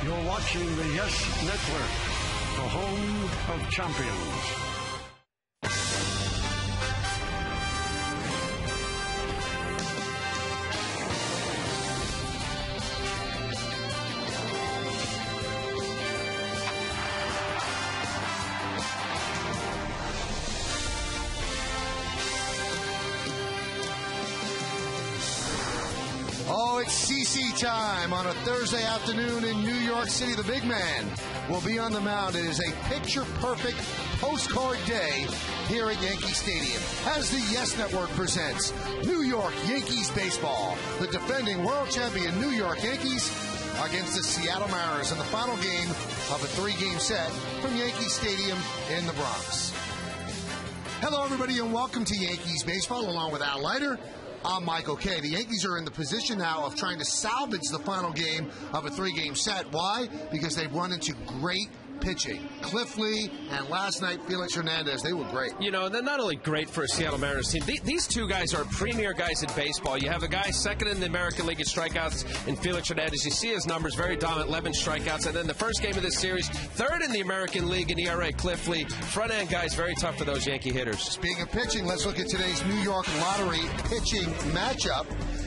You're watching the Yes Network, the home of champions. Oh, it's CC time on a Thursday afternoon in New York City. The big man will be on the mound. It is a picture-perfect postcard day here at Yankee Stadium as the Yes Network presents New York Yankees baseball. The defending world champion New York Yankees against the Seattle Mariners in the final game of a three-game set from Yankee Stadium in the Bronx. Hello, everybody, and welcome to Yankees baseball along with Al Leiter. I'm Michael Kay. The Yankees are in the position now of trying to salvage the final game of a three-game set. Why? Because they've run into great pitching. Cliff Lee and last night Felix Hernandez, they were great. You know, they're not only great for a Seattle Mariners team. These two guys are premier guys in baseball. You have a guy second in the American League in strikeouts in Felix Hernandez. You see his numbers, very dominant, 11 strikeouts. And then the first game of this series, third in the American League in ERA, Cliff Lee. Front-end guys, very tough for those Yankee hitters. Speaking of pitching, let's look at today's New York Lottery pitching matchup.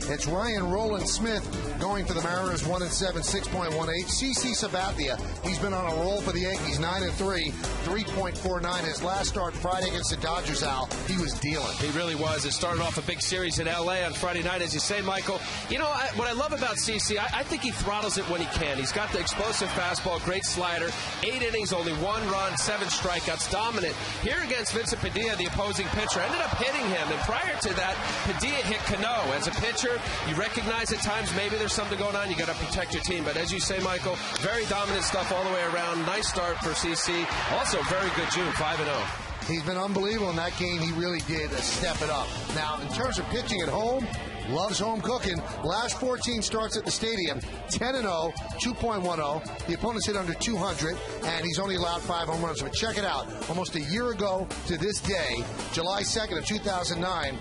It's Ryan Roland Smith going for the Mariners, 1-7, 6.18. CC Sabathia, he's been on a roll for the Yankees, 9-3, 3.49. His last start Friday against the Dodgers, Al, he was dealing. He really was. It started off a big series in L.A. on Friday night, as you say, Michael. You know, what I love about CC, I think he throttles it when he can. He's got the explosive fastball, great slider, 8 innings, only 1 run, 7 strikeouts, dominant. Here against Vincent Padilla, the opposing pitcher, ended up hitting him. And prior to that, Padilla hit Cano. As a pitcher, you recognize at times maybe there's something going on. You got to protect your team. But as you say, Michael, very dominant stuff all the way around. Nice start for CC. Also, very good June, 5-0. He's been unbelievable in that game. He really did step it up. Now, in terms of pitching at home, loves home cooking. Last 14 starts at the stadium, 10-0, 2.10. The opponent's hit under 200, and he's only allowed 5 home runs. But check it out. Almost a year ago to this day, July 2nd of 2009,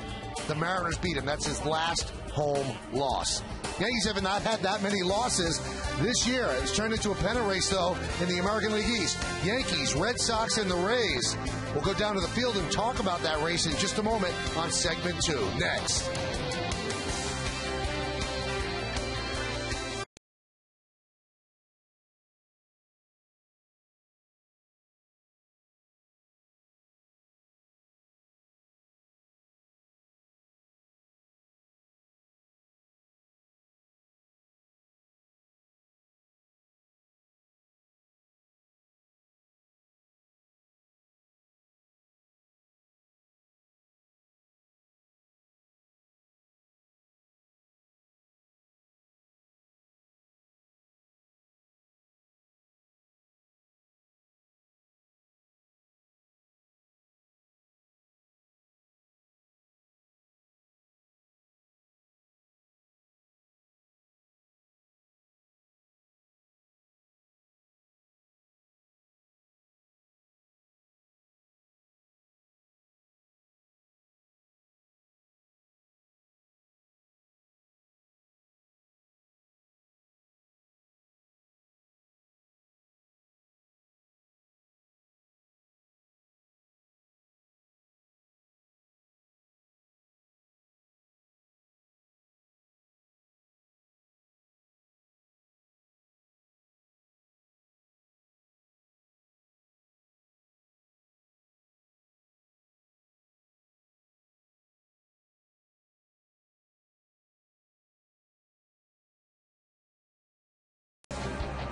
the Mariners beat him. That's his last home loss. Yankees have not had that many losses this year. It's turned into a pennant race, though, in the American League East. Yankees, Red Sox, and the Rays. We'll go down to the field and talk about that race in just a moment on segment 2. Next.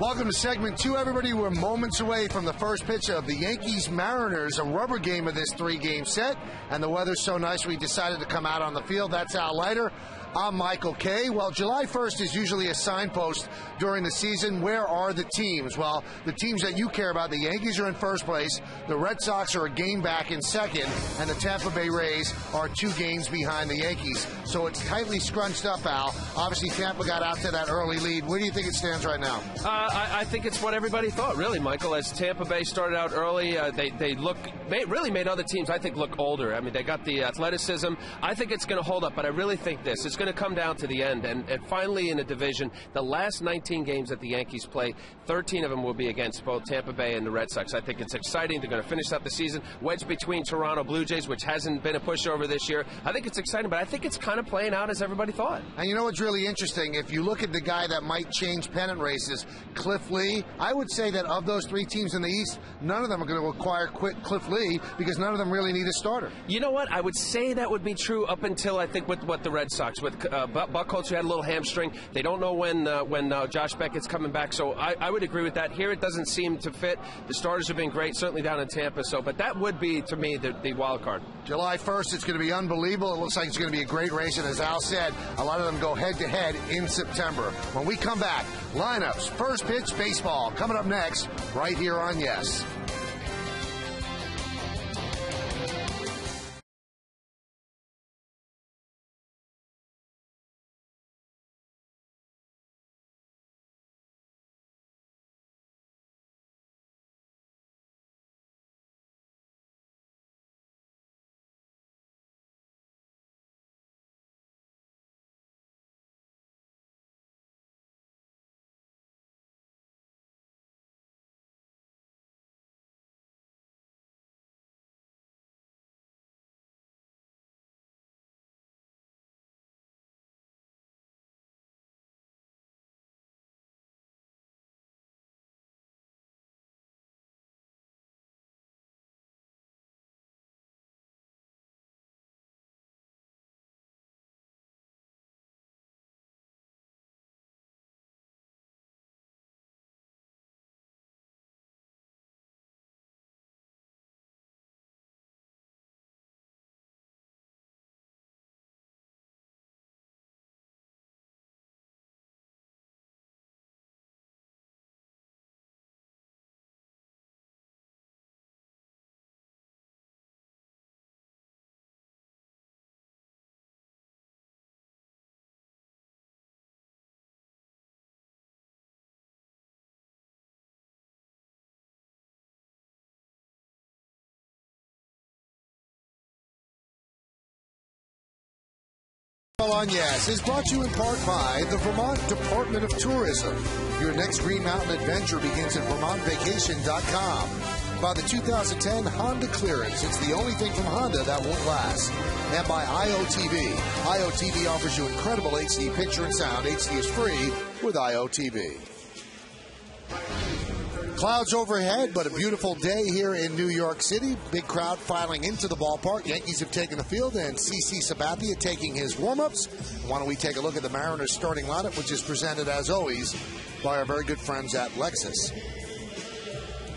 Welcome to segment 2, everybody. We're moments away from the first pitch of the Yankees-Mariners, a rubber game of this three-game set. And the weather's so nice we decided to come out on the field. That's Al Leiter. I'm Michael Kay. Well, July 1st is usually a signpost during the season. Where are the teams? Well, the teams that you care about, the Yankees are in first place, the Red Sox are a game back in second, and the Tampa Bay Rays are 2 games behind the Yankees. So it's tightly scrunched up, Al. Obviously, Tampa got out to that early lead. Where do you think it stands right now? I think it's what everybody thought, really, Michael. As Tampa Bay started out early, they really made other teams, I think, look older. I mean, they got the athleticism. I think it's going to hold up, but I really think this. It's going to come down to the end. And finally, in a division, the last 19 games that the Yankees play, 13 of them will be against both Tampa Bay and the Red Sox. I think it's exciting. They're going to finish up the season wedged between Toronto Blue Jays, which hasn't been a pushover this year. I think it's exciting, but I think it's kind of playing out as everybody thought. And you know what's really interesting? If you look at the guy that might change pennant races, Cliff Lee, I would say that of those three teams in the East, none of them are going to acquire Cliff Lee because none of them really need a starter. You know what? I would say that would be true up until I think with the Red Sox. With Buckholz, who had a little hamstring. They don't know when Josh Beckett's coming back, so I would agree with that. Here it doesn't seem to fit. The starters have been great, certainly down in Tampa, but that would be, to me, the wild card. July 1st, it's going to be unbelievable. It looks like it's going to be a great race, and as Al said, a lot of them go head-to-head in September. When we come back, lineups, first pitch baseball, coming up next, right here on Yes. On Yes is brought to you in part by the Vermont Department of Tourism. Your next Green Mountain adventure begins at VermontVacation.com. By the 2010 Honda Clearance, it's the only thing from Honda that won't last. And by IOTV. IOTV offers you incredible HD picture and sound. HD is free with IOTV. Clouds overhead, but a beautiful day here in New York City. Big crowd filing into the ballpark. Yankees have taken the field, and CC Sabathia taking his warm-ups. Why don't we take a look at the Mariners starting lineup, which is presented, as always, by our very good friends at Lexus.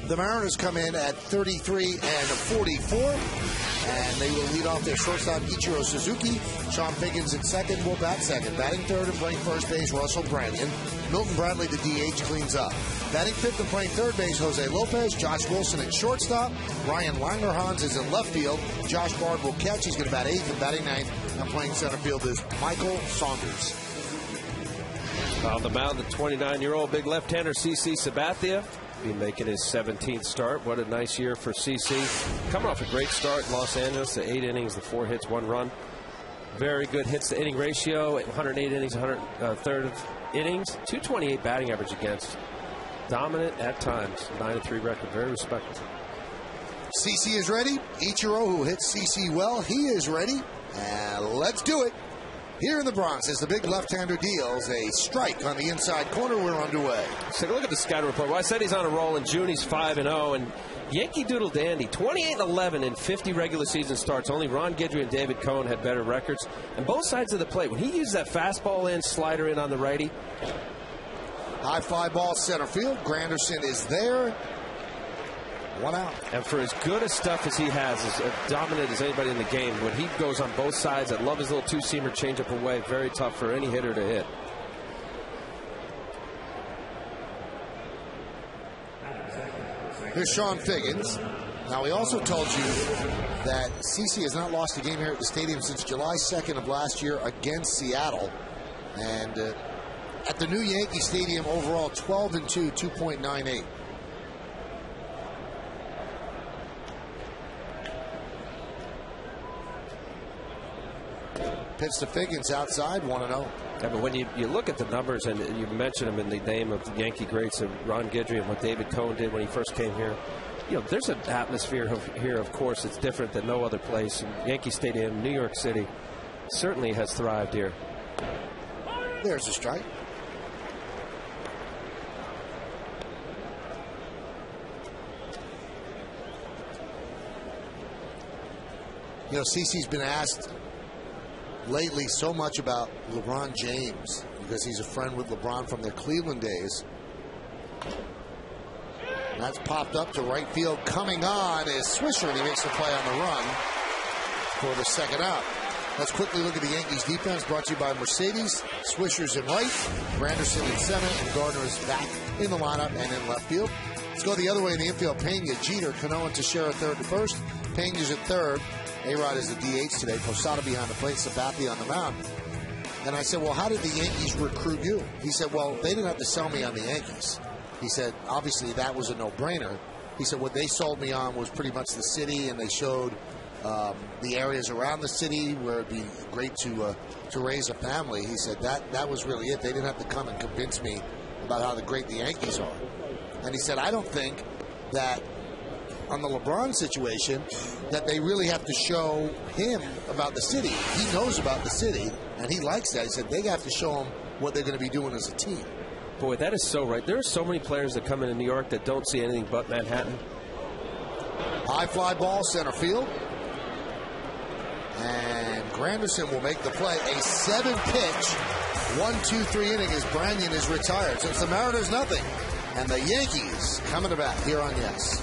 The Mariners come in at 33 and 44, and they will lead off their shortstop Ichiro Suzuki. Sean Figgins at second will bat second. Batting third and playing first base, Russell Branyan. Milton Bradley, the DH, cleans up. Batting fifth and playing third base, Jose Lopez. Josh Wilson at shortstop. Ryan Langerhans is in left field. Josh Bard will catch. He's going to bat eighth, and batting ninth and playing center field is Michael Saunders. On the mound, the 29-year-old big left-hander CC Sabathia be making his 17th start. What a nice year for CC. Coming off a great start in Los Angeles, the 8 innings, the 4 hits, 1 run. Very good hits to inning ratio, 108 innings, 103rd innings, 228 batting average against. Dominant at times, 9-3 record, very respectable. CC is ready. Ichiro, who hits CC well, he is ready. And let's do it. Here in the Bronx, as the big left-hander deals a strike on the inside corner, we're underway. Let's take a look at the scouting report. Well, I said he's on a roll. In June, he's 5-0, and Yankee Doodle Dandy, 28-11 in 50 regular season starts. Only Ron Guidry and David Cohn had better records. And both sides of the plate, when he used that fastball in, slider in on the righty. High fly ball center field. Granderson is there. 1 out. And for as good a stuff as he has, as dominant as anybody in the game, when he goes on both sides, I love his little two-seamer changeup away. Very tough for any hitter to hit. Here's Sean Figgins. Now, we also told you that CC has not lost a game here at the stadium since July 2nd of last year against Seattle. And at the new Yankee Stadium, overall 12-2, 2.98. pitch to Figgins outside, 1-0. Yeah, but when you look at the numbers, and you mentioned them in the name of the Yankee greats, of Ron Guidry and what David Cohn did when he first came here, there's an atmosphere here, of course, it's different than no other place. And Yankee Stadium, New York City, certainly has thrived here. There's a strike. CeCe's been asked lately so much about LeBron James because he's a friend with LeBron from their Cleveland days. And that's popped up to right field. Coming on is Swisher, and he makes the play on the run for the second out. Let's quickly look at the Yankees defense, brought to you by Mercedes. Swisher's in right, Granderson in center, and Gardner is back in the lineup and in left field. Let's go the other way in the infield. Pena, Jeter, Cano, and Teixeira third to first. Pena's at third. A-Rod is the DH today. Posada behind the plate, Sabathia on the mound. And I said, well, how did the Yankees recruit you? He said, well, they didn't have to sell me on the Yankees. He said, obviously, that was a no-brainer. He said, what they sold me on was pretty much the city, and they showed the areas around the city where it'd be great to raise a family. He said, that was really it. They didn't have to come and convince me about how great the Yankees are. And he said, I don't think that on the LeBron situation that they really have to show him about the city. He knows about the city, and he likes that. He said they have to show him what they're going to be doing as a team. Boy, that is so right. There are so many players that come into New York that don't see anything but Manhattan. High fly ball, center field. And Granderson will make the play. A 7-pitch, 1-2-3 inning as Branyan is retired. So it's the Mariners nothing. And the Yankees coming to bat here on Yes.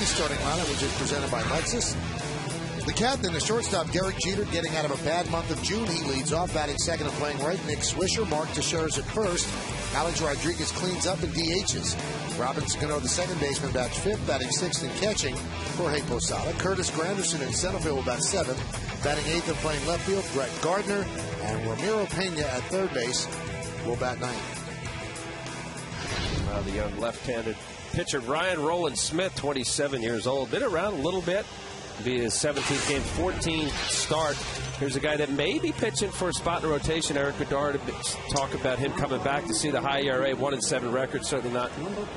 Starting lineup, which is presented by Lexus. The captain, the shortstop, Derek Jeter, getting out of a bad month of June. He leads off, batting second and playing right. Nick Swisher, Mark Teixeira's at first. Alex Rodriguez cleans up and DHs. Robinson Cano, the second baseman, bats fifth, batting sixth and catching. Jorge Posada. Curtis Granderson in center field will bat seventh. Batting eighth and playing left field, Brett Gardner. And Ramiro Pena at third base will bat ninth. The young left-handed pitcher Ryan Roland Smith, 27 years old, been around a little bit. Be his 17th game, 14th start. Here's a guy that may be pitching for a spot in the rotation. Eric Bedard, talk about him coming back to see the high ERA, 1-7 record. Certainly not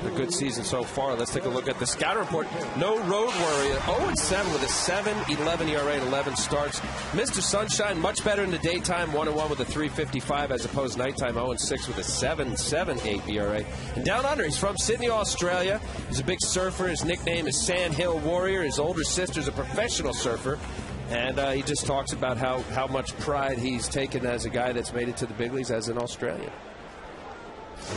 a good season so far. Let's take a look at the scouting report. No road worry. 0-7 with a 7.11 ERA and 11 starts. Mr. Sunshine, much better in the daytime, 1-1 with a 3.55 as opposed to nighttime, 0-6 with a 7.78 ERA. And down under, he's from Sydney, Australia. He's a big surfer. His nickname is Sand Hill Warrior. His older sister's a professional surfer. And he just talks about how much pride he's taken as a guy that's made it to the big leagues as an Australian.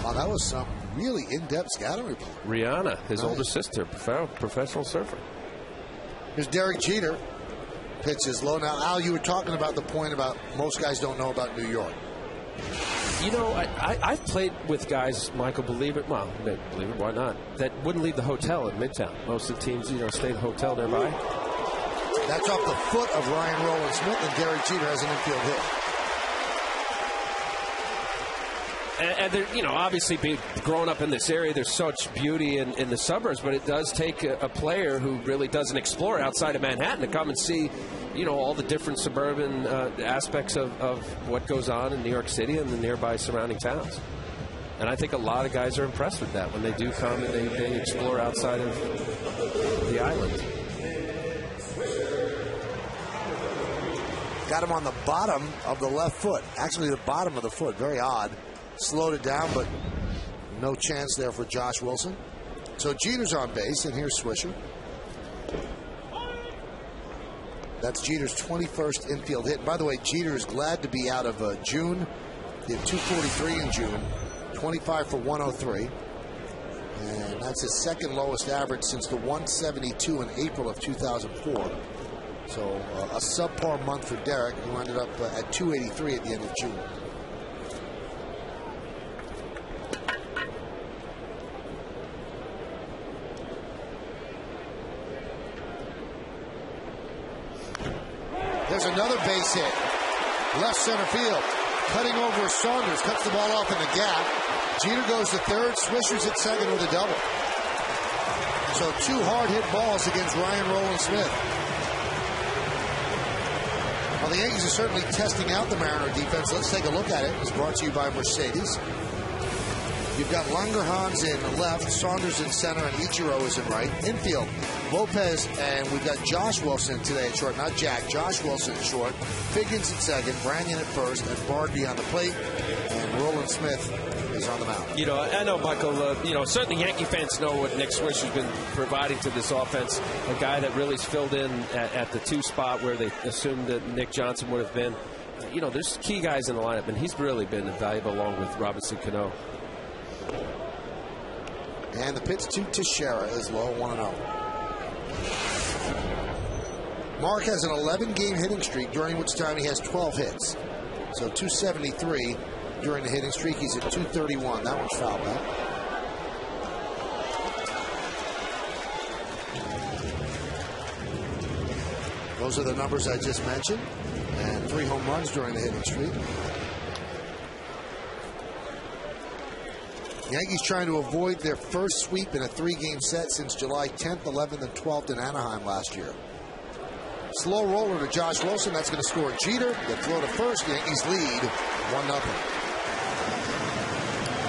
Wow, that was some really in-depth scouting report. Rihanna, his older sister, professional surfer. Here's Derek Jeter. Pitches low. Now, Al, you were talking about the point about most guys don't know about New York. You know, I've played with guys, Michael, believe it, why not, that wouldn't leave the hotel in Midtown. Most of the teams, stay at a hotel nearby. That's off the foot of Ryan Roland Smith, and Derek Jeter has an infield hit. And obviously, growing up in this area, there's such beauty in the suburbs, but it does take a player who really doesn't explore outside of Manhattan to come and see, all the different suburban aspects of what goes on in New York City and the nearby surrounding towns. And I think a lot of guys are impressed with that when they do come and they explore outside of the island. Got him on the bottom of the left foot. Actually, the bottom of the foot. Very odd. Slowed it down, but no chance there for Josh Wilson. So Jeter's on base, and here's Swisher. That's Jeter's 21st infield hit. By the way, Jeter is glad to be out of June. He had 243 in June, 25 for 103. And that's his second lowest average since the 172 in April of 2004. So a subpar month for Derek, who ended up at 283 at the end of June. There's another base hit. Left center field. Cutting over Saunders. Cuts the ball off in the gap. Jeter goes to third. Swisher's at second with a double. So 2 hard hit balls against Ryan Rowland-Smith. Well, the Yankees are certainly testing out the Mariner defense. Let's take a look at it. It's brought to you by Mercedes. You've got Langerhans in left, Saunders in center, and Ichiro is in right. Infield, Lopez, and we've got Josh Wilson today at short, not Jack. Josh Wilson at short, Figgins at second, Branyan at first, and Bardby on the plate, and Rowland-Smith is on the mound. You know, I know, Michael, certainly Yankee fans know what Nick Swisher's been providing to this offense. A guy that really's filled in at the 2 spot where they assumed that Nick Johnson would have been. You know, there's key guys in the lineup, and he's really been invaluable along with Robinson Cano. And the pitch to Teixeira is low, 1-0. Mark has an 11-game hitting streak, during which time he has 12 hits. So 273 during the hitting streak. He's at 231. That one's foul back. Those are the numbers I just mentioned. And 3 home runs during the hitting streak. Yankees trying to avoid their first sweep in a 3-game set since July 10th, 11th, and 12th in Anaheim last year. Slow roller to Josh Wilson. That's going to score Jeter. The throw to first. Yankees lead 1-0.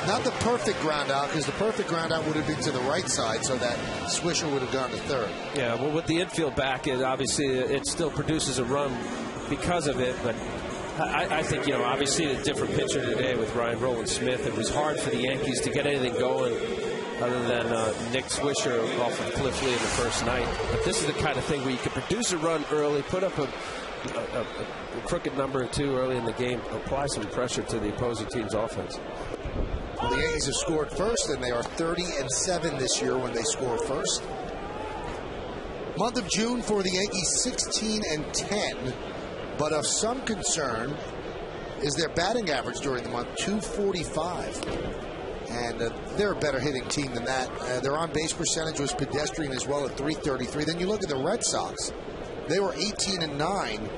Not the perfect ground out, because the perfect ground out would have been to the right side, so that Swisher would have gone to third. Yeah, well, with the infield back, it still produces a run because of it, but I think, obviously a different pitcher today with Ryan Rowland-Smith. It was hard for the Yankees to get anything going other than Nick Swisher off of Cliff Lee in the first night. But this is the kind of thing where you can produce a run early, put up a crooked number or 2 early in the game, apply some pressure to the opposing team's offense. Well, the Yankees have scored first, and they are 30-7 this year when they score first. Month of June for the Yankees, 16-10. But of some concern is their batting average during the month, 245. And they're a better hitting team than that. Their on-base percentage was pedestrian as well at 333. Then you look at the Red Sox. They were 18-9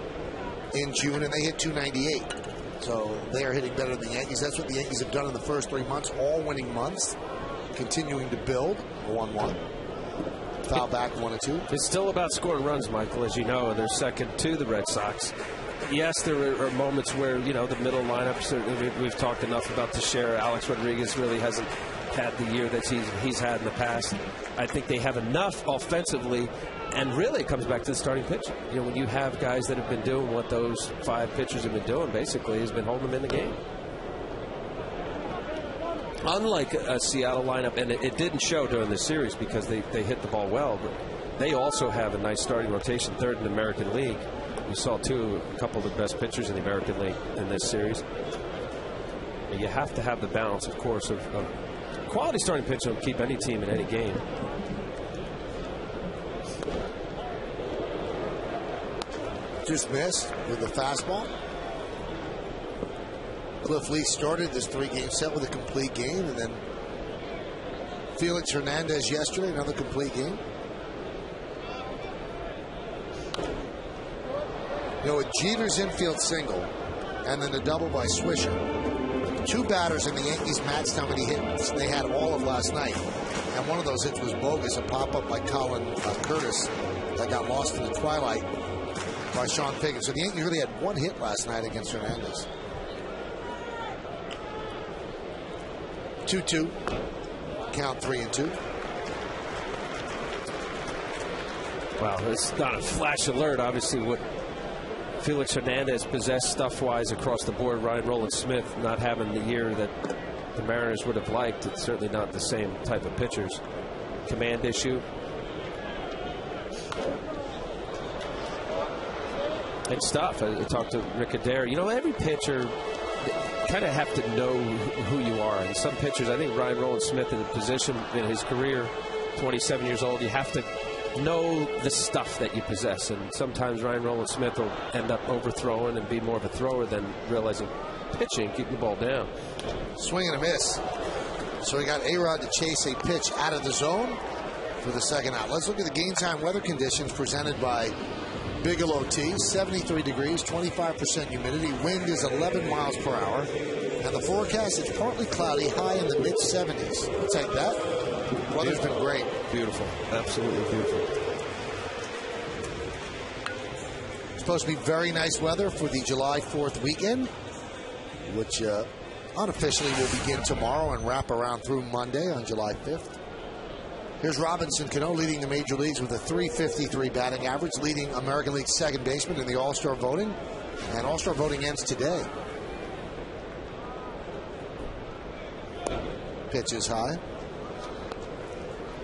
in June, and they hit 298. So they are hitting better than the Yankees. That's what the Yankees have done in the first 3 months, all winning months, continuing to build. 1-1. Foul back 1-2. It's still about scoring runs, Michael, as you know, and they're second to the Red Sox. Yes, there are moments where, the middle lineups, we've talked enough about Teixeira. Alex Rodriguez really hasn't had the year that he's had in the past. I think they have enough offensively, and really it comes back to the starting pitcher. When you have guys that have been doing what those 5 pitchers have been doing, basically, has been holding them in the game. Unlike a Seattle lineup, and it didn't show during the series because they hit the ball well, but they also have a nice starting rotation, 3rd in the American League. We saw a couple of the best pitchers in the American League in this series. And you have to have the balance, of course, of quality starting pitcher will keep any team in any game. Just missed with the fastball. Cliff Lee started this 3-game set with a complete game, and then Felix Hernandez yesterday, another complete game. With Jeter's infield single and then the double by Swisher, 2 batters, and the Yankees matched how many hits they had all of last night. And one of those hits was bogus, a pop-up by Colin Curtis that got lost in the twilight by Sean Figgins. So the Yankees really had 1 hit last night against Hernandez. 2-2. Count 3-2. Well, it's not a flash alert. Obviously, what Felix Hernandez possessed stuff-wise across the board, Ryan Rowland-Smith not having the year that the Mariners would have liked. It's certainly not the same type of pitchers. Command issue. And stuff. I talked to Rick Adair. You know, every pitcher kind of have to know who you are. And some pitchers, I think Ryan Rowland-Smith in a position in his career, 27 years old, you have to know the stuff that you possess. And sometimes Ryan Rowland-Smith will end up overthrowing and be more of a thrower than realizing pitching, keeping the ball down. Swing and a miss. So we got A-Rod to chase a pitch out of the zone for the second out. Let's look at the game time weather conditions presented by Bigelow Tea. 73 degrees, 25% humidity. Wind is 11 miles per hour. And the forecast is partly cloudy, high in the mid-70s. We'll take that. Weather's been great. Beautiful. Absolutely beautiful. It's supposed to be very nice weather for the July 4th weekend, which unofficially will begin tomorrow and wrap around through Monday on July 5th. Here's Robinson Cano leading the major leagues with a .353 batting average, leading American League second baseman in the All-Star voting. And All-Star voting ends today. Pitch is high.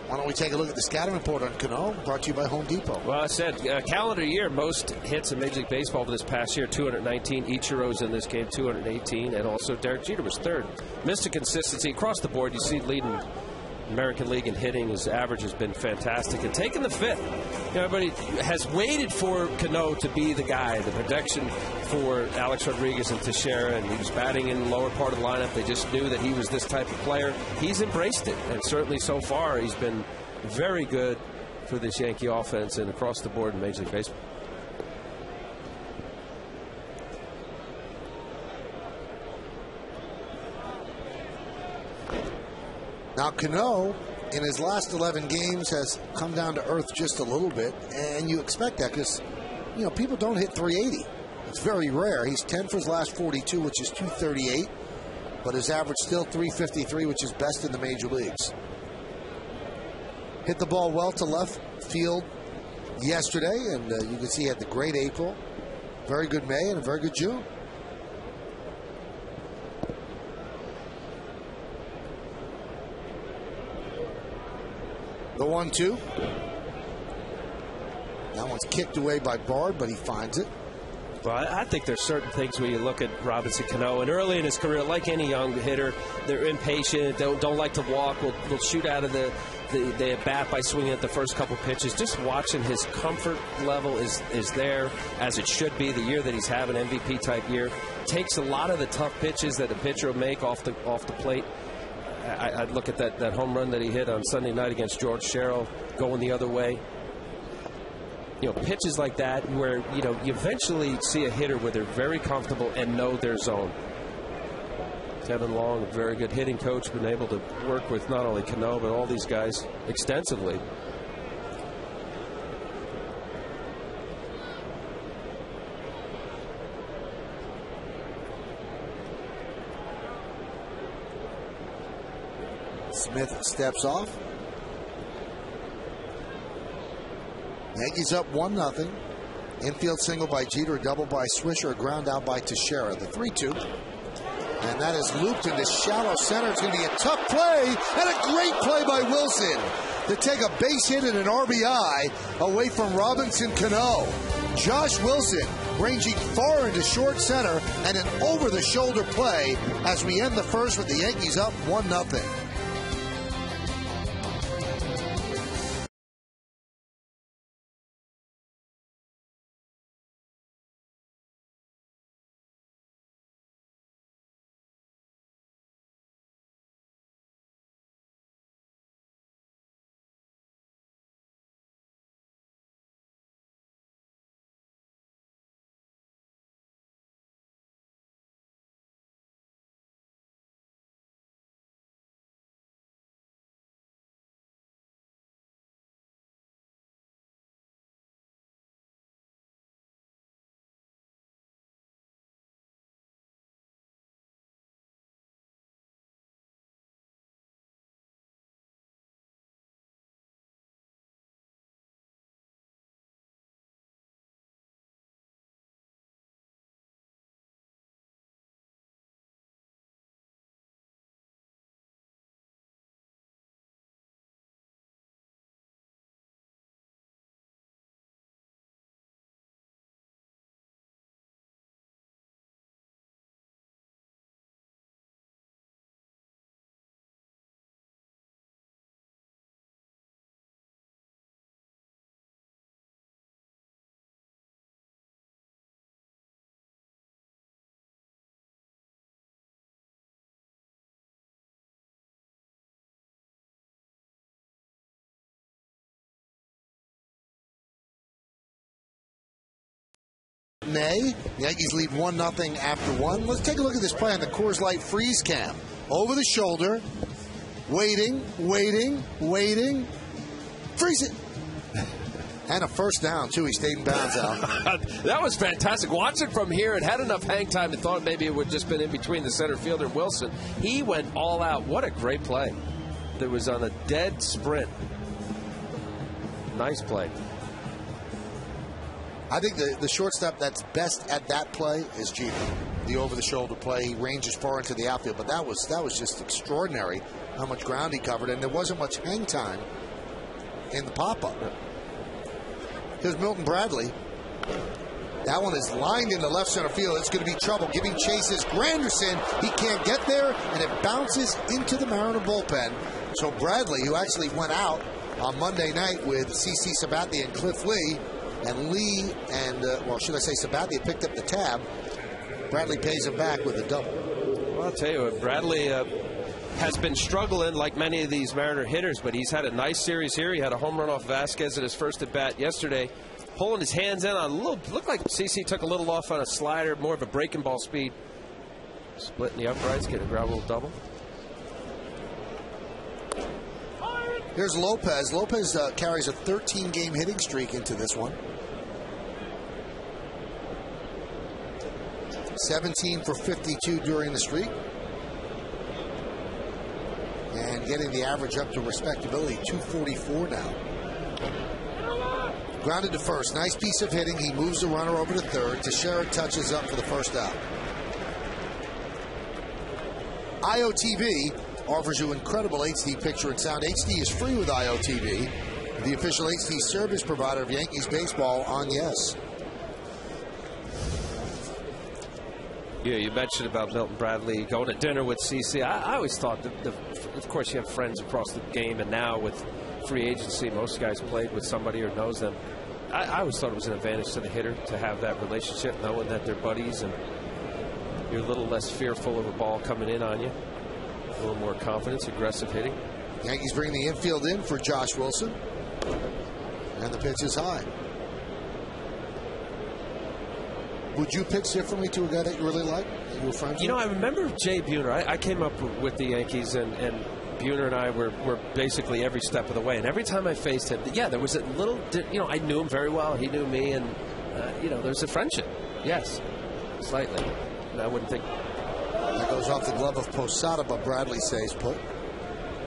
Why don't we take a look at the scouting report on Cano, brought to you by Home Depot. Well, I said calendar year, most hits in Major League Baseball for this past year, 219. Ichiro's in this game, 218. And also Derek Jeter was third. Mr. Consistency across the board. You see leading American League in hitting. His average has been fantastic. And taking the fifth, everybody has waited for Cano to be the guy, the protection for Alex Rodriguez and Teixeira, and he was batting in the lower part of the lineup. They just knew that he was this type of player. He's embraced it, and certainly so far he's been very good for this Yankee offense and across the board in Major League Baseball. Now, Cano, in his last 11 games, has come down to earth just a little bit, and you expect that because, people don't hit 380. It's very rare. He's 10 for his last 42, which is 238, but his average still 353, which is best in the major leagues. Hit the ball well to left field yesterday, and you can see he had the great April, very good May, and a very good June. The 1-2. That one's kicked away by Bard, but he finds it. Well, I think there's certain things when you look at Robinson Cano, and early in his career, like any young hitter, they're impatient, don't like to walk, will shoot out of the bat by swinging at the first couple pitches. Just watching his comfort level is there, as it should be. The year that he's having, MVP type year, takes a lot of the tough pitches that a pitcher will make off the plate. I'd look at that home run that he hit on Sunday night against George Sherrill, going the other way. Pitches like that where, you eventually see a hitter where they're very comfortable and know their zone. Kevin Long, a very good hitting coach, been able to work with not only Cano, but all these guys extensively. Smith steps off. Yankees up 1-0. Infield single by Jeter, a double by Swisher, a ground out by Teixeira. The 3-2. And that is looped into shallow center. It's going to be a tough play and a great play by Wilson to take a base hit and an RBI away from Robinson Cano. Josh Wilson ranging far into short center and an over-the-shoulder play as we end the first with the Yankees up 1-0. A. The Yankees lead 1-0 after 1. Let's take a look at this play on the Coors Light freeze cam. Over the shoulder, waiting, freeze it. And a first down, too. He stayed in bounds out. That was fantastic. Watch it from here. It had enough hang time and thought maybe it would just been in between the center fielder and Wilson. He went all out. What a great play. That was on a dead sprint. Nice play. I think the shortstop that's best at that play is Jeter. The over-the-shoulder play. He ranges far into the outfield. But that was just extraordinary how much ground he covered. And there wasn't much hang time in the pop-up. Here's Milton Bradley. That one is lined into left center field. It's going to be trouble. Giving chase is Granderson. He can't get there, and it bounces into the Mariner bullpen. So Bradley, who actually went out on Monday night with CC Sabathia and Cliff Lee, and Lee and, Sabathia picked up the tab. Bradley pays him back with a double. Well, I'll tell you what, Bradley has been struggling like many of these Mariner hitters, but he's had a nice series here. He had a home run off Vasquez at his first at-bat yesterday, pulling his hands in on a little, looked like CC took a little off on a slider, more of a breaking ball speed. Splitting the uprights, getting a ground rule double. Here's Lopez. Lopez carries a 13-game hitting streak into this one. 17 for 52 during the streak. And getting the average up to respectability, 244 now. Grounded to first. Nice piece of hitting. He moves the runner over to third. Teixeira touches up for the first out. IOTV offers you incredible HD picture and sound. HD is free with IOTV, the official HD service provider of Yankees baseball on Yes. Yeah, you mentioned about Milton Bradley going to dinner with CC. I always thought that, of course, you have friends across the game, and now with free agency, most guys played with somebody or knows them. I always thought it was an advantage to the hitter to have that relationship, knowing that they're buddies, and you're a little less fearful of a ball coming in on you. A little more confidence, aggressive hitting. Yankees bring the infield in for Josh Wilson, and the pitch is high. Would you pitch differently to a guy that you really like? That you were friends with? I remember Jay Buhner. I came up with the Yankees, and Buhner and I were basically every step of the way. And every time I faced him, there was a little, I knew him very well. He knew me, and, there's a friendship. Yes, slightly. And I wouldn't think. That goes off the glove of Posada, but Bradley says put.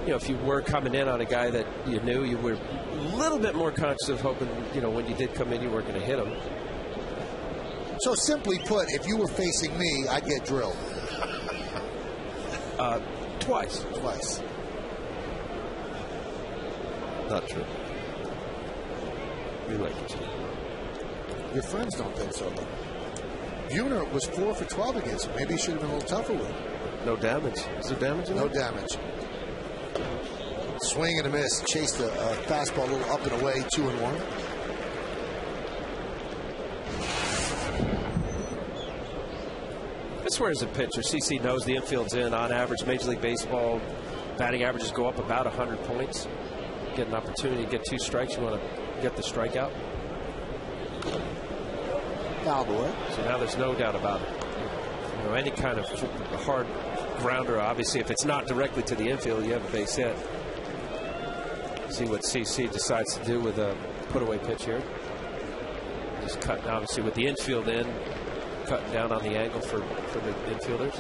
If you were coming in on a guy that you knew, you were a little bit more conscious of hoping, when you did come in, you weren't going to hit him. So simply put, if you were facing me, I'd get drilled. Twice. Not true. We like each other. Your friends don't think so, though. Buhner was 4 for 12 against him. Maybe he should have been a little tougher with him. No damage. Is there damage in No that? damage. Swing and a miss. Chased a fastball a little up and away, 2-1. That's where, as a pitcher, CC knows the infield's in. On average, Major League Baseball batting averages go up about 100 points. Get an opportunity to get 2 strikes. You want to get the strikeout. Fouled away. So now there's no doubt about it. Any kind of hard grounder, obviously, if it's not directly to the infield, you have a base hit. See what CC decides to do with a put-away pitch here. Just cutting, obviously, with the infield in, cutting down on the angle for the infielders.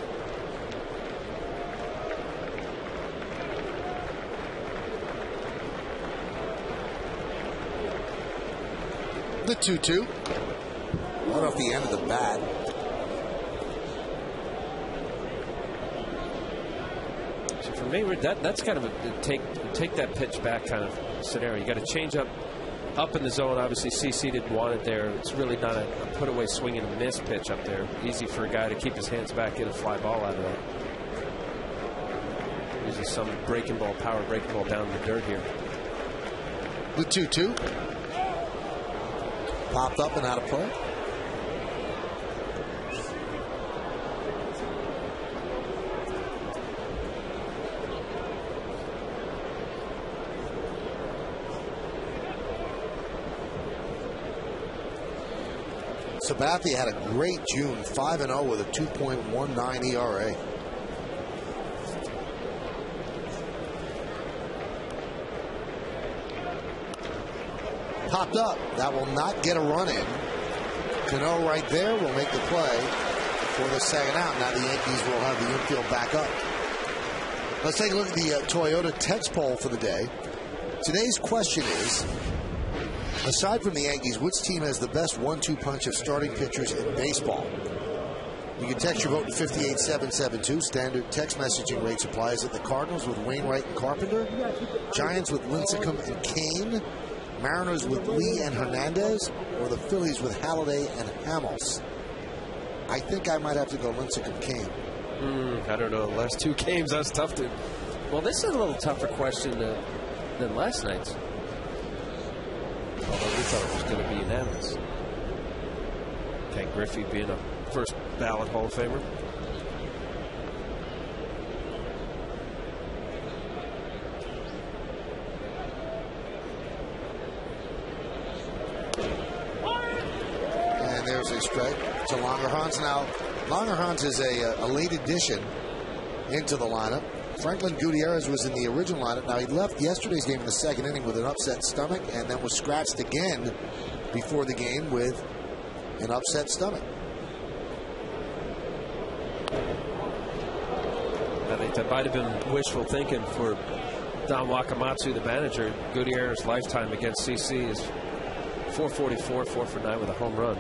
The 2-2. Right off the end of the bat. So for me, that's kind of a take that pitch back kind of scenario. You got to change up in the zone. Obviously, CC didn't want it there. It's really not a put-away swing and miss pitch up there. Easy for a guy to keep his hands back, get a fly ball out of that. Usually some power breaking ball down in the dirt here. The 2-2. Popped up and out of play. Sabathia had a great June, 5-0 with a 2.19 ERA. Popped up. That will not get a run in. Cano right there will make the play for the second out. Now the Yankees will have the infield back up. Let's take a look at the Toyota text poll for the day. Today's question is, aside from the Yankees, which team has the best 1-2 punch of starting pitchers in baseball? You can text your vote to 58772. Standard text messaging rate applies at the Cardinals with Wainwright and Carpenter, Giants with Lincecum and Kane, Mariners with Lee and Hernandez, or the Phillies with Halladay and Hamels. I think I might have to go Lincecum Kane. I don't know. The last two games, that's tough to. Well, this is a little tougher question than last night's. Although we thought it was going to be unanimous. Ken Griffey being a first ballot Hall of Famer. And there's a strike to Langerhans. Now, Langerhans is a late addition into the lineup. Franklin Gutierrez was in the original lineup. Now, he left yesterday's game in the second inning with an upset stomach and then was scratched again before the game with an upset stomach. I think that might have been wishful thinking for Don Wakamatsu, the manager. Gutierrez's lifetime against CC is 444, 4 for 9 with a home run.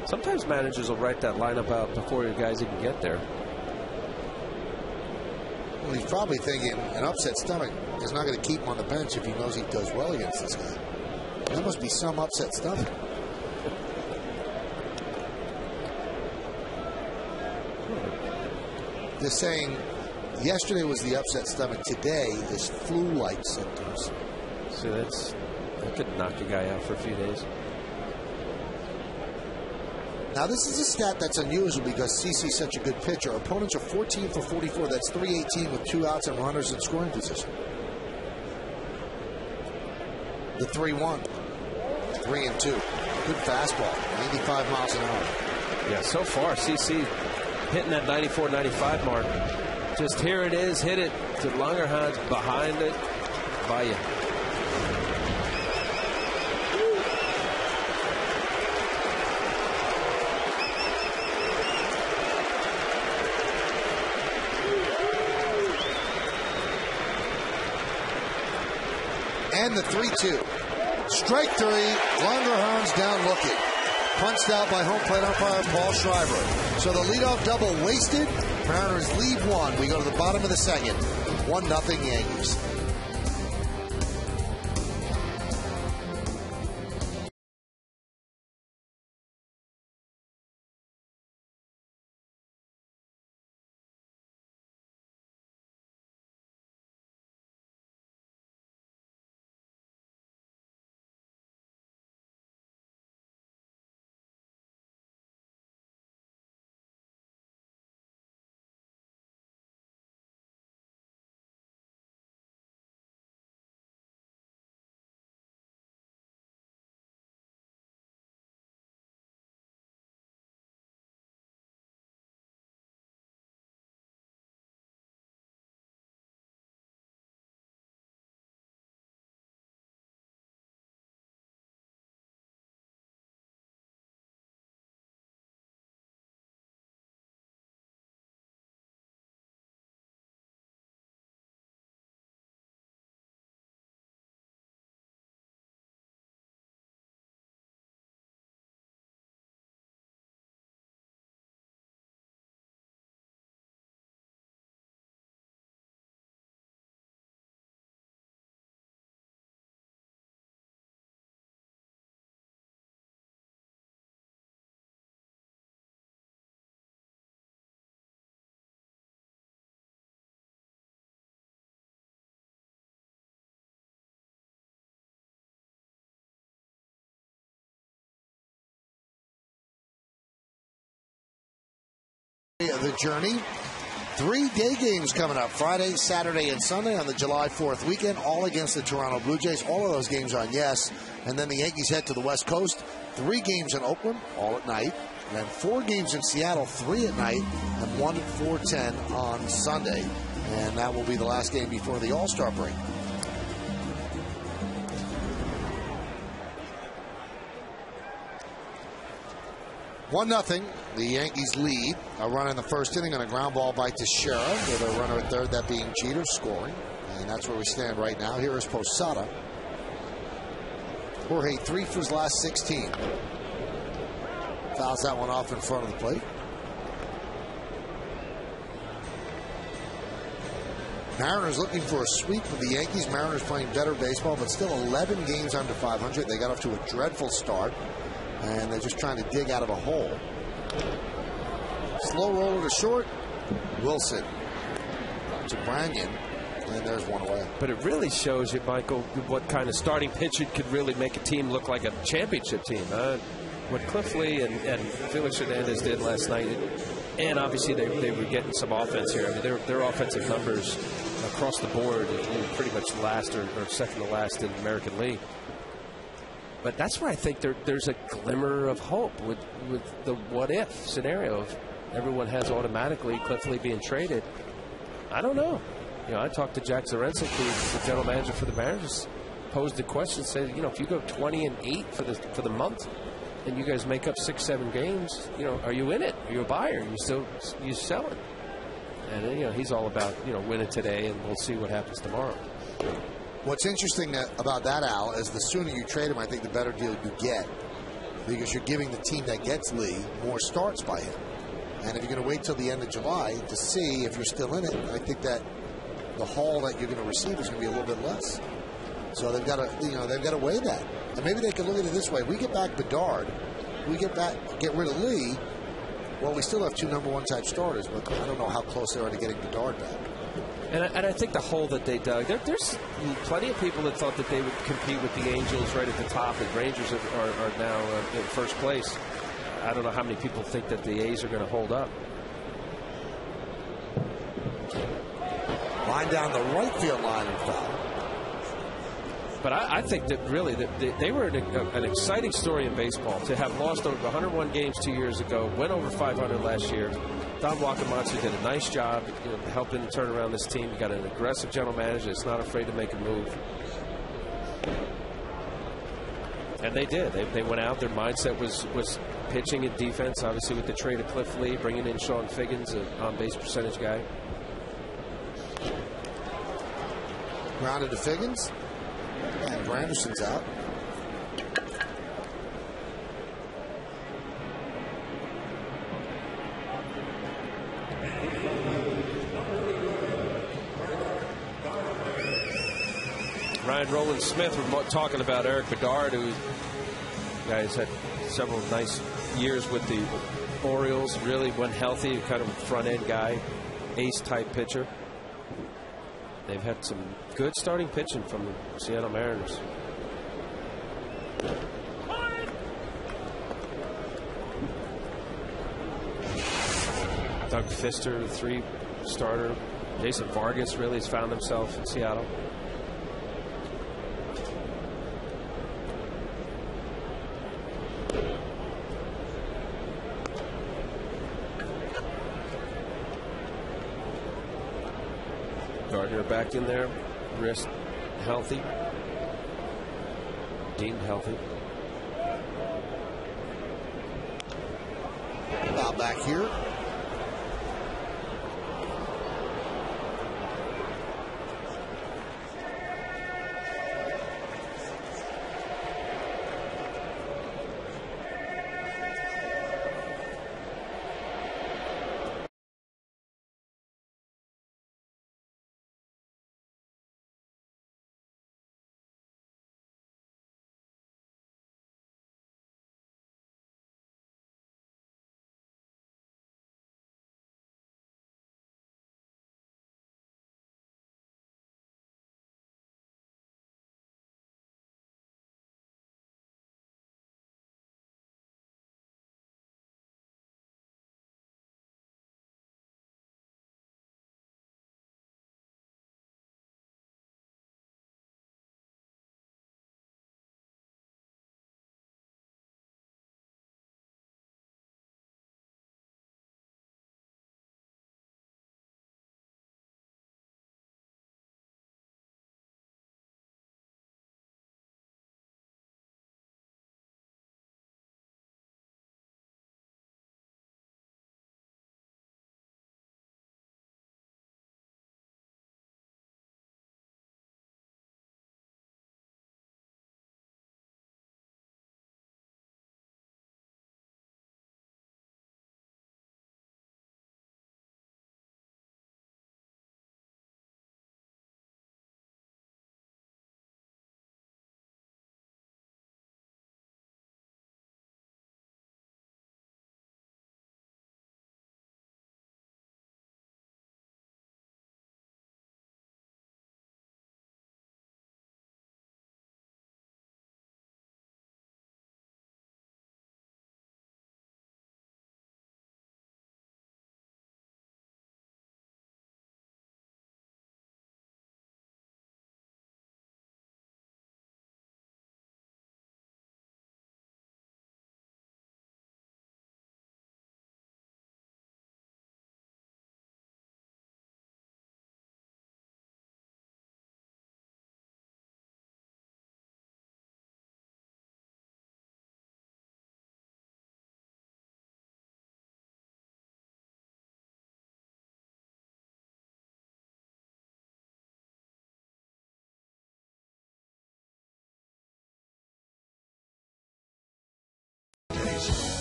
Sometimes managers will write that lineup out before you guys even get there. Well, he's probably thinking an upset stomach is not going to keep him on the bench if he knows he does well against this guy. There must be some upset stomach. They're saying yesterday was the upset stomach. Today is flu-like symptoms. So that could knock a guy out for a few days. Now, this is a stat that's unusual because CC's such a good pitcher. Opponents are 14 for 44. That's 318 with 2 outs and runners in scoring position. The 3-1. 3-2. Good fastball. 95 miles an hour. Yeah, so far, CC hitting that 94, 95 mark. Just here it is. Hit it to Langerhans. Behind it. By you. And the 3-2. Strike 3. Langerhans down looking. Punched out by home plate umpire Paul Schreiber. So the leadoff double wasted. Mariners lead 1. We go to the bottom of the second. 1-0 Yankees. The journey 3 day games coming up Friday, Saturday, and Sunday on the July 4th weekend, all against the Toronto Blue Jays. All of those games on Yes. And then the Yankees head to the West Coast. 3 games in Oakland, all at night. And then 4 games in Seattle, 3 at night, and 1 at 4:10 on Sunday. And that will be the last game before the All-Star break. One nothing. The Yankees lead. A run in the first inning on a ground ball by Teixeira with a runner at third, that being Jeter, scoring. And that's where we stand right now. Here is Posada. Jorge 3 for his last 16. Fouls that one off in front of the plate. Mariners looking for a sweep of the Yankees. Mariners playing better baseball, but still 11 games under 500. They got off to a dreadful start, and they're just trying to dig out of a hole. Slow roller to short. Wilson to Branyan, and there's one away. But it really shows you, Michael, what kind of starting pitcher could really make a team look like a championship team. What Cliff Lee and Felix Hernandez did last night, and obviously they were getting some offense here. I mean, their offensive numbers across the board are pretty much last or second to last in the American League. But that's where I think there's a glimmer of hope with the what-if scenario of everyone has automatically Cliff Lee being traded. I don't know. You know, I talked to Jack Zarensky, the general manager for the Mariners, posed the question, said, you know, if you go 20-8 for the month, and you guys make up 6-7 games, you know, are you in it? Are you a buyer? You selling? And you know, he's all about, you know, winning today, and we'll see what happens tomorrow. What's interesting about that, Al, is the sooner you trade him, I think the better deal you get, because you're giving the team that gets Lee more starts by him. And if you're going to wait till the end of July to see if you're still in it, I think that the haul that you're going to receive is going to be a little bit less. So they've got to weigh that. And maybe they can look at it this way: we get back Bedard, get rid of Lee. Well, we still have 2 number 1 type starters, but I don't know how close they are to getting Bedard back. And I think the hole that they dug, there's plenty of people that thought that they would compete with the Angels right at the top, and Rangers are now in first place. I don't know how many people think that the A's are going to hold up. Line down the right field line and foul. But I think that really they were an exciting story in baseball to have lost over 101 games 2 years ago, went over 500 last year. Don Wakamatsu did a nice job, you know, helping turn around this team. You got an aggressive general manager that's not afraid to make a move. And they did. They went out. Their mindset was pitching and defense, obviously with the trade of Cliff Lee, bringing in Sean Figgins, an on-base percentage guy. Grounded to Figgins. And Granderson's out. Ryan Rowland-Smith, we're talking about Eric Bedard, who guys had several nice years with the Orioles, really when healthy, kind of a front-end guy, ace-type pitcher. They've had some good starting pitching from the Seattle Mariners. Doug Fister, the 3-starter. Jason Vargas really has found himself in Seattle. Gardner back in there, wrist healthy, deemed healthy. Foul back here.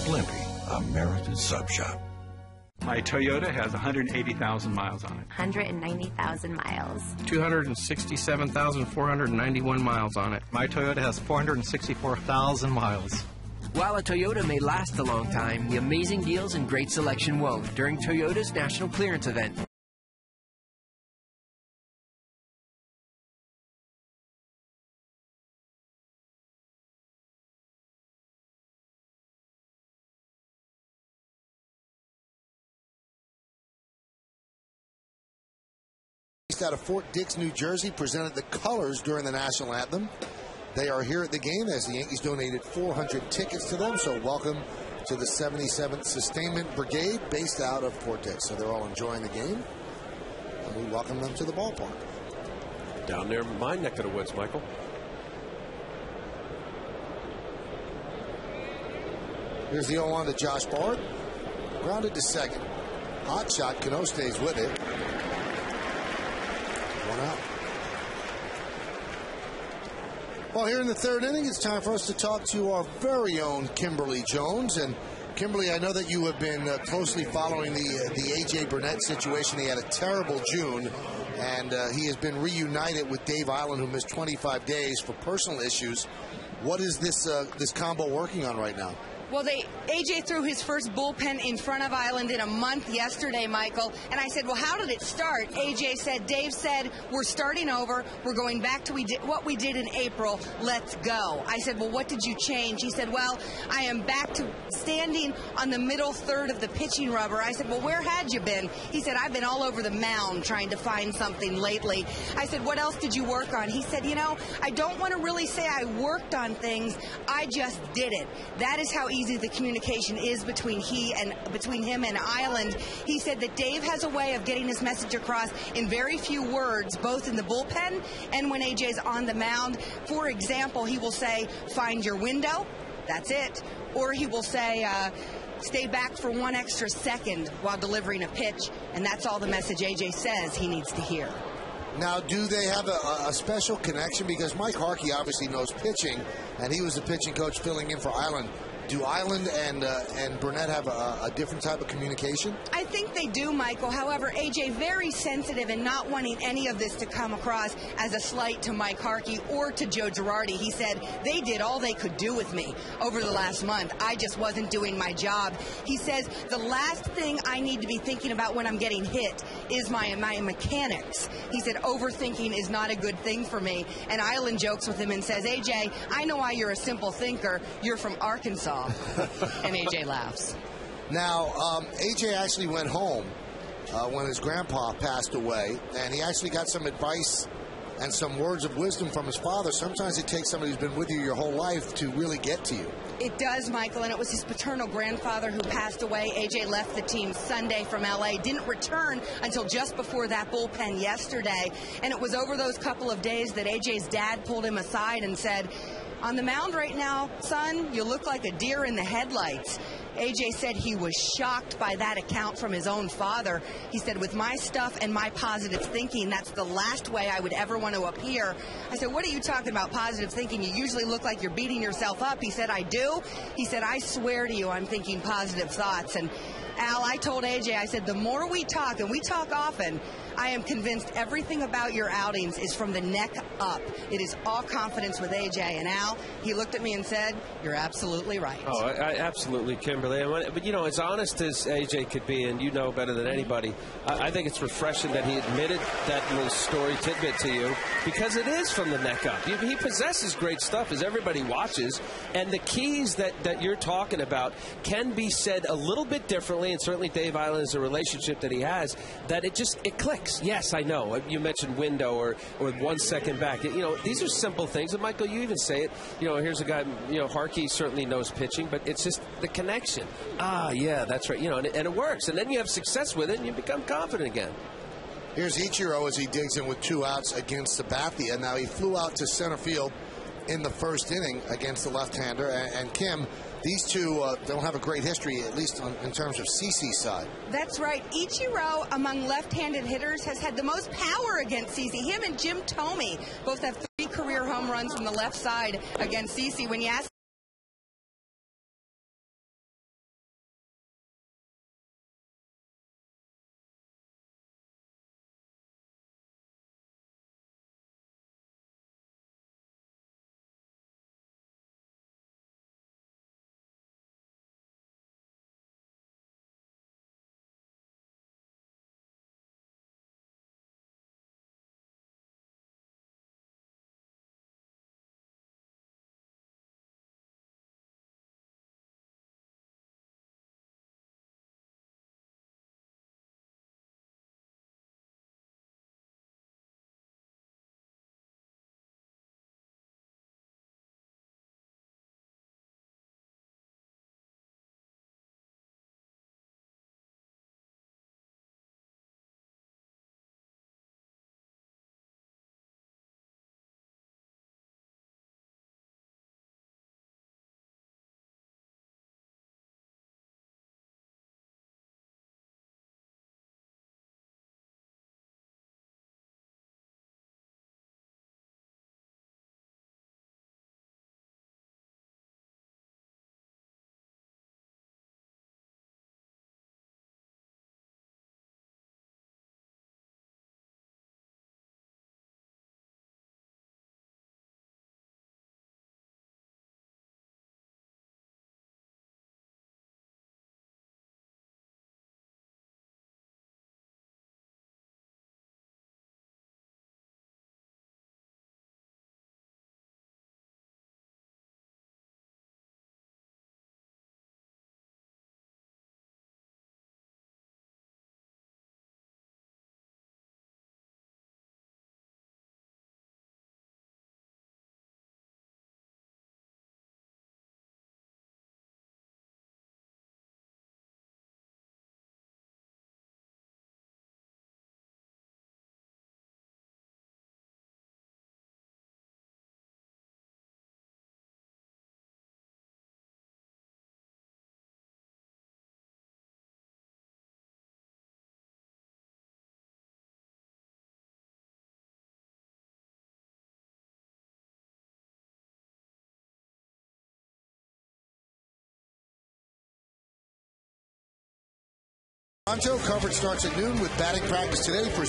Blimpie, America's sub shop. My Toyota has 180,000 miles on it. 190,000 miles. 267,491 miles on it. My Toyota has 464,000 miles. While a Toyota may last a long time, the amazing deals and great selection won't during Toyota's National Clearance Event. Out of Fort Dix, New Jersey, presented the colors during the national anthem. They are here at the game as the Yankees donated 400 tickets to them. So welcome to the 77th Sustainment Brigade based out of Fort Dix. So they're all enjoying the game, and we welcome them to the ballpark. Down there, my neck of the woods, Michael. Here's the 0-1 to Josh Bart. Grounded to second. Hot shot. Cano stays with it. One out. Well, here in the third inning, it's time for us to talk to our very own Kimberly Jones. And Kimberly, I know that you have been closely following the A.J. Burnett situation. He had a terrible June, and he has been reunited with Dave Eiland, who missed 25 days for personal issues. What is this combo working on right now? Well, AJ threw his first bullpen in front of Eiland in a month yesterday, Michael. And I said, well, how did it start? AJ said, Dave said, we're starting over. We're going back to what we did in April. Let's go. I said, well, what did you change? He said, well, I am back to standing on the middle third of the pitching rubber. I said, well, where had you been? He said, I've been all over the mound trying to find something lately. I said, what else did you work on? He said, I don't want to really say I worked on things. I just did it. That is how easy the communication is between him and Eiland. He said that Dave has a way of getting his message across in very few words, both in the bullpen and when AJ's on the mound. For example, he will say, find your window. That's it. Or he will say, stay back for 1 extra second while delivering a pitch. And that's all the message AJ says he needs to hear. Now, do they have a special connection? Because Mike Harkey obviously knows pitching, and he was the pitching coach filling in for Eiland. Do Eiland and Burnett have a different type of communication? I think they do, Michael. However, AJ very sensitive and not wanting any of this to come across as a slight to Mike Harkey or to Joe Girardi. He said, they did all they could do with me over the last month. I just wasn't doing my job. He says, the last thing I need to be thinking about when I'm getting hit is my mechanics. He said, overthinking is not a good thing for me. And Eiland jokes with him and says, AJ, I know why you're a simple thinker. You're from Arkansas. And AJ laughs. Now, AJ actually went home when his grandpa passed away, and he actually got some advice and some words of wisdom from his father. Sometimes it takes somebody who's been with you your whole life to really get to you. It does, Michael, and it was his paternal grandfather who passed away. AJ left the team Sunday from L.A., didn't return until just before that bullpen yesterday, and it was over those couple of days that AJ's dad pulled him aside and said, on the mound right now, son, you look like a deer in the headlights. AJ said he was shocked by that account from his own father. He said, with my stuff and my positive thinking, that's the last way I would ever want to appear. I said, what are you talking about, positive thinking? You usually look like you're beating yourself up. He said, I do. He said, I swear to you, I'm thinking positive thoughts. And Al, I told AJ, I said, the more we talk, and we talk often, I am convinced everything about your outings is from the neck up. It is all confidence with AJ. And Al, he looked at me and said, you're absolutely right. Oh, absolutely, Kimberly. But, as honest as AJ could be, and you know better than anybody, I think it's refreshing that he admitted that little story tidbit to you, because it is from the neck up. He possesses great stuff, as everybody watches, and the keys that you're talking about can be said a little bit differently, and certainly Dave Eiland is a relationship that he has, that it clicks. Yes, I know. You mentioned window or 1 second back. These are simple things. And, Michael, you even say it. Here's a guy, Harkey certainly knows pitching, but it's just the connection. Ah, yeah, that's right. And it works. And then you have success with it, and you become confident again. Here's Ichiro as he digs in with 2 outs against Sabathia. Now, he flew out to center field in the first inning against the left-hander. And Kim, these two don't have a great history, at least in terms of CC's side. That's right. Ichiro, among left-handed hitters, has had the most power against CC. Him and Jim Thome both have 3 career home runs from the left side against CC. When you ask Toronto coverage starts at noon with batting practice today for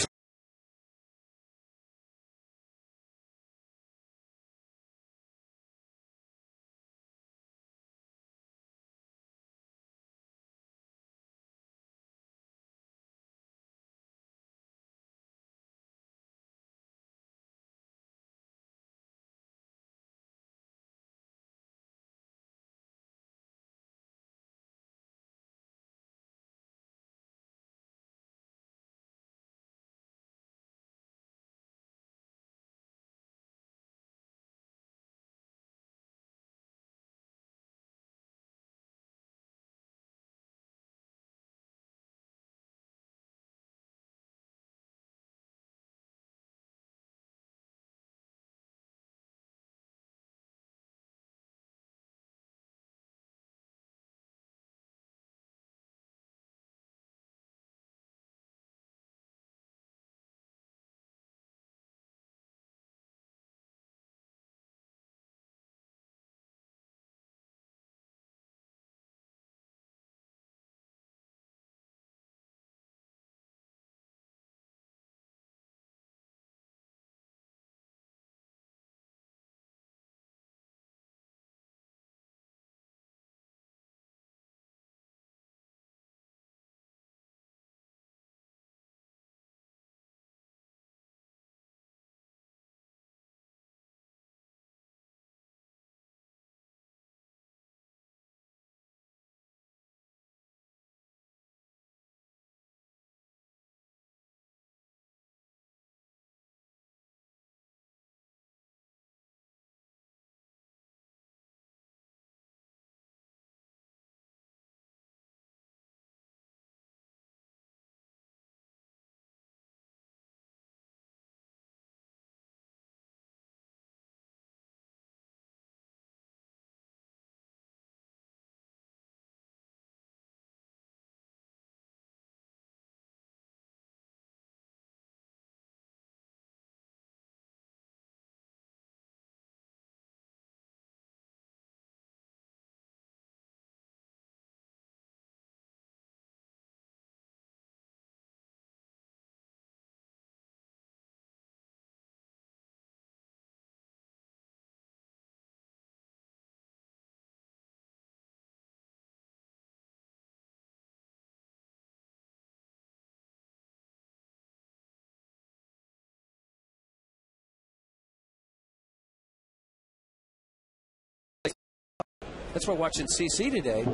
That's why watching CC today,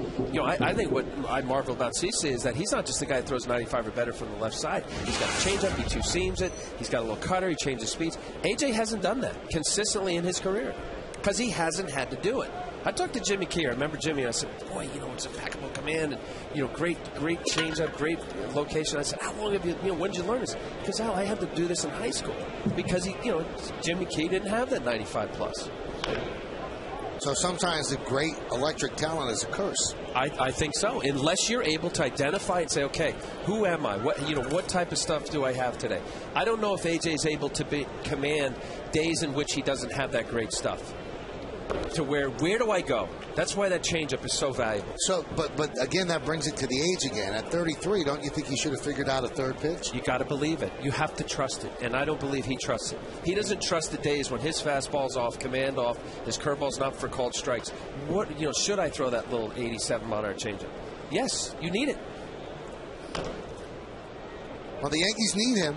I think what I marvel about CC is that he's not just the guy that throws 95 or better from the left side. He's got a changeup, he two-seams it, he's got a little cutter, he changes speeds. AJ hasn't done that consistently in his career because he hasn't had to do it. I talked to Jimmy Key. I remember Jimmy, and I said, boy, it's impeccable command, and, great changeup, great location. I said, how long have you, when did you learn this? Because, Al, I had to do this in high school because, Jimmy Key didn't have that 95-plus. So sometimes the great electric talent is a curse. I think so. Unless you're able to identify and say, okay, who am I? What type of stuff do I have today? I don't know if AJ is able to command days in which he doesn't have that great stuff. To where do I go? That's why that changeup is so valuable. So, but again, that brings it to the age again. At 33, don't you think he should have figured out a third pitch? You got to believe it. You have to trust it, and I don't believe he trusts it. He doesn't trust the days when his fastball's off, command off, his curveball's not for called strikes. Should I throw that little 87-mile-an-hour changeup? Yes, you need it. Well, the Yankees need him.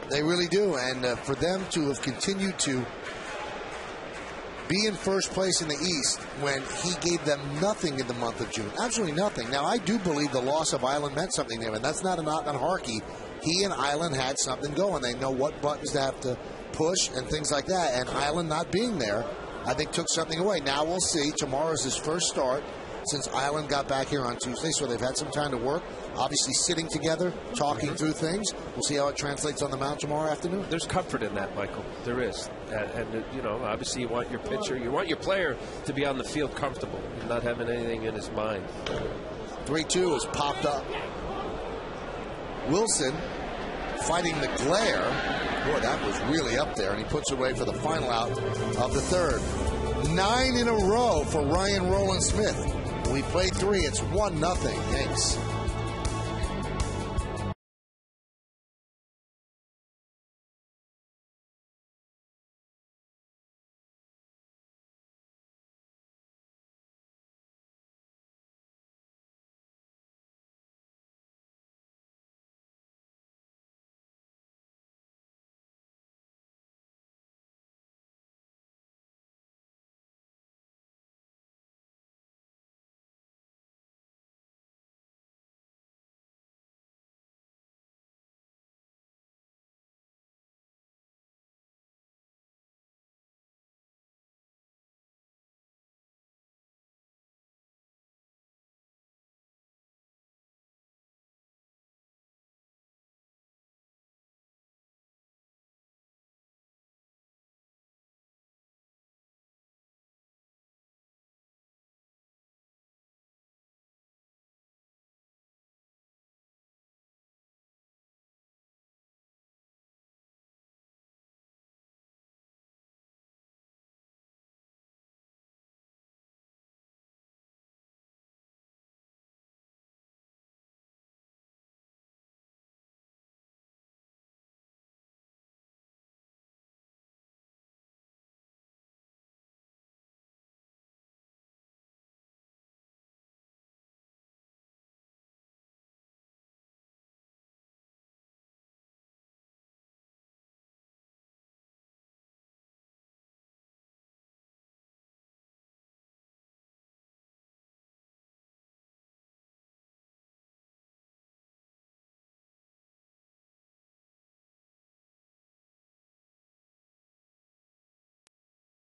They really do, and for them to have continued to be in first place in the East when he gave them nothing in the month of June. Absolutely nothing. Now, I do believe the loss of Island meant something to him, and that's not a knock on Harkey. He and Island had something going. They know what buttons to have to push and things like that, and Island not being there, I think, took something away. Now we'll see. Tomorrow's his first start since Island got back here on Tuesday, so they've had some time to work. Obviously sitting together, talking through things. We'll see how it translates on the mound tomorrow afternoon. There's comfort in that, Michael. There is. And obviously you want your pitcher, you want your player to be on the field comfortable and not having anything in his mind. 3-2 has popped up. Wilson fighting the glare. Boy, that was really up there, and he puts away for the final out of the third. 9 in a row for Ryan Rowland-Smith. We played 3. It's 1-0 Yanks.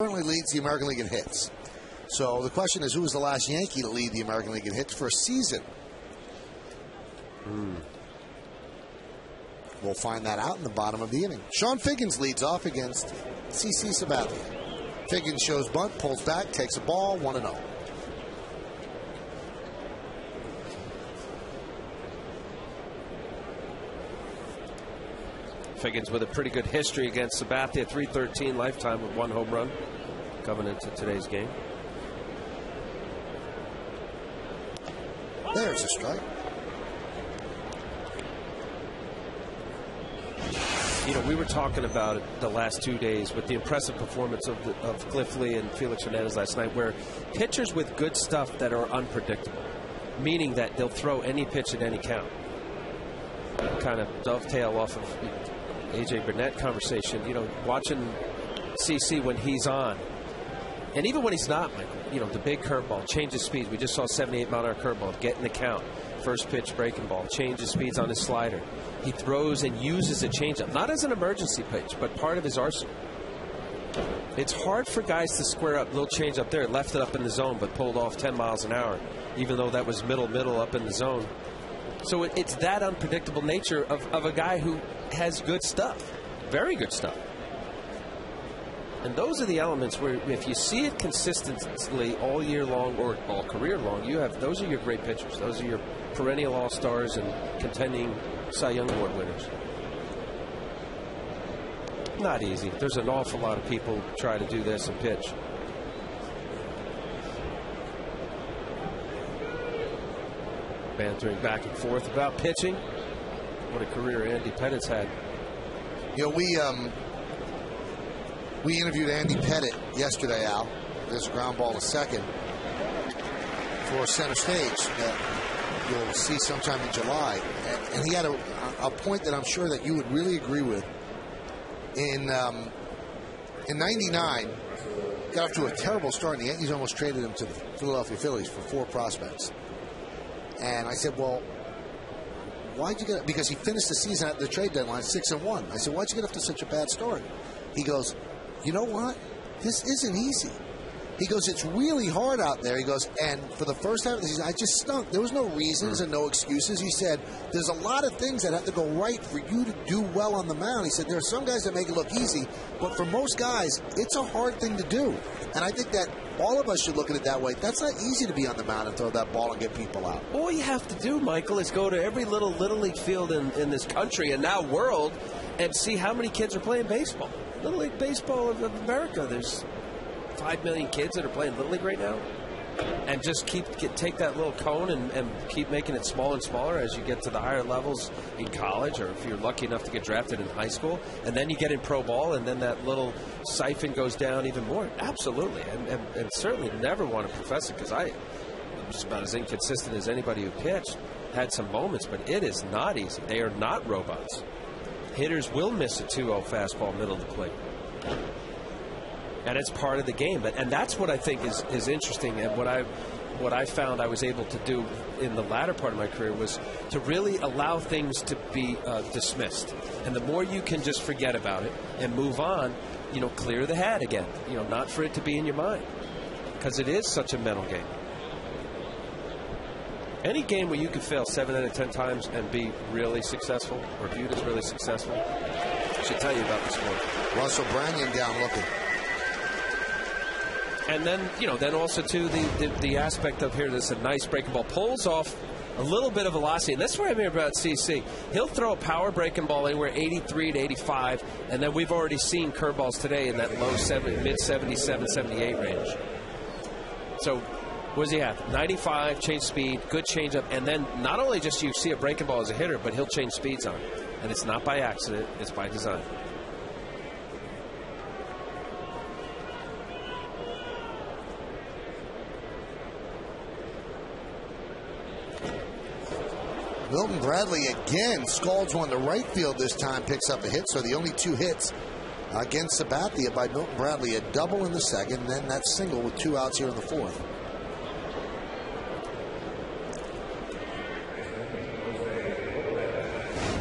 currently leads the American League in hits. So the question is, who was the last Yankee to lead the American League in hits for a season? We'll find that out in the bottom of the inning. Sean Figgins leads off against CC Sabathia. Figgins shows bunt, pulls back, takes a ball, 1-0. Figgins with a pretty good history against Sabathia, 313 lifetime with 1 home run coming into today's game. There's a strike. You know, we were talking about it the last 2 days with the impressive performance of Cliff Lee and Felix Hernandez last night, where pitchers with good stuff that are unpredictable, meaning that they'll throw any pitch at any count. Kind of dovetail off of A.J. Burnett conversation, you know, watching CC when he's on, and even when he's not, Michael, you know, the big curveball, changes speeds. We just saw 78-mile-an-hour curveball, get in the count. First pitch breaking ball, changes speeds on his slider. He throws and uses a changeup, not as an emergency pitch, but part of his arsenal. It's hard for guys to square up. Little change up there, left it up in the zone, but pulled off 10 miles an hour, even though that was middle up in the zone. So it's that unpredictable nature of a guy who has good stuff, very good stuff. And those are the elements where if you see it consistently all year long or all career long, those are your great pitchers. Those are your perennial all-stars and contending Cy Young Award winners. Not easy. There's an awful lot of people who try to do this and pitch. Bantering back and forth about pitching. What a career Andy Pettit's had. You know, we interviewed Andy Pettitte yesterday, Al. There's a ground ball to second for center stage that you'll see sometime in July. And he had a point that I'm sure that you would really agree with. In '99, got off to a terrible start, and the Yankees almost traded him to the Philadelphia Phillies for 4 prospects. And I said, well, why'd you get, because he finished the season at the trade deadline 6-1. I said, why'd you get off to such a bad start? He goes, you know what? This isn't easy. He goes, it's really hard out there. He goes, and for the first half of the season, I just stunk. There was no reasons and no excuses. He said, there's a lot of things that have to go right for you to do well on the mound. He said, there are some guys that make it look easy, but for most guys, it's a hard thing to do. And I think that all of us should look at it that way. That's not easy to be on the mound and throw that ball and get people out. All you have to do, Michael, is go to every Little League field in this country and now world and see how many kids are playing baseball. Little League Baseball of America, there's 5 million kids that are playing Little League right now. And just take that little cone and keep making it smaller and smaller as you get to the higher levels in college, or if you're lucky enough to get drafted in high school. And then you get in pro ball, and then that little siphon goes down even more. Absolutely. And certainly never want to profess it, because I'm just about as inconsistent as anybody who pitched. Had some moments, but it is not easy. They are not robots. Hitters will miss a 2-0 fastball middle of the plate. And it's part of the game. And that's what I think is interesting, and what I found I was able to do in the latter part of my career was to really allow things to be dismissed. And the more you can just forget about it and move on, you know, clear the head again, you know, not for it to be in your mind, because it is such a mental game. Any game where you can fail 7 out of 10 times and be really successful, or viewed as really successful, should tell you about the sport. Russell Branyan down looking. And then, you know, then also, too, the aspect of here, there's a nice breaking ball. Pulls off a little bit of velocity. And that's what I mean about CC. He'll throw a power breaking ball anywhere 83 to 85. And then we've already seen curveballs today in that low mid-77, 78 range. So what does he have? 95, change speed, good changeup. And then not only just you see a breaking ball as a hitter, but he'll change speeds on it. And it's not by accident. It's by design. Milton Bradley again scalds one to right field this time, picks up a hit. So the only 2 hits against Sabathia by Milton Bradley, a double in the second, and then that single with 2 outs here in the 4th.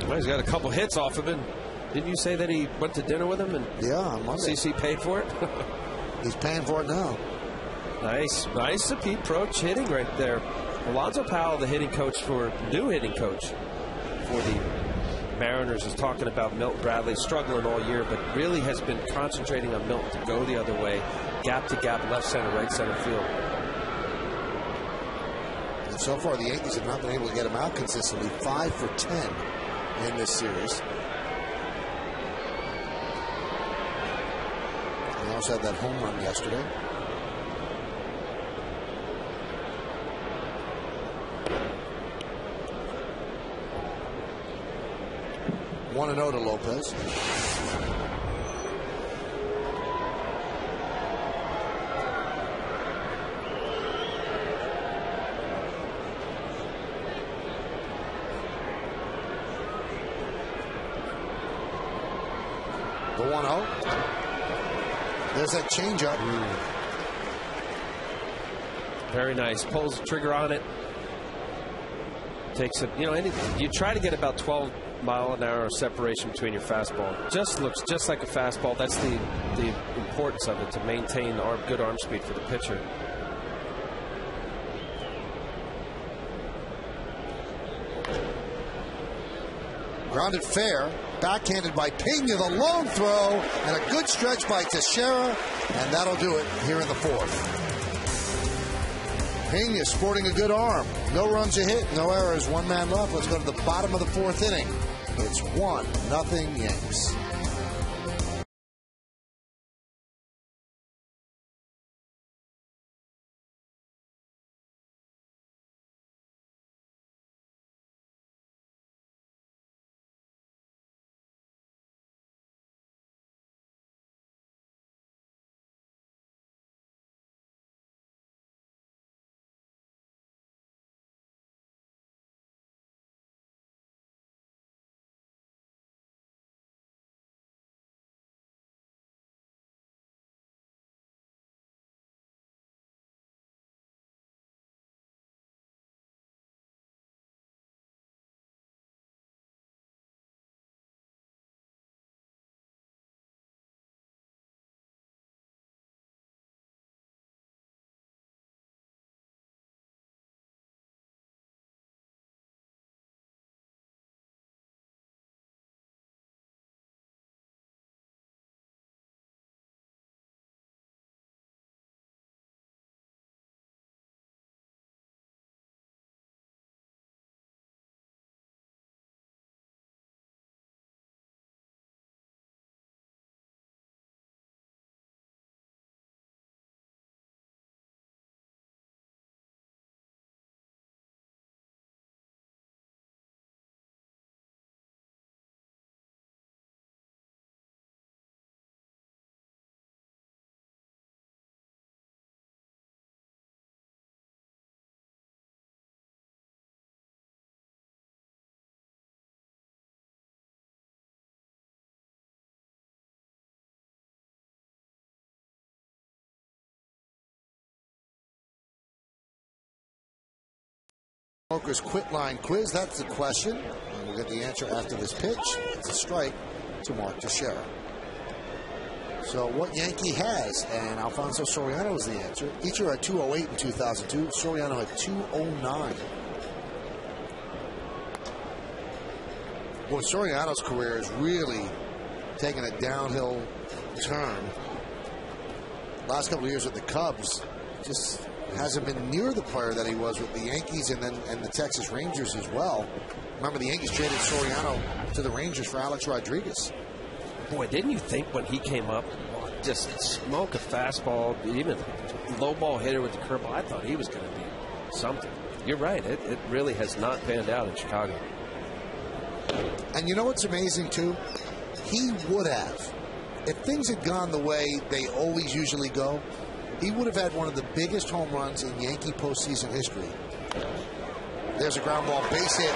Well, he's got a couple hits off of him. Didn't you say that he went to dinner with him and on Monday. CC paid for it? He's paying for it now. Nice Pete Proch hitting right there. Alonzo Powell, the new hitting coach for the Mariners, is talking about Milton Bradley struggling all year, but really has been concentrating on Milton to go the other way, gap to gap, left center, right center field. And so far, the Yankees have not been able to get him out consistently. 5 for 10 in this series. They also had that home run yesterday. One and 0 to Lopez. The 1-0. There's that changeup. Very nice. Pulls the trigger on it. Takes it. You try to get about 12-mile-an-hour separation between your fastball. Just looks just like a fastball. That's the importance of it, to maintain good arm speed for the pitcher. Grounded fair, backhanded by Pena, the long throw, and a good stretch by Teixeira, and that'll do it here in the fourth. Pena sporting a good arm. No runs a hit, no errors, one man left. Let's go to the bottom of the fourth inning. It's 1-0 Yanks. Smokers quit line quiz, that's the question. And we'll get the answer after this pitch. It's a strike to Mark Teixeira. So what Yankee has, and Alfonso Soriano is the answer. Ichiro had 208 in 2002. Soriano had 209. Boy, Soriano's career has really taken a downhill turn. Last couple of years with the Cubs, just hasn't been near the player that he was with the Yankees and the Texas Rangers as well. Remember, the Yankees traded Soriano to the Rangers for Alex Rodriguez. Boy, didn't you think when he came up, just smoke a fastball, even low ball hitter with the curveball? I thought he was going to be something. You're right. It really has not panned out in Chicago. And you know what's amazing, too? He would have. If things had gone the way they always usually go, he would have had one of the biggest home runs in Yankee postseason history. There's a ground ball base hit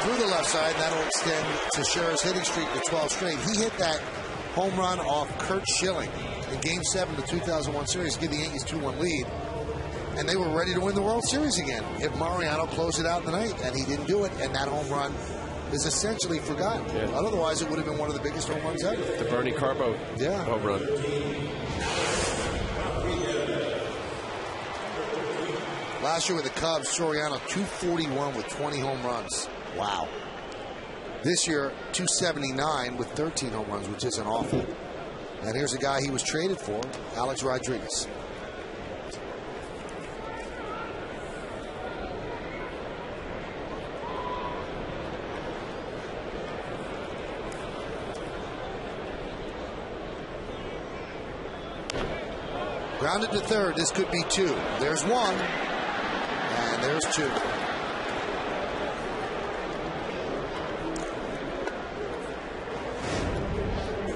through the left side, and that'll extend Teixeira's hitting streak to 12 straight. He hit that home run off Curt Schilling in Game 7 of the 2001 series to give the Yankees 2-1 lead, and they were ready to win the World Series again if Mariano closed it out in the ninth, and he didn't do it, and that home run is essentially forgotten. Yeah. Otherwise, it would have been one of the biggest home runs ever. The Bernie Carbo home run. Last year with the Cubs, Soriano 241 with 20 home runs. Wow. This year, 279 with 13 home runs, which isn't awful. And here's a guy he was traded for, Alex Rodriguez. Grounded to third. This could be two. There's one. And there's two.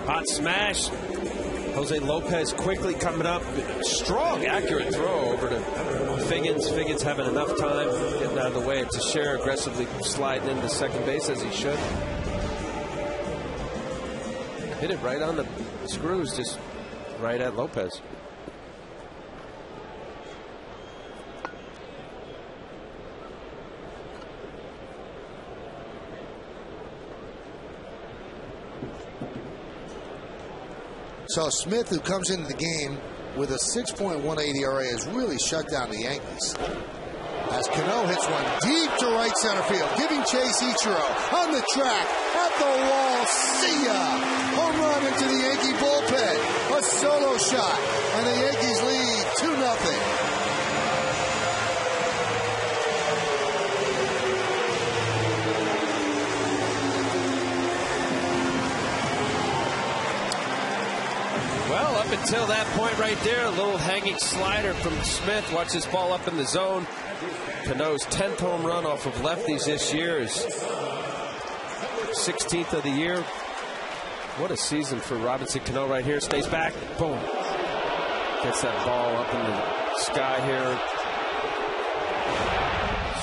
Hot smash. Jose Lopez quickly coming up. Strong, accurate throw over to Figgins. Figgins having enough time getting out of the way. Teixeira aggressively sliding into second base as he should. Hit it right on the screws, just right at Lopez. So Smith, who comes into the game with a 6.18 ERA, has really shut down the Yankees. As Cano hits one deep to right center field, giving chase Ichiro on the track, at the wall, see ya! Home run into the Yankee bullpen, a solo shot, and the Yankees lead 2-0. Well, up until that point right there, a little hanging slider from Smith. Watch this ball up in the zone. Cano's 10th home run off of lefties this year, is 16th of the year. What a season for Robinson Cano right here. Stays back. Boom. Gets that ball up in the sky here.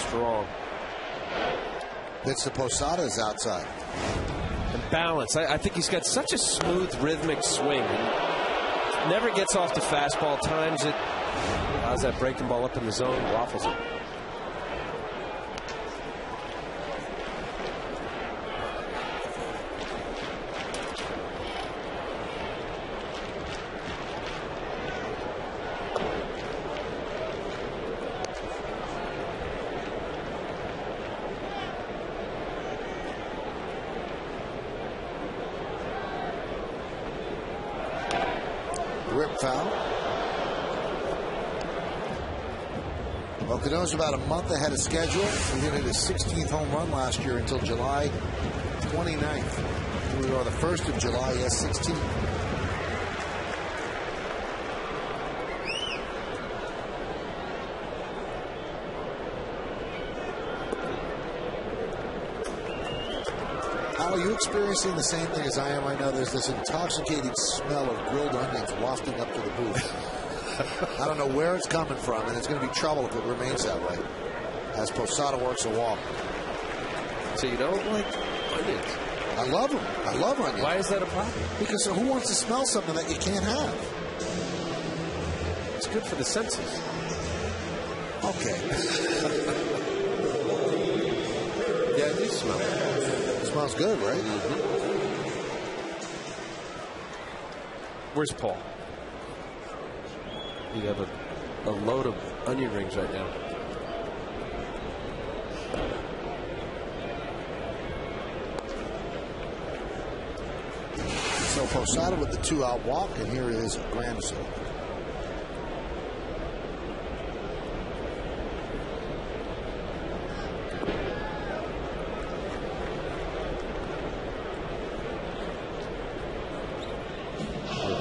Strong. Hits the Posadas outside. And balance. I think he's got such a smooth, rhythmic swing. Never gets off the fastball, times it. How's that breaking ball up in the zone? Waffles it. Rip foul. Well, Cano's about a month ahead of schedule. He hit his 16th home run last year until July 29th. We are the 1st of July, yes, 16th. Are you experiencing the same thing as I am? I know there's this intoxicating smell of grilled onions wafting up to the booth. I don't know where it's coming from, and it's going to be trouble if it remains that way as Posada works a walk. So you don't like onions? I love them. I love onions. Why is that a problem? Because who wants to smell something that you can't have? It's good for the senses. Okay. Yeah, it does smell. It smells good, right? Mm-hmm. Where's Paul? You have a load of onion rings right now. So Posada with the 2-out walk, and here is Granderson.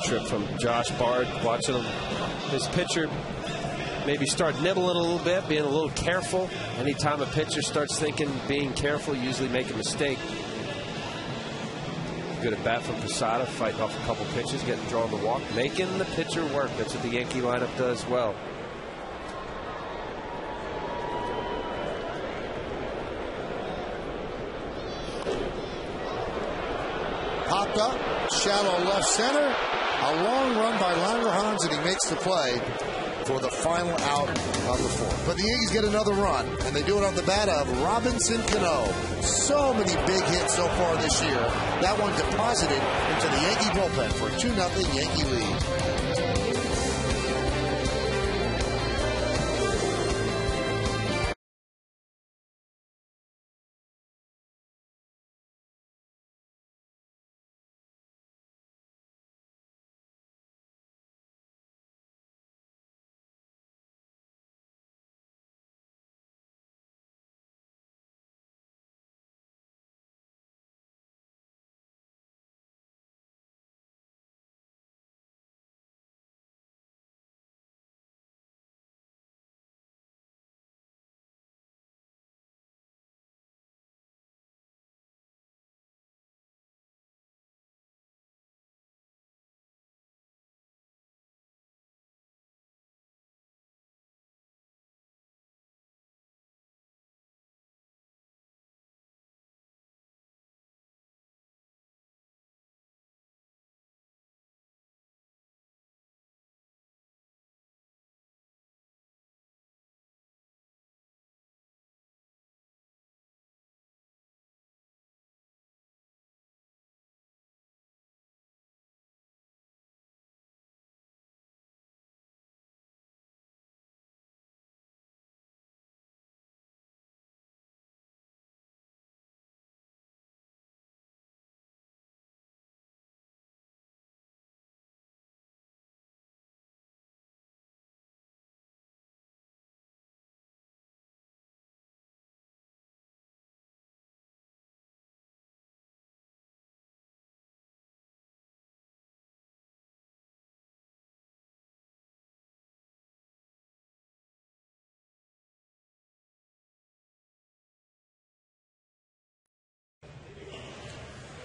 Trip from Josh Bard, watching him, his pitcher maybe start nibbling a little bit, being a little careful. Anytime a pitcher starts thinking being careful, usually make a mistake. Good at bat from Posada, fighting off a couple pitches, drawing the walk, making the pitcher work. That's what the Yankee lineup does well. Popped up, shallow left center. A long run by Langerhans, and he makes the play for the final out of the fourth. But the Yankees get another run, and they do it on the bat of Robinson Cano. So many big hits so far this year. That one deposited into the Yankee bullpen for a 2-0 Yankee lead.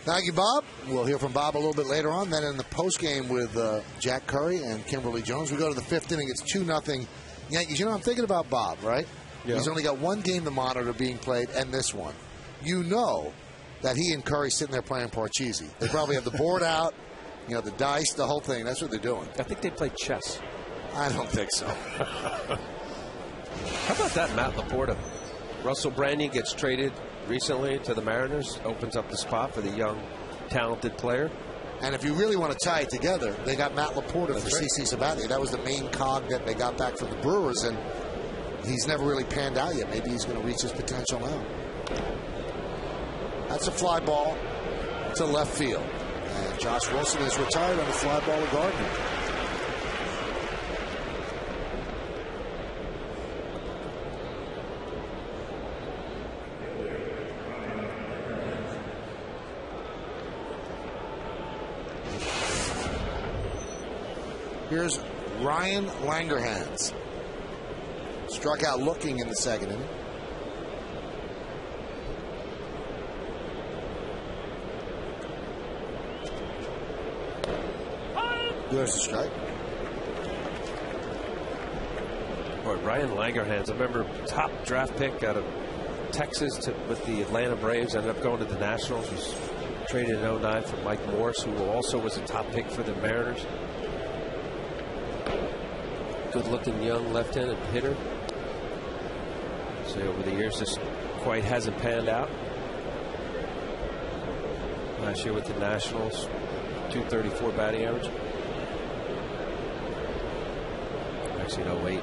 Thank you, Bob. We'll hear from Bob a little bit later on. Then in the postgame with Jack Curry and Kimberly Jones, we go to the 5th inning. It's 2-0 Yankees. You know, I'm thinking about Bob, right? Yeah. He's only got one game to monitor being played, and this one. You know that he and Curry sitting there playing Parcheesi. They probably have the board out, you know, the dice, the whole thing. That's what they're doing. I think they play chess. I don't think so. How about that, Matt Laporta? Russell Branyan gets traded recently to the Mariners, opens up the spot for the young, talented player. And if you really want to tie it together, they got Matt Laporta for CC Sabathia. That was the main cog that they got back from the Brewers, and he's never really panned out yet. Maybe he's going to reach his potential now. That's a fly ball to left field. And Josh Wilson is retired on a fly ball to Gardner. Here's Ryan Langerhans. Struck out looking in the 2nd inning. There's a strike. Boy, Ryan Langerhans, I remember top draft pick out of Texas with the Atlanta Braves, ended up going to the Nationals, was traded in 09 for Mike Morse, who also was a top pick for the Mariners. Good-looking young left-handed hitter. So over the years, this quite hasn't panned out. Last year with the Nationals, .234 batting average. Actually, no, wait.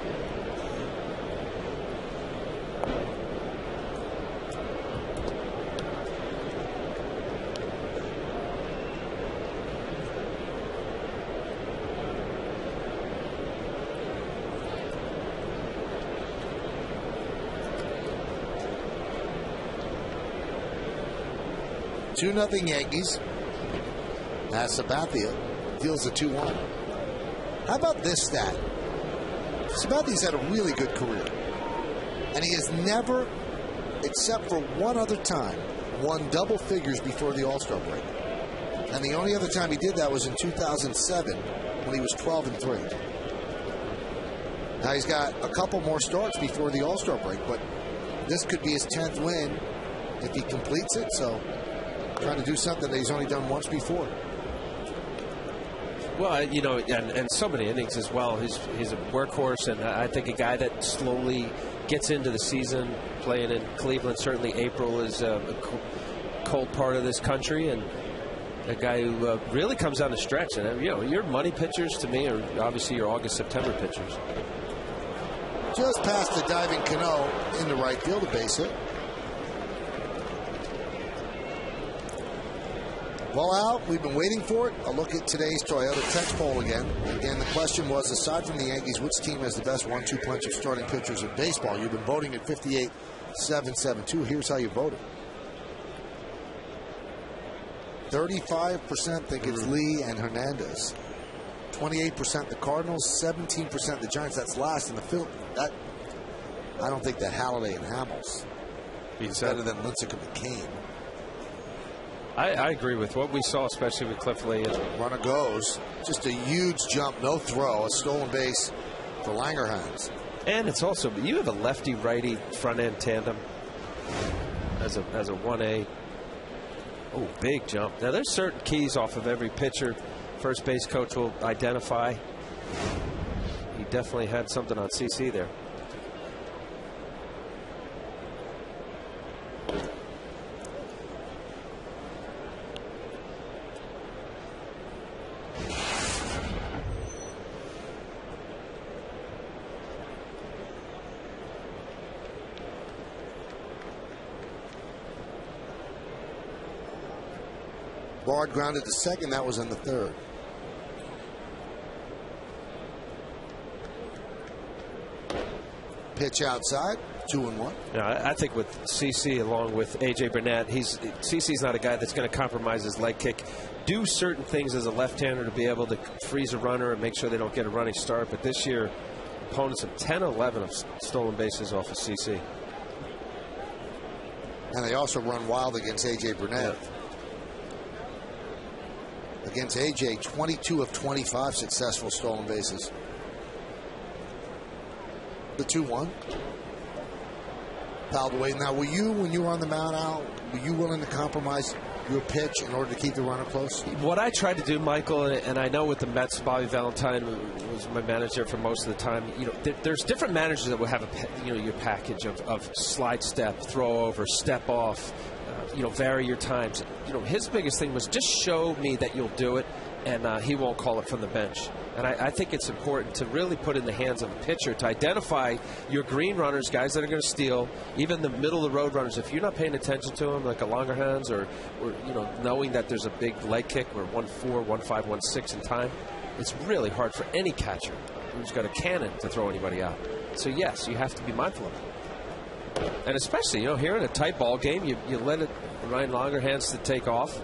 Two 2-0 Yankees. As Sabathia deals the 2-1. How about this stat? Sabathia's had a really good career. And he has never, except for one other time, won double figures before the All-Star break. And the only other time he did that was in 2007 when he was 12-3. Now he's got a couple more starts before the All-Star break, but this could be his 10th win if he completes it. So trying to do something that he's only done once before. Well, you know, and so many innings as well. He's a workhorse, and I think a guy that slowly gets into the season playing in Cleveland. Certainly April is a cold part of this country, and a guy who really comes down the stretch. And, you know, your money pitchers to me are obviously your August, September pitchers. Just past the diving Cano in the right field, a base hit. Ball out. We've been waiting for it. A look at today's Toyota text poll again. And the question was, aside from the Yankees, which team has the best 1-2 punch of starting pitchers in baseball? You've been voting at 58-772. Here's how you voted. 35% think it's Lee and Hernandez. 28% the Cardinals. 17% the Giants. That's last in the field. That, I don't think that Halladay and Hamels is better than Lincecum and Kane. I agree with what we saw, especially with Cliff Lee. Runner goes. Just a huge jump, no throw, a stolen base for Langerhans. And it's also, you have a lefty-righty front-end tandem as a 1A. Oh, big jump. Now, there's certain keys off of every pitcher first base coach will identify. He definitely had something on CC there. Bard grounded to second. That was in the third. Pitch outside, 2-1. Yeah, I think with CC along with A.J. Burnett, CC's not a guy that's going to compromise his leg kick. Do certain things as a left-hander to be able to freeze a runner and make sure they don't get a running start. But this year, opponents have 10-11 of stolen bases off of CC. And they also run wild against A.J. Burnett. against A.J., 22 of 25 successful stolen bases. The 2-1. Fouled away. Now, were you, when you were on the mound, Al, were you willing to compromise your pitch in order to keep the runner close? What I tried to do, Michael, and I know with the Mets, Bobby Valentine was my manager for most of the time. There's different managers that will have your package of slide step, throw over, step off, vary your times. His biggest thing was just show me that you'll do it, and he won't call it from the bench. And I think it's important to really put in the hands of a pitcher to identify your green runners, guys that are going to steal, even the middle of the road runners. If you're not paying attention to them, like a Langerhans, or knowing that there's a big leg kick or 1-4, 1-5, 1-6 in time, it's really hard for any catcher who's got a cannon to throw anybody out. So yes, you have to be mindful of it. And especially, here in a tight ball game, you let it Ryan Langerhans to take off.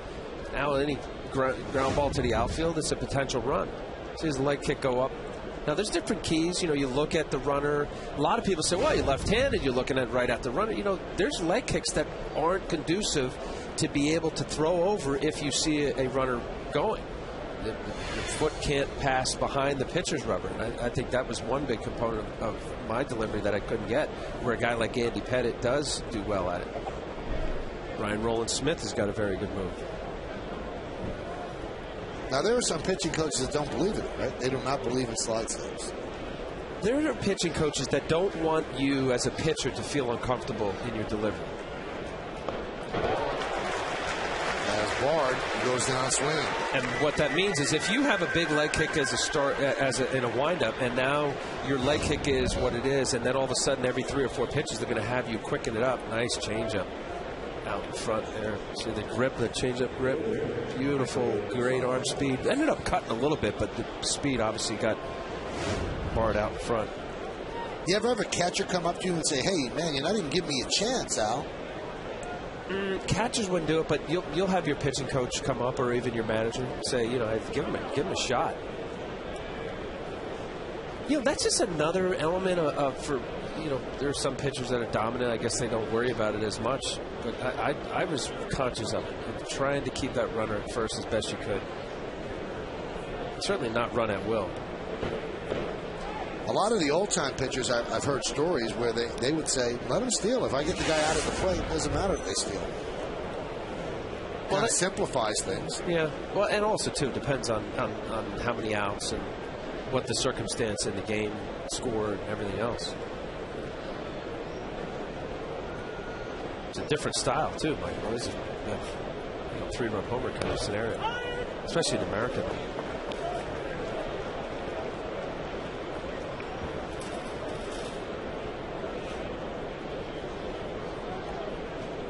Now any ground ball to the outfield, it's a potential run. See his leg kick go up. Now, there's different keys. You look at the runner. A lot of people say, well, you're left-handed. You're looking at right at the runner. There's leg kicks that aren't conducive to be able to throw over if you see a runner going. The foot can't pass behind the pitcher's rubber. And I think that was one big component of my delivery that I couldn't get, where a guy like Andy Pettitte does do well at it. Ryan Roland Smith has got a very good move. Now, there are some pitching coaches that don't believe it, right? They do not believe in slide steps. There are pitching coaches that don't want you as a pitcher to feel uncomfortable in your delivery. As Bard goes down swinging. And what that means is if you have a big leg kick as a start, in a windup, and now your leg kick is what it is, and then all of a sudden every 3 or 4 pitches they're going to have you quicken it up. Nice changeup. Out in front there. See the grip, the change-up grip. Beautiful, great arm speed. Ended up cutting a little bit, but the speed obviously got Bard out in front. You ever have a catcher come up to you and say, hey, man, you're not even giving me a chance, Al? Catchers wouldn't do it, but you'll have your pitching coach come up, or even your manager, say, hey, give him a shot. That's just another element for there are some pitchers that are dominant. I guess they don't worry about it as much. But I was conscious of it, and trying to keep that runner at first as best you could. Certainly not run at will. A lot of the old-time pitchers, I've heard stories where they would say, let him steal. If I get the guy out of the plate, it doesn't matter if they steal. Well, that simplifies things. Yeah. Well, and also, too, depends on how many outs and what the circumstance in the game, score, and everything else. It's a different style, too, Michael. This is a 3-run homer kind of scenario, especially in America.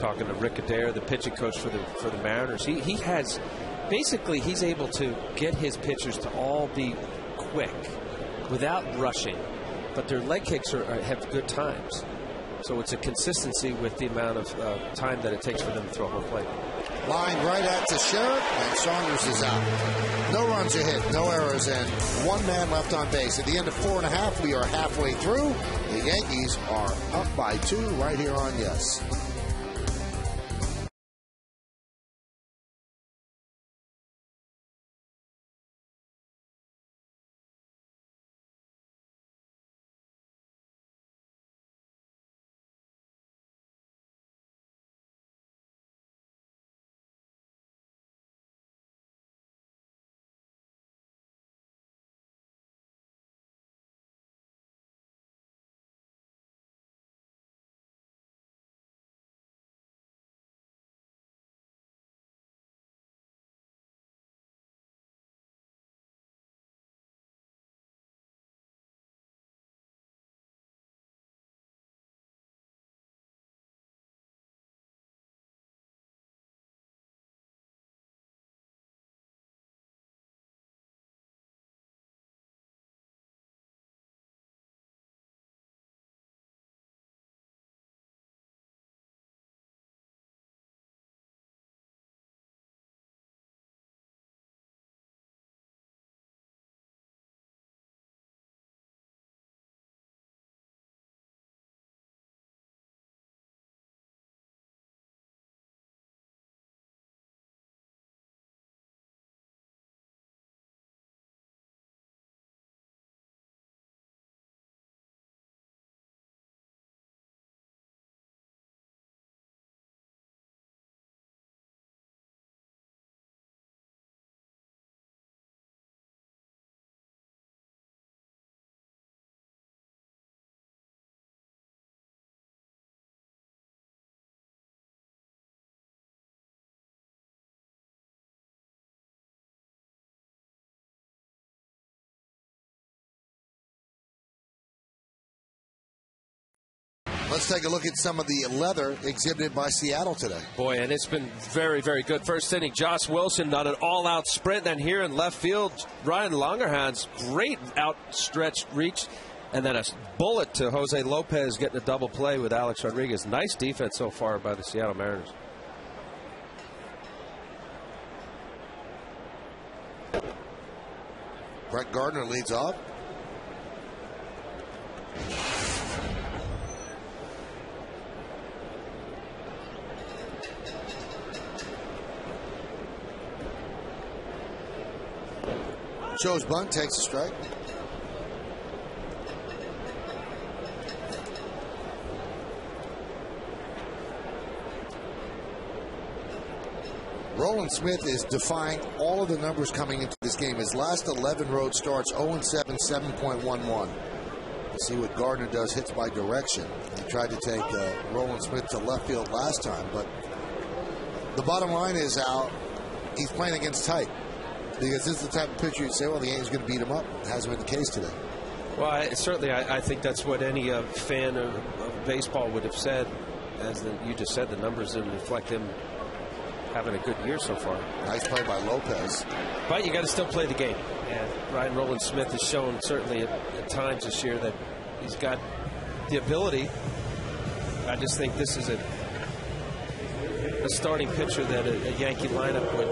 Talking to Rick Adair, the pitching coach for the Mariners, he has basically he's able to get his pitchers to all be quick without rushing, but their leg kicks have good times. So it's a consistency with the amount of time that it takes for them to throw home plate. Line right at Teixeira, and Saunders is out. No runs are hit, no errors, and 1 man left on base. At the end of 4.5, we are halfway through. The Yankees are up by 2 right here on Yes. Let's take a look at some of the leather exhibited by Seattle today. Boy, and it's been very, very good. First inning, Josh Wilson on an all-out sprint. Then here in left field, Ryan Langerhans, great outstretched reach. And then a bullet to Jose Lopez getting a double play with Alex Rodriguez. Nice defense so far by the Seattle Mariners. Brett Gardner leads off. Shows bunt, takes a strike. Roland Smith is defying all of the numbers coming into this game. His last 11 road starts, 0-7, 7.11. Let's see what Gardner does, hits by direction. He tried to take Roland Smith to left field last time, but the bottom line is, Al, he's playing against type. Because this is the type of pitcher you'd say, well, the Yankees are going to beat him up. It hasn't been the case today. Well, I think that's what any fan of baseball would have said. As you just said, the numbers didn't reflect him having a good year so far. Nice play by Lopez. But you got to still play the game. And Ryan Roland Smith has shown certainly at times this year that he's got the ability. I just think this is a starting pitcher that a Yankee lineup would,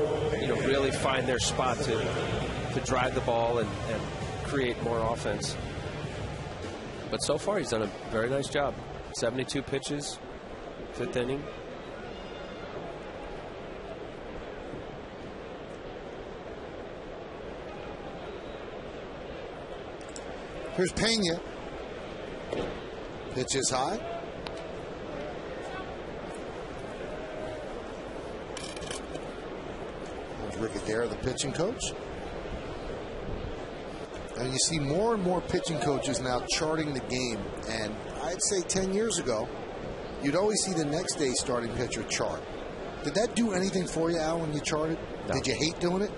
really find their spot to drive the ball and create more offense. But so far he's done a very nice job. 72 pitches, 5th inning. Here's Pena. Pitch is high. There's Ricky Adair, the pitching coach. And you see more and more pitching coaches now charting the game. And I'd say 10 years ago, you'd always see the next day starting pitcher chart. Did that do anything for you, Al, when you charted? No. Did you hate doing it?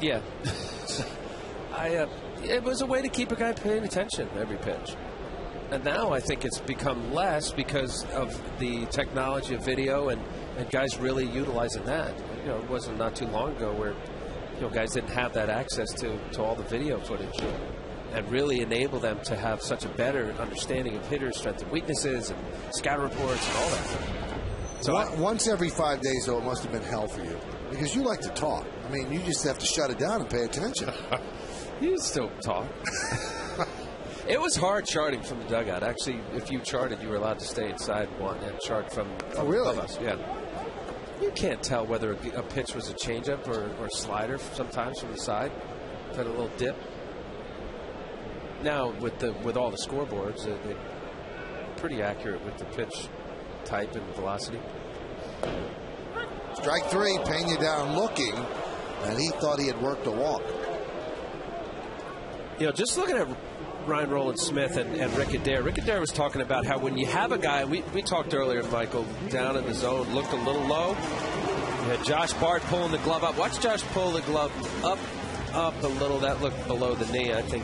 Yeah. It was a way to keep a guy paying attention every pitch. And now I think it's become less because of the technology of video and guys really utilizing that. It wasn't not too long ago where guys didn't have that access to all the video footage and really enable them to have such a better understanding of hitters' strengths and weaknesses and scout reports and all that. So once every 5 days, though, it must have been hell for you because you like to talk. I mean, you just have to shut it down and pay attention. You still talk. It was hard charting from the dugout. Actually, if you charted, you were allowed to stay inside and chart from above us. Yeah. You can't tell whether a pitch was a changeup or slider sometimes from the side. Had a little dip. Now with all the scoreboards, they're pretty accurate with the pitch type and velocity. Strike 3, Pena down looking, and he thought he had worked a walk. Just looking at Ryan Roland Smith and Rick Adair. Rick Adair was talking about how when you have a guy, we talked earlier, Michael, down in the zone, looked a little low. You had Josh Bart pulling the glove up. Watch Josh pull the glove up a little. That looked below the knee. I think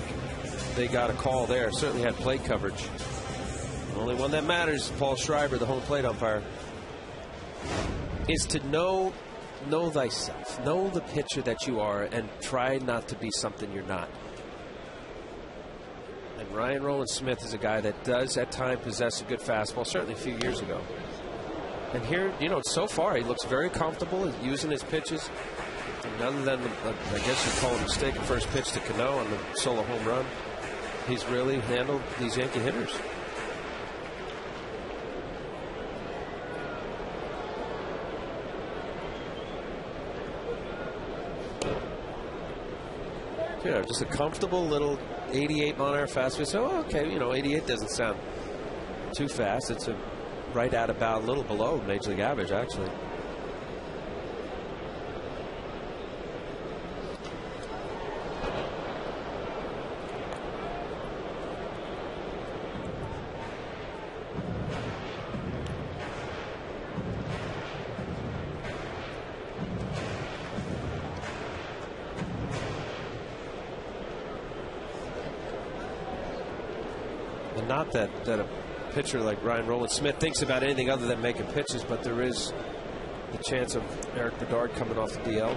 they got a call there. Certainly had plate coverage. The only one that matters, Paul Schreiber, the home plate umpire, is to know thyself. Know the pitcher that you are and try not to be something you're not. And Ryan Roland Smith is a guy that does at times possess a good fastball, certainly a few years ago. And here, so far he looks very comfortable using his pitches. And other than, I guess you'd call it a mistake, the first pitch to Cano on the solo home run, he's really handled these Yankee hitters. Just a comfortable little 88 mile-an-hour fastball. So, okay, 88 doesn't sound too fast. It's right at about a little below Major League average, actually. not that a pitcher like Ryan Rowland-Smith thinks about anything other than making pitches, but there is the chance of Eric Bedard coming off the DL,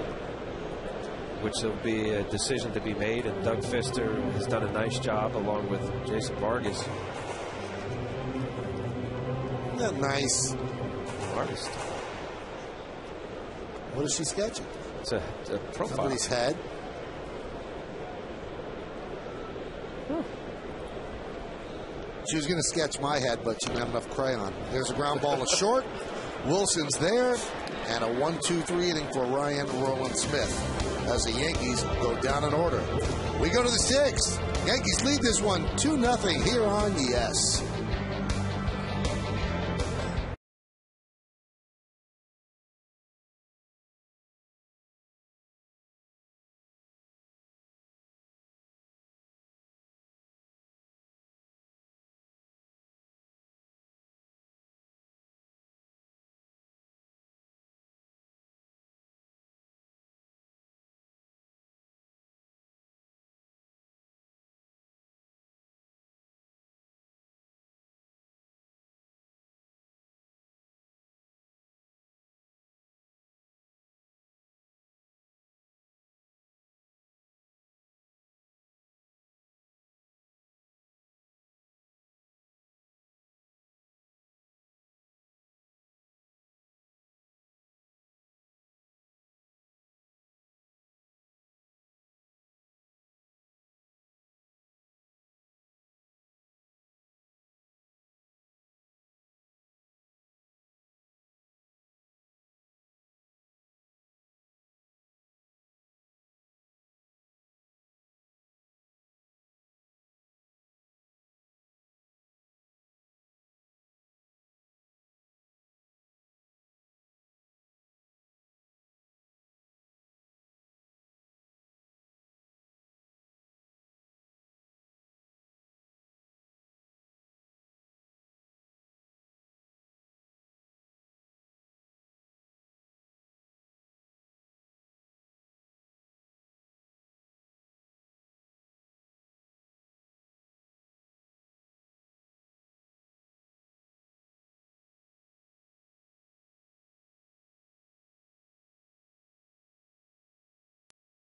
which will be a decision to be made, and Doug Fister has done a nice job along with Jason Vargas. Isn't that nice? Artist. What is she sketching? It's a profile. Somebody's head. She was going to sketch my head, but she didn't have enough crayon. There's a ground ball to short. Wilson's there. And a 1-2-3 inning for Ryan Rowland-Smith as the Yankees go down in order. We go to the sixth. Yankees lead this one 2-0 here on Yes.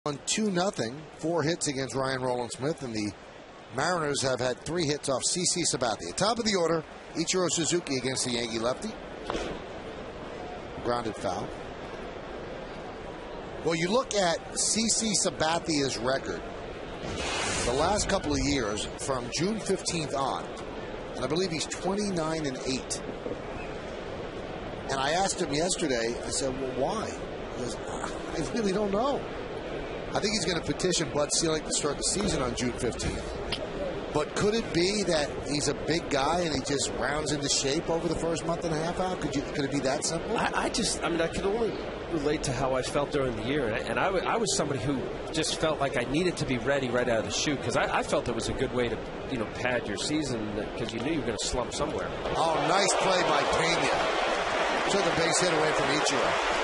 On 2-0, 4 hits against Ryan Rowland-Smith, and the Mariners have had 3 hits off CC Sabathia. Top of the order, Ichiro Suzuki against the Yankee lefty. Grounded foul. Well, you look at CC Sabathia's record the last couple of years from June 15th on, and I believe he's 29-8. And I asked him yesterday, I said, well, why? He goes, I really don't know. I think he's going to petition Bud Selig to start the season on June 15th. But could it be that he's a big guy and he just rounds into shape over the first month and a half out? Could it be that simple? I can only relate to how I felt during the year. And I was somebody who just felt like I needed to be ready right out of the chute, because I felt it was a good way to, pad your season, because you knew you were going to slump somewhere. Oh, nice play by Pena. Took a base hit away from Ichiro.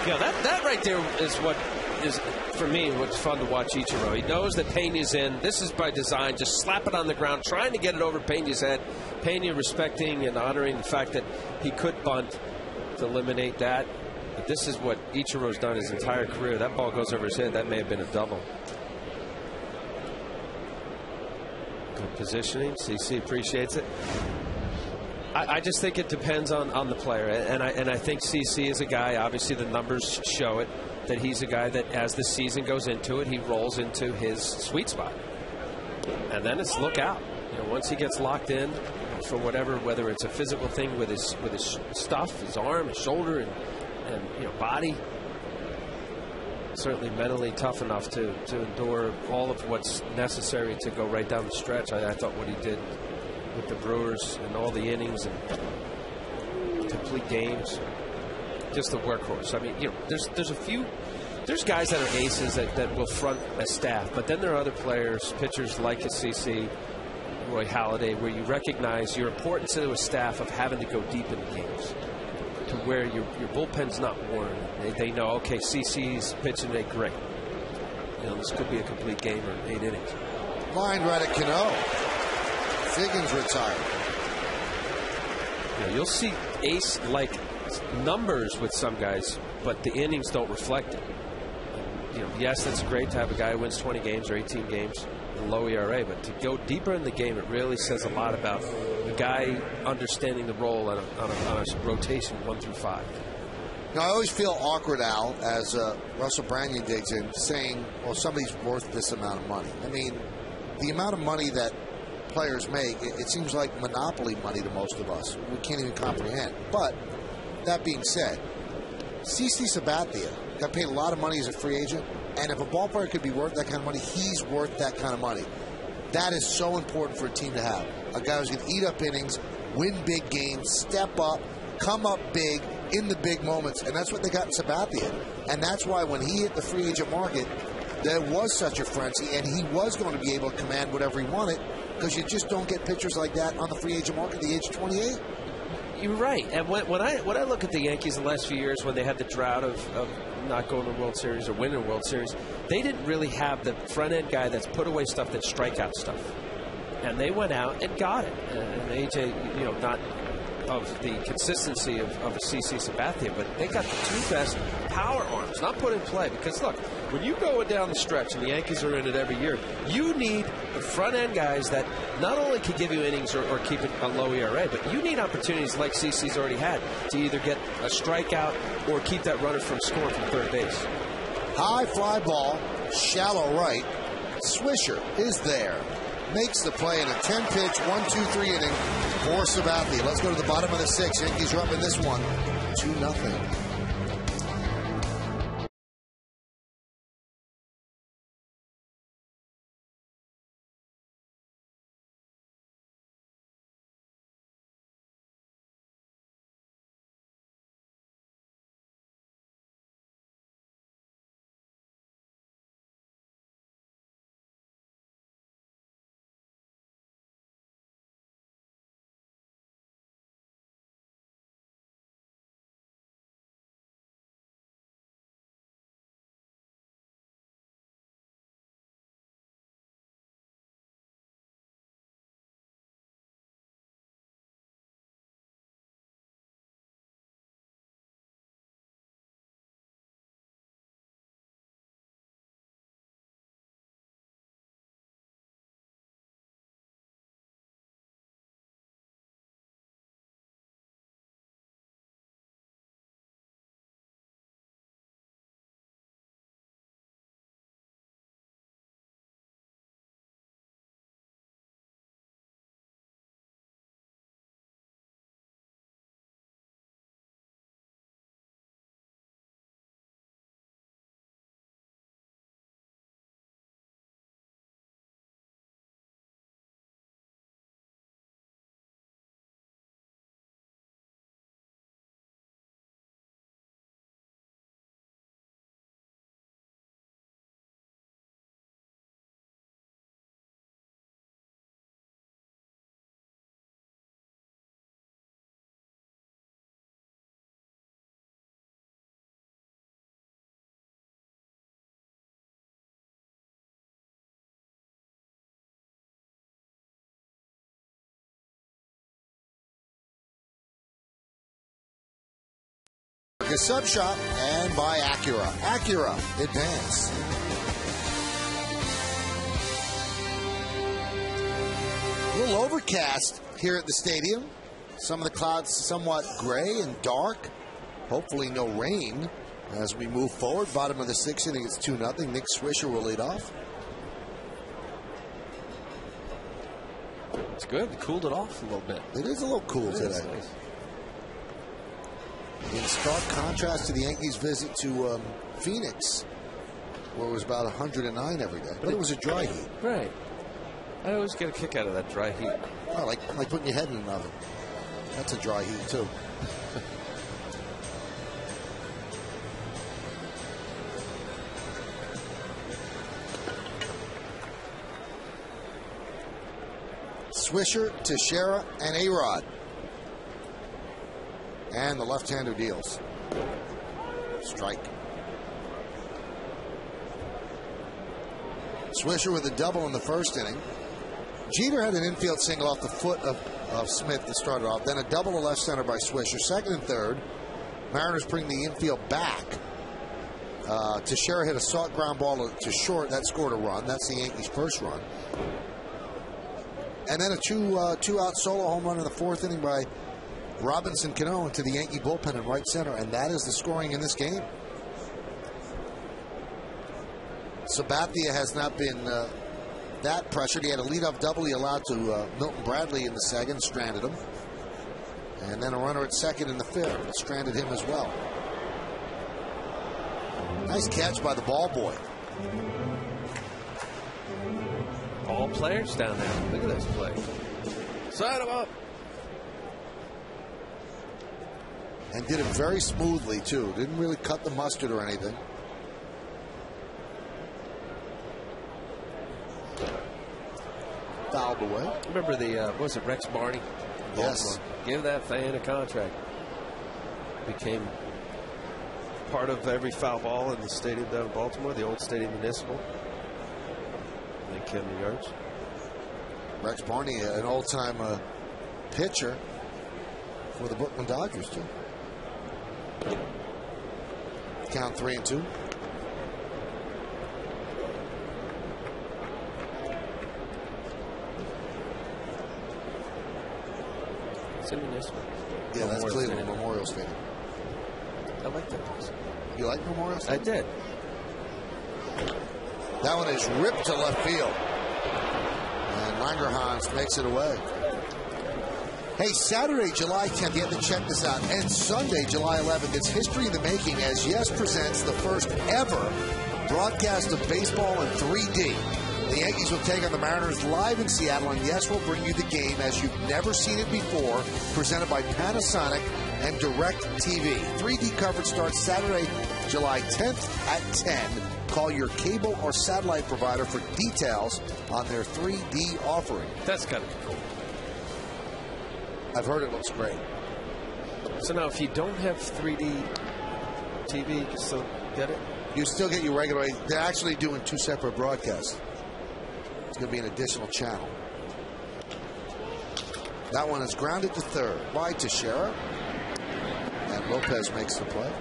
Yeah, that right there is what is, for me, what's fun to watch Ichiro. He knows that Pena's in. This is by design. Just slap it on the ground, trying to get it over Pena's head. Pena respecting and honoring the fact that he could bunt to eliminate that. But this is what Ichiro's done his entire career. That ball goes over his head. That may have been a double. Good positioning. CC appreciates it. I just think it depends on the player, and I think CC is a guy, obviously the numbers show it, that he's a guy that as the season goes into it, he rolls into his sweet spot. And then it's look out. Once he gets locked in for whatever, whether it's a physical thing with his stuff, his arm, his shoulder, and body, certainly mentally tough enough to endure all of what's necessary to go right down the stretch. I thought what he did with the Brewers and all the innings and complete games, just a workhorse. I mean, there's guys that are aces that will front a staff, but then there are other players, pitchers like a CC, Roy Halladay, where you recognize your importance to a staff of having to go deep into games, to where your bullpen's not worn. They know, okay, CC's pitching today, great. This could be a complete game or 8 innings. Lined right at Cano. Figgins retired. Yeah, you'll see ace-like numbers with some guys, but the innings don't reflect it. Yes, that's great to have a guy who wins 20 games or 18 games, low ERA, but to go deeper in the game, it really says a lot about a guy understanding the role on a rotation 1 through 5. Now, I always feel awkward, Al, as Russell Branyan digs in, saying, well, somebody's worth this amount of money. I mean, the amount of money that players make, it seems like monopoly money to most of us. We can't even comprehend. But that being said, CC Sabathia got paid a lot of money as a free agent, and if a ball player could be worth that kind of money, he's worth that kind of money. That is so important for a team to have. A guy who's going to eat up innings, win big games, step up, come up big in the big moments, and that's what they got in Sabathia. And that's why when he hit the free agent market, there was such a frenzy, and he was going to be able to command whatever he wanted, because you just don't get pitchers like that on the free agent market at the age of 28. You're right. And when I look at the Yankees the last few years, when they had the drought of not going to the World Series or winning a World Series, they didn't really have the front-end guy that's put away stuff, that's strikeout stuff. And they went out and got it. And AJ, not of the consistency of a CC Sabathia, but they got the two best power arms, not put in play. Because, look, when you go down the stretch, and the Yankees are in it every year, you need the front-end guys that not only can give you innings or keep it a low ERA, but you need opportunities like CC's already had to either get a strikeout or keep that runner from scoring from third base. High fly ball, shallow right. Swisher is there. Makes the play in a 10-pitch, 1-2-3 inning for Sabathia. Let's go to the bottom of the 6th. Yankees are up in this one, 2-0. The Sub Shop and by Acura. Acura Advance. A little overcast here at the stadium. Some of the clouds somewhat gray and dark. Hopefully no rain as we move forward. Bottom of the 6th inning, it's 2-0. Nick Swisher will lead off. It's good. It cooled it off a little bit. It is a little cool today. Nice. In stark contrast to the Yankees' visit to Phoenix, where it was about 109 every day. But it was a dry heat. Right. I always get a kick out of that dry heat. Oh, like putting your head in an oven. That's a dry heat, too. Swisher, Teixeira, and A-Rod. And the left-hander deals. Strike. Swisher with a double in the first inning. Jeter had an infield single off the foot of Smith that started off. Then a double to left center by Swisher. Second and third. Mariners bring the infield back. Teixeira hit a soft ground ball to short. That scored a run. That's the Yankees' first run. And then a two-out solo home run in the fourth inning by Robinson Cano into the Yankee bullpen in right center. And that is the scoring in this game. Sabathia has not been that pressured. He had a leadoff double he allowed to Milton Bradley in the second, stranded him. And then a runner at second in the fifth, stranded him as well. Nice catch by the ball boy. All players down there. Look at this play. Sign him up. And did it very smoothly, too. Didn't really cut the mustard or anything. Fouled away. Remember the, was it Rex Barney? Yes. Give that fan a contract. Became part of every foul ball in the stadium down in Baltimore, the old Stadium Municipal. They came the yards. Rex Barney, an old-time pitcher for the Brooklyn Dodgers, too. Count 3-2. It's in Municipal. Yeah, that's Cleveland Memorial Stadium. I like that place. You like Memorial Stadium? I did. That one is ripped to left field. And Langerhans makes it away. Hey, Saturday, July 10th, you have to check this out. And Sunday, July 11th, it's history in the making as Yes presents the first ever broadcast of baseball in 3D. The Yankees will take on the Mariners live in Seattle, and Yes will bring you the game as you've never seen it before, presented by Panasonic and DirecTV. 3D coverage starts Saturday, July 10th at 10. Call your cable or satellite provider for details on their 3D offering. That's kind of cool. I've heard it looks great. So now, if you don't have 3D TV, you can still get it? You still get your regular. They're actually doing two separate broadcasts. It's going to be an additional channel. That one is grounded to third by Teixeira. And Lopez makes the play.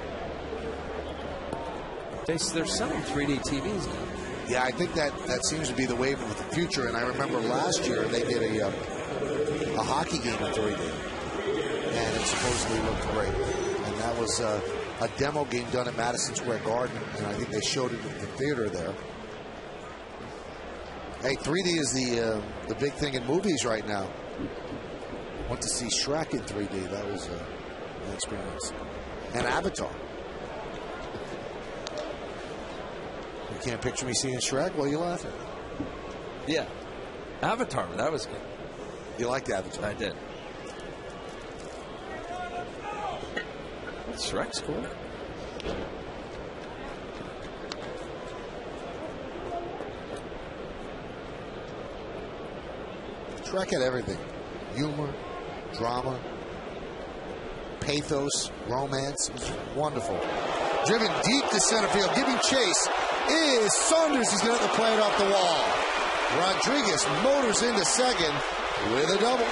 They're selling 3D TVs now. Yeah, I think that seems to be the wave of the future. And I remember last year they did a hockey game in 3D. And it supposedly looked great. And that was a demo game done at Madison Square Garden. And I think they showed it at the theater there. Hey, 3D is the big thing in movies right now. Went to see Shrek in 3D. That was an experience. And Avatar. You can't picture me seeing Shrek? Well, you laughing. Yeah. Avatar, that was good. You liked Avatar? I did. Shrek's cool. Shrek had everything. Humor, drama, pathos, romance. It was wonderful. Driven deep to center field. Giving chase is Saunders. He's going to have to play it off the wall. Rodriguez motors into second with a double.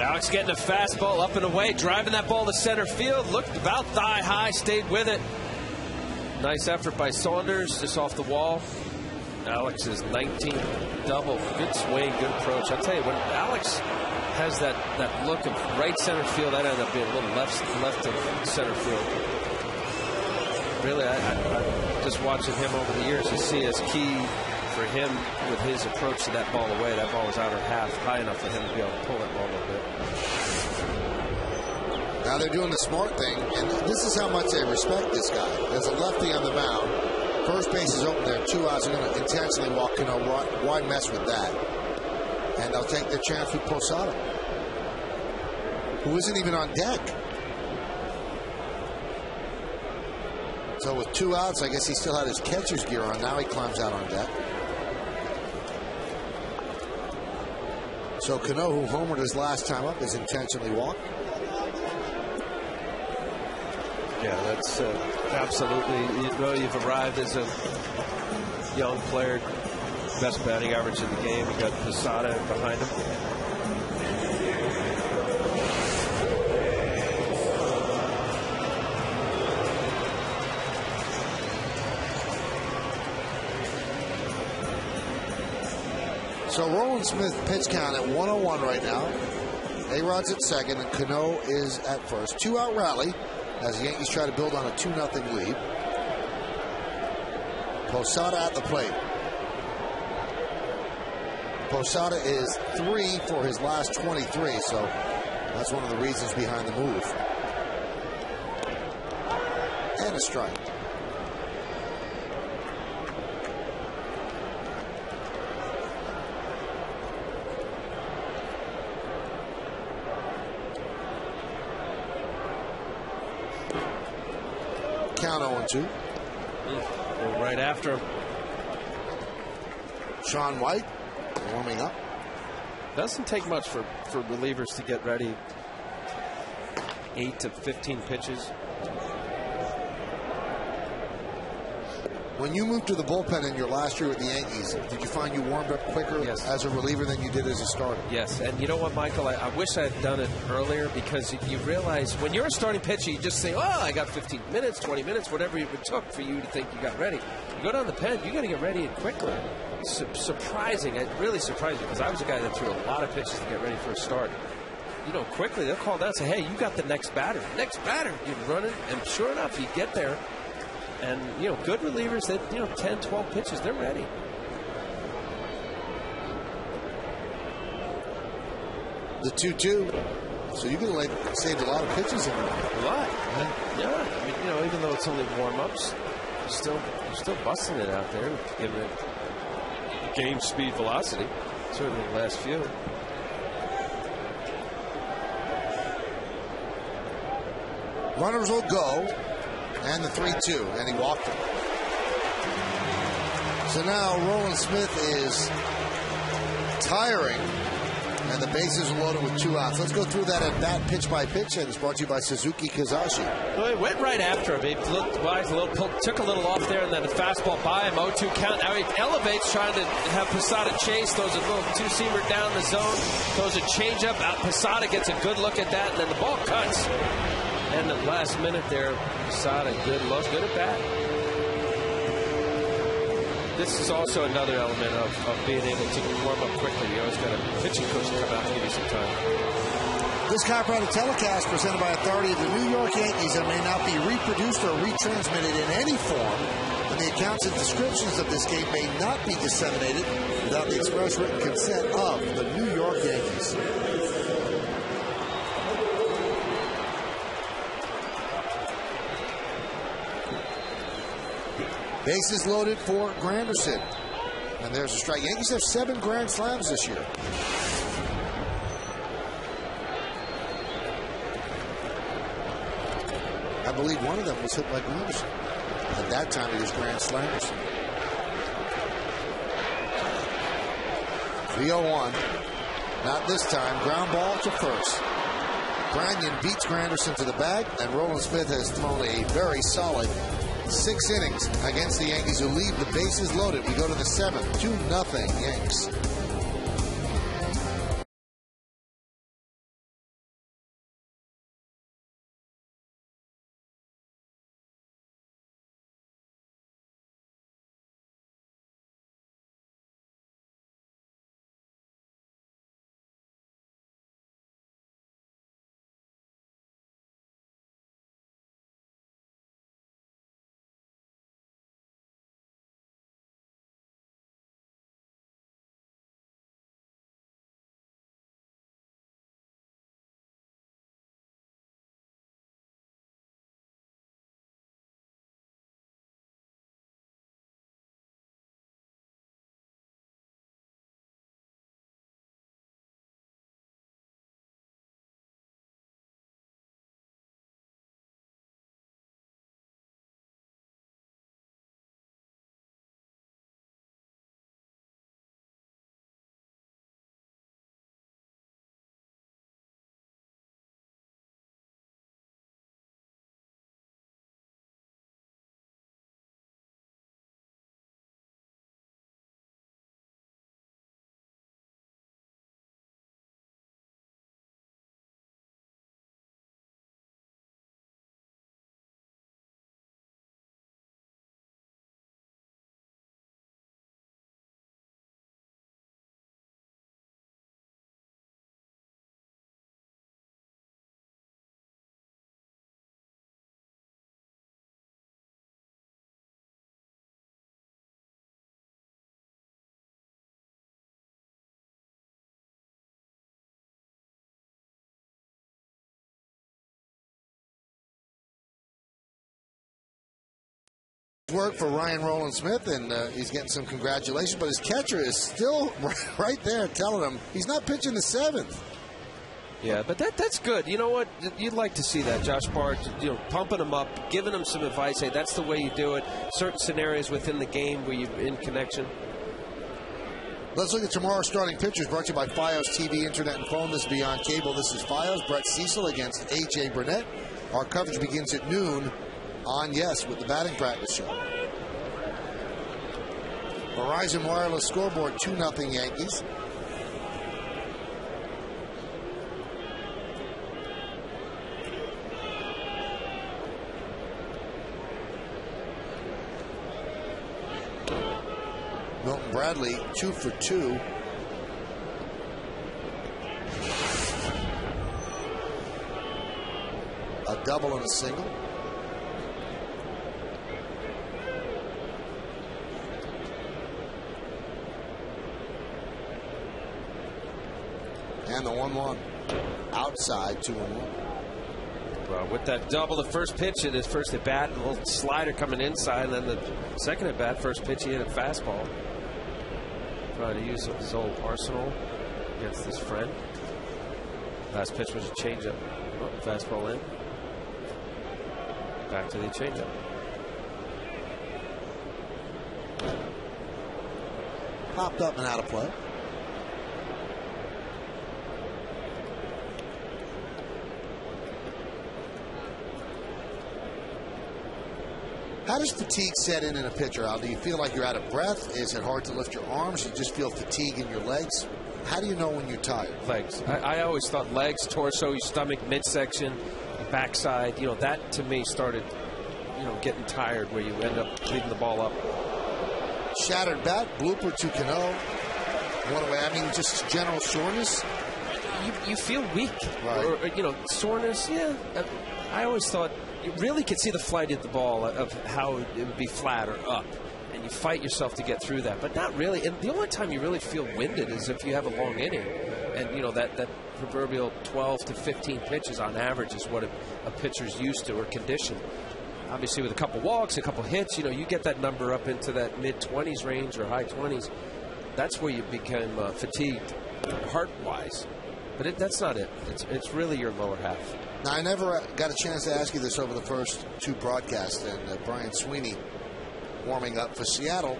Alex getting a fastball up and away, driving that ball to center field. Looked about thigh high, stayed with it. Nice effort by Saunders, just off the wall. Alex's 19th double. Good swing, good approach. I'll tell you, when Alex has that look of right center field, that ended up being a little left of center field. Really, I just watching him over the years, you see as key for him with his approach to that ball away. That ball was outer half, high enough for him to be able to pull that ball a little bit. Now they're doing the smart thing, and this is how much they respect this guy. There's a lefty on the mound. First base is open there, 2 outs. They're going to intentionally walk. Why mess with that? And they'll take their chance with Posada, who isn't even on deck. So with 2 outs, I guess he still had his catcher's gear on. Now he climbs out on deck. So Cano, who homered his last time up, is intentionally walked. Yeah, that's absolutely. You know, you've arrived as a young player, best batting average in the game. You got Posada behind him. So Roland Smith pitch count at 101 right now. A-Rod's at second, and Cano is at first. 2-out rally as the Yankees try to build on a 2-0 lead. Posada at the plate. Posada is 3 for his last 23, so that's one of the reasons behind the move. And a strike. Count 0-2. Right after him. Sean White warming up. Doesn't take much for relievers to get ready. 8 to 15 pitches. When you moved to the bullpen in your last year with the Yankees, did you find you warmed up quicker as a reliever than you did as a starter? Yes, and you know what, Michael? I wish I had done it earlier, because you realize when you're a starting pitcher, you just say, oh, I got 15 minutes, 20 minutes, whatever it took for you to think you got ready. You go down the pen, you got to get ready quickly. Surprising, really surprising, because I was a guy that threw a lot of pitches to get ready for a start. You know, quickly they'll call down and say, hey, you got the next batter. Next batter. You're running, and sure enough, you get there. And, you know, good relievers that, 10, 12 pitches, they're ready. The 2-2. So you could have saved a lot of pitches in there. A lot. Yeah. I mean, even though it's only warm-ups, you're still busting it out there, giving it game speed velocity. Certainly the last few. Runners will go. And the 3-2, and he walked him. So now Roland Smith is tiring, and the bases are loaded with 2 outs. Let's go through that at bat pitch by pitch, and it's brought to you by Suzuki Kizashi. Well, he went right after him. He looked wide, took a little off there, and then the fastball by him. 0-2 count. Now he elevates, trying to have Posada chase. Throws a little two-seamer down the zone. Throws a changeup out. Posada gets a good look at that, and then the ball cuts. And the last minute there, Posada, good look, good at bat. This is also another element of being able to warm up quickly. You always got a pitching coach to come out and give you some time. This copyrighted telecast presented by authority of the New York Yankees and may not be reproduced or retransmitted in any form, and the accounts and descriptions of this game may not be disseminated without the express written consent of the New York Yankees. Bases loaded for Granderson. And there's a strike. Yankees have 7 grand slams this year. I believe one of them was hit by Granderson. At that time, it was grand slams. 3-0-1. Not this time. Ground ball to first. Branyan beats Granderson to the bag, and Roland Smith has thrown a very solid 6 innings against the Yankees, who leave the bases loaded. We go to the 7th, 2-0 Yanks. Work for Ryan Roland Smith, and he's getting some congratulations, but his catcher is still right there telling him he's not pitching the 7th. Yeah, but that's good. You know what? You'd like to see that, Josh Bart, pumping him up, giving him some advice. Hey, that's the way you do it. Certain scenarios within the game where you're in connection. Let's look at tomorrow's starting pitchers, brought to you by Fios TV, Internet, and Phone. This is Beyond Cable. This is Fios. Brett Cecil against A.J. Burnett. Our coverage begins at noon on Yes with the batting practice show. Verizon Wireless scoreboard, 2-0 Yankees. Milton Bradley, 2 for 2. A double and a single. And the 1-1. Outside, 2-1. Well, with that double, the first pitch at his first at bat, a little slider coming inside, and then the second at bat, first pitch he hit a fastball. Trying to use his old arsenal against his friend. Last pitch was a changeup. Oh, fastball in. Back to the changeup. Popped up and out of play. How does fatigue set in a pitcher, Al? Do you feel like you're out of breath? Is it hard to lift your arms? You just feel fatigue in your legs? How do you know when you're tired? Legs. I always thought legs, torso, your stomach, midsection, backside. That to me started, getting tired where you end up leaving the ball up. Shattered bat, blooper to Cano. What away? I mean, just general soreness. You feel weak, right? Or soreness. Yeah, I always thought you really could see the flight of the ball of how it would be flat or up, and you fight yourself to get through that, but not really. And the only time you really feel winded is if you have a long inning, and that proverbial 12 to 15 pitches on average is what a pitcher's used to or conditioned. Obviously, with a couple walks, a couple hits, you get that number up into that mid-20s range or high 20s. That's where you become fatigued, heart-wise. But that's not it. It's really your lower half. Now, I never got a chance to ask you this over the first two broadcasts, and Brian Sweeney warming up for Seattle.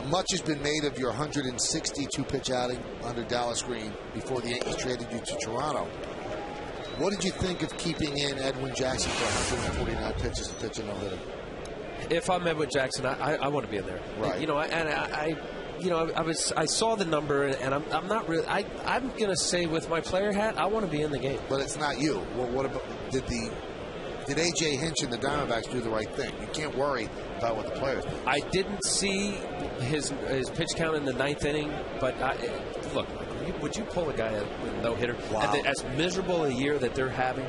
Much has been made of your 162-pitch outing under Dallas Green before the Yankees traded you to Toronto. What did you think of keeping in Edwin Jackson for 149 pitches and pitching no hitter? If I'm Edwin Jackson, I want to be in there. Right. I saw the number, and I'm not really. I'm going to say with my player hat, I want to be in the game. But it's not you. Well, what about did A.J. Hinch and the Diamondbacks do the right thing? You can't worry about what the players do. I didn't see his pitch count in the ninth inning, but look, would you pull a guy with a no-hitter? Wow. As miserable a year that they're having?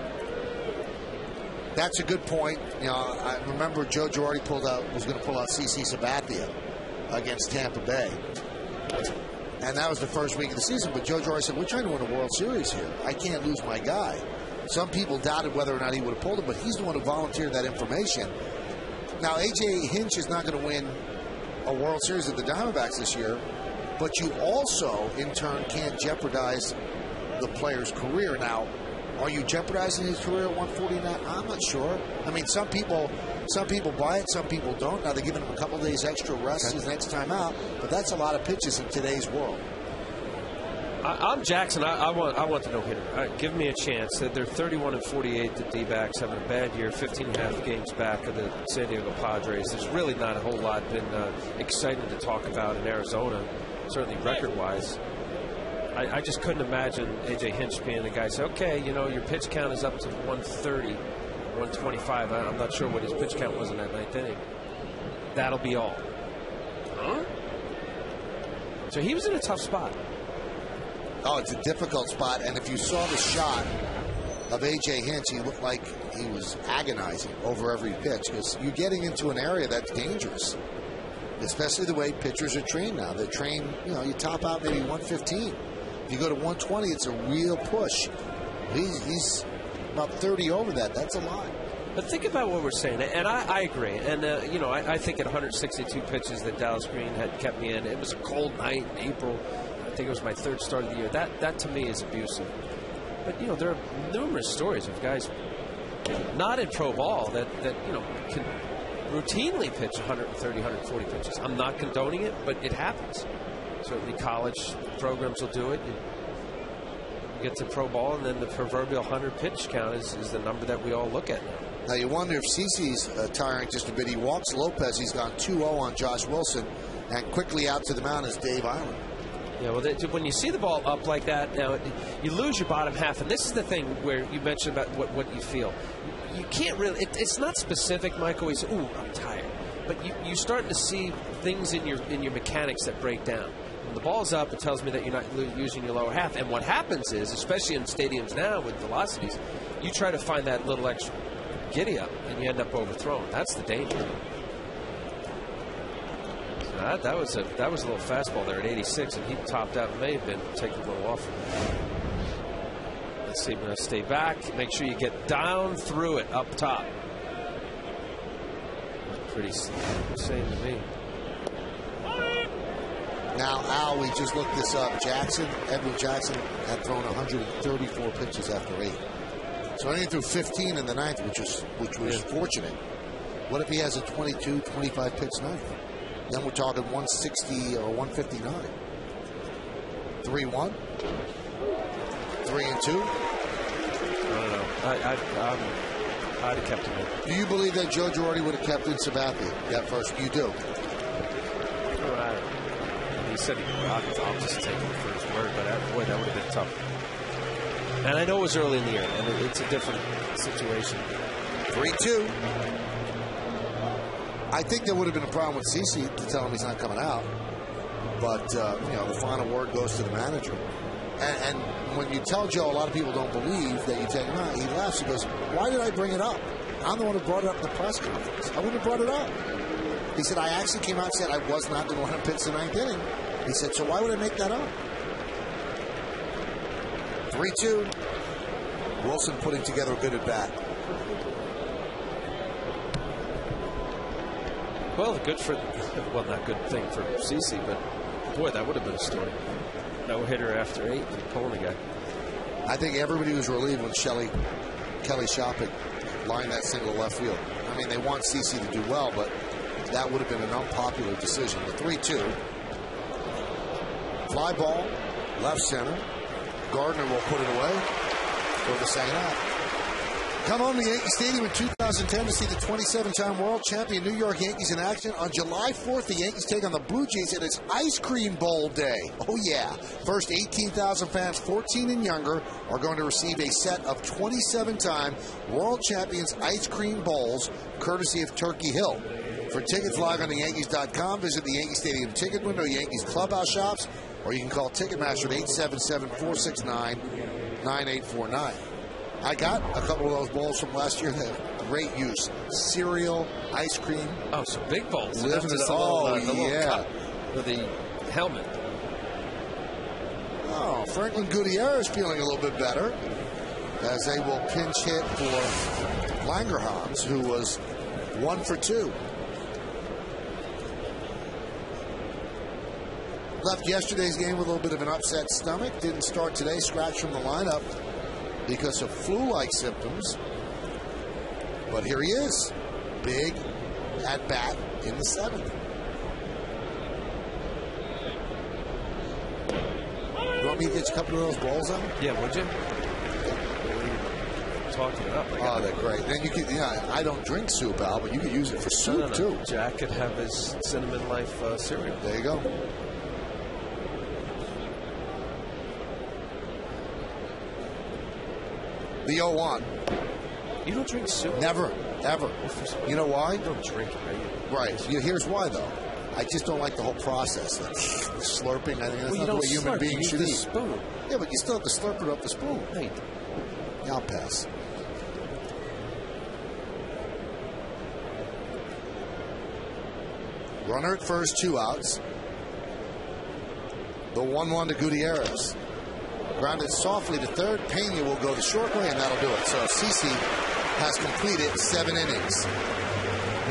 That's a good point. I remember Joe Girardi was going to pull out CC Sabathia against Tampa Bay. And that was the first week of the season. But Joe Girardi said, we're trying to win a World Series here. I can't lose my guy. Some people doubted whether or not he would have pulled him, but he's the one who volunteered that information. Now, A.J. Hinch is not going to win a World Series with the Diamondbacks this year, but you also, in turn, can't jeopardize the player's career. Now, are you jeopardizing his career at 149? I'm not sure. I mean, some people buy it, some people don't. Now, they're giving him a couple days extra rest his next time out, but that's a lot of pitches in today's world. I'm Jackson. I want the no-hitter. Give me a chance. They're 31-48. The D-backs having a bad year, 15.5 games back of the San Diego Padres. There's really not a whole lot been exciting to talk about in Arizona, certainly record-wise. I just couldn't imagine A.J. Hinch being the guy say, okay, your pitch count is up to 130, 125. I'm not sure what his pitch count was in that ninth inning. That'll be all. Huh? So he was in a tough spot. Oh, it's a difficult spot. And if you saw the shot of A.J. Hinch, he looked like he was agonizing over every pitch because you're getting into an area that's dangerous, especially the way pitchers are trained now. They're trained, you top out maybe 115. If you go to 120, it's a real push. He's about 30 over that. That's a lot. But think about what we're saying, and I agree. And, I think at 162 pitches that Dallas Green had kept me in, it was a cold night in April. I think it was my third start of the year. That to me is abusive. But, there are numerous stories of guys not in pro ball that can routinely pitch 130, 140 pitches. I'm not condoning it, but it happens. Certainly college programs will do it. You get to pro ball, and then the proverbial 100 pitch count is the number that we all look at now. Now, you wonder if CeCe's tiring just a bit. He walks Lopez. He's gone 2-0 on Josh Wilson. And quickly out to the mound is Dave Eiland. Yeah, well, when you see the ball up like that, now you lose your bottom half. And this is the thing where you mentioned about what you feel. You can't really, it's not specific, Michael. You say, ooh, I'm tired. But you start to see things in your mechanics that break down. When the ball's up, it tells me that you're not using your lower half. And what happens is, especially in stadiums now with velocities, you try to find that little extra giddy up, and you end up overthrown. That's the danger. So that was a little fastball there at 86, and he topped out. May have been taking a little off. Let's see. I'm going to stay back. Make sure you get down through it up top. Pretty same to me. Now, Al, we just looked this up. Edwin Jackson had thrown 134 pitches after 8. So only threw 15 in the ninth, which was fortunate. What if he has a 22, 25 pitch ninth? Then we're talking 160 or 159. 3-1? 3-2? I don't know. I'd have kept him in. Do you believe that Joe Girardi would have kept in Sabathia that first? You do? He said I'll just take him for his word, but boy, that would have been tough. And I know it was early in the year, and it's a different situation. 3-2. I think there would have been a problem with CeCe to tell him he's not coming out. But, the final word goes to the manager. And when you tell Joe, a lot of people don't believe that you take him out. He laughs. He goes, why did I bring it up? I'm the one who brought it up in the press conference. I wouldn't have brought it up. He said, I actually came out and said I was not going to want to pitch the ninth inning. He said, so why would I make that up? 3-2. Wilson putting together a good at-bat. Well, not good thing for CeCe, but boy, that would have been a story. No hitter after 8 and pulling a guy. I think everybody was relieved when Kelly Shopping lined that single left field. I mean, they want CeCe to do well, but that would have been an unpopular decision. The 3-2. Fly ball, left center. Gardner will put it away for the second out. Come on to Yankee Stadium in 2010 to see the 27-time world champion New York Yankees in action. On July 4th, the Yankees take on the Blue Jays, and it's Ice Cream Bowl day. Oh, yeah. First 18,000 fans, 14 and younger, are going to receive a set of 27-time world champions ice cream bowls, courtesy of Turkey Hill. For tickets, log on to Yankees.com, visit the Yankee Stadium ticket window, Yankees clubhouse shops, or you can call Ticketmaster at 877-469-9849. I got a couple of those bowls from last year that have great use. Cereal, ice cream. Oh, some big bowls. Living it all, yeah. With the helmet. Oh, Franklin Gutierrez feeling a little bit better as they will pinch hit for Langerhans, who was 1 for 2. Left yesterday's game with a little bit of an upset stomach. Didn't start today, scratched from the lineup because of flu-like symptoms. But here he is. Big at-bat in the 7th. You want me to get you a couple of those balls out? Yeah, would you? Talking it up. Oh, they're great. Then you could, I don't drink soup, Al, but you could use it for soup, too. Jack could have his Cinnamon Life cereal. There you go. The 0-1. You don't drink soup? Never, ever. You know why? You don't drink it, right? Here's why, though. I just don't like the whole process. Like slurping. I think that's not the way human beings should eat. Spoon. Yeah, but you still have to slurp it up the spoon. Right. Yeah, I'll pass. Runner at first, 2 outs. The 1-1 to Gutierrez. Grounded softly to third. Pena will go the short way, and that'll do it. So CeCe has completed 7 innings.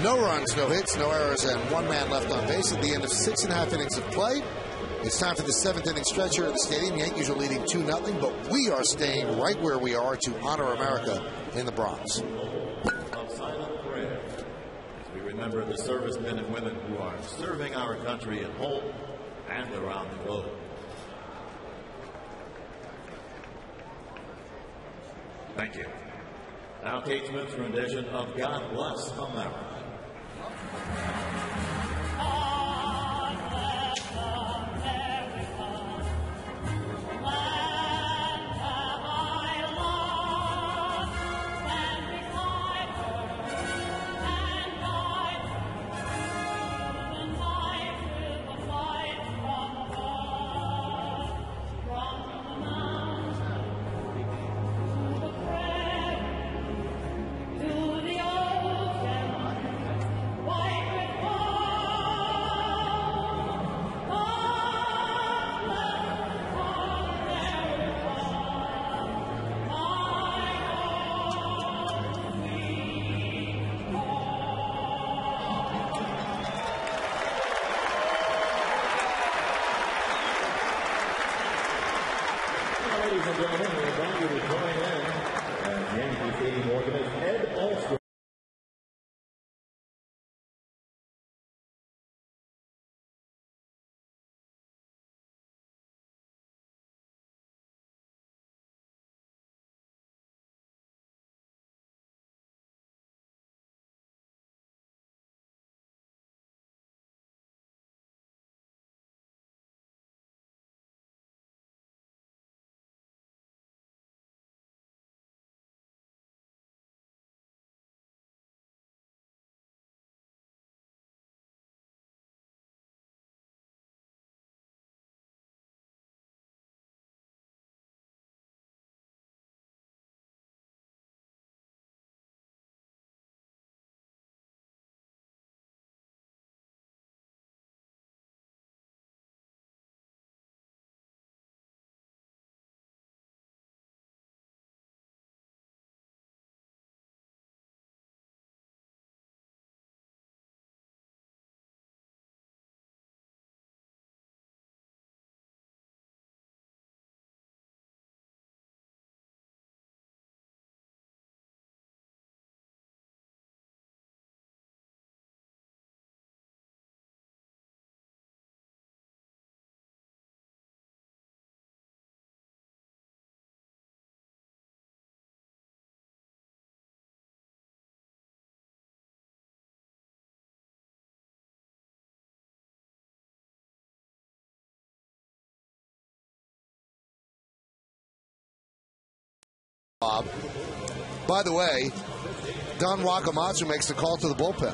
No runs, no hits, no errors, and 1 man left on base at the end of 6.5 innings of play. It's time for the 7th inning stretch here at the stadium. Yankees are leading 2-0, but we are staying right where we are to honor America in the Bronx. Of silent prayer, as we remember the servicemen and women who are serving our country at home and around the globe. Thank you. Now Kate Smith's rendition of God Bless America. Ladies and gentlemen, we invite you to join in as Yankee Stadium organist Ed Alstrom. Bob. By the way, Don Wakamatsu makes the call to the bullpen.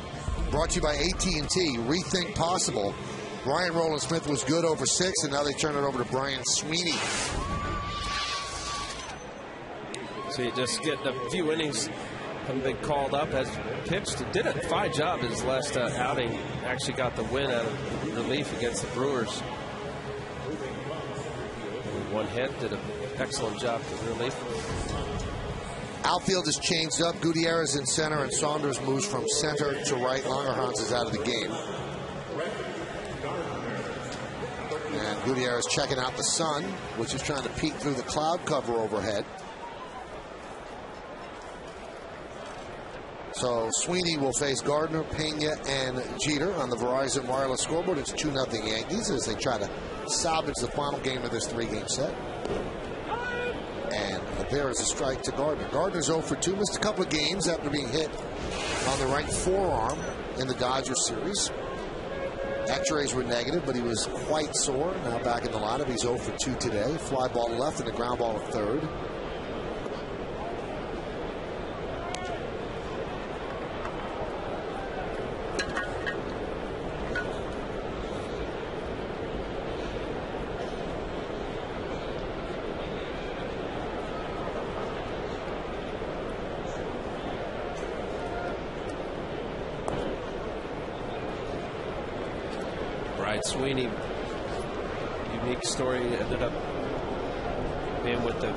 Brought to you by AT&T. Rethink possible. Brian Rowland-Smith was good over 6, and now they turn it over to Brian Sweeney. So you just get a few innings, haven't been called up, has pitched. Did a fine job his last outing. Actually got the win out of relief against the Brewers. One hit, did an excellent job with relief. Outfield is changed up. Gutierrez in center, and Saunders moves from center to right. Langerhans is out of the game. And Gutierrez checking out the sun, which is trying to peek through the cloud cover overhead. So Sweeney will face Gardner, Pena, and Jeter on the Verizon Wireless scoreboard. It's 2-0 Yankees as they try to salvage the final game of this 3-game set. And there is a strike to Gardner. Gardner's 0 for 2, missed a couple of games after being hit on the right forearm in the Dodgers series. X-rays were negative, but he was quite sore. Now back in the lineup, he's 0 for 2 today. Fly ball to left and a ground ball to third. Sweeney, unique story, ended up being with the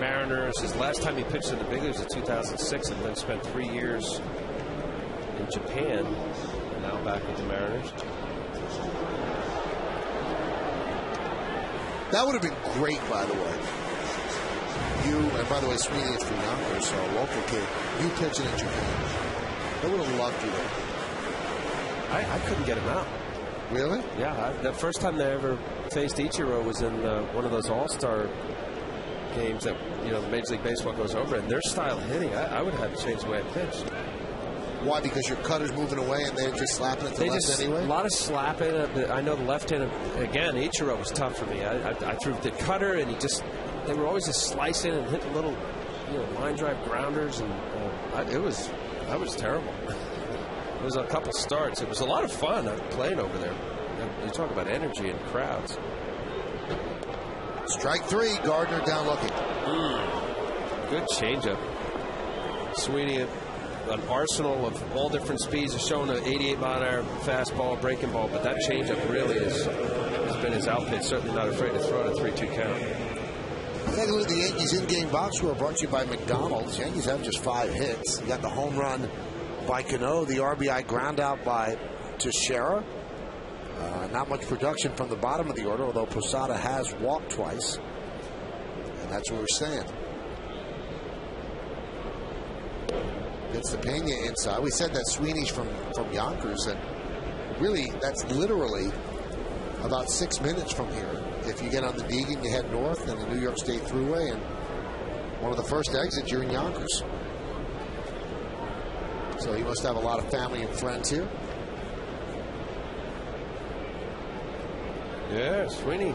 Mariners. His last time he pitched in the big leagues was in 2006, and then spent 3 years in Japan, and now back with the Mariners. That would have been great, by the way. You, and by the way, Sweeney is from Yonkers, so a local kid. You pitching in Japan. They would have loved you there. I couldn't get him out. Really? Yeah. The first time they ever faced Ichiro was in one of those All-Star games that, the Major League Baseball goes over, and their style of hitting, I would have had to change the way I pitched. Why? Because your cutter's moving away and they're just slapping it to left anyway? A lot of slapping. I know the left-handed, again, Ichiro was tough for me. I threw the cutter, and they were always just slicing and hitting little, line drive grounders, and that was terrible. It was a couple starts. It was a lot of fun playing over there. You talk about energy and crowds. Strike 3, Gardner down looking. Good changeup. Sweeney, an arsenal of all different speeds, has shown an 88-mile-an-hour fastball, breaking ball, but that changeup really has been his outfit. Certainly not afraid to throw it a 3-2 count. Take a look at the Yankees in-game box score brought to you by McDonald's. Yankees have just 5 hits. You got the home run by Cano, the RBI ground out by Teixeira. Not much production from the bottom of the order, although Posada has walked twice. And that's where we stand. It's the Pena inside. We said that Sweeney's from Yonkers, and really, that's literally about 6 minutes from here. If you get on the Deegan, you head north and the New York State Thruway, and one of the first exits, you're in Yonkers. So he must have a lot of family and friends here. Yeah, Sweeney.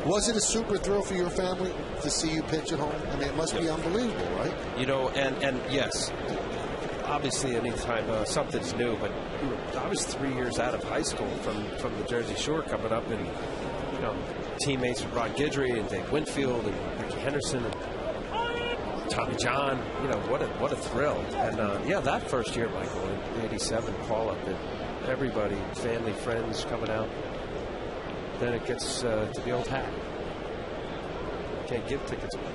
Was it a super thrill for your family to see you pitch at home? I mean, it must be unbelievable, right? And yes, obviously anytime something's new, but I was 3 years out of high school from the Jersey Shore coming up, and teammates with Ron Guidry and Dave Winfield and Ricky Henderson and Tommy John. What a thrill. And that first year, Michael, in '87 call up, that everybody, family, friends coming out. Then it gets to the old hat. Can't give tickets away.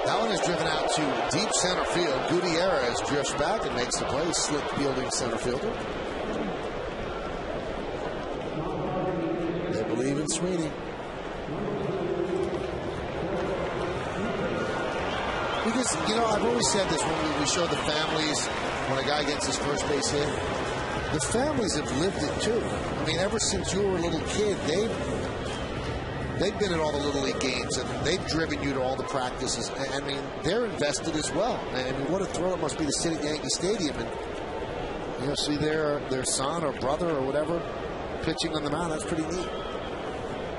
That one is driven out to deep center field. Gutierrez drifts back and makes the play. Slick fielding center fielder. They believe in Sweeney. Because, I've always said this when we show the families when a guy gets his first base hit. The families have lived it too. I mean, ever since you were a little kid, they've been at all the Little League games, and they've driven you to all the practices. I mean, they're invested as well. I mean, what a thrill it must be to sit at Yankee Stadium and see their son or brother or whatever pitching on the mound. That's pretty neat.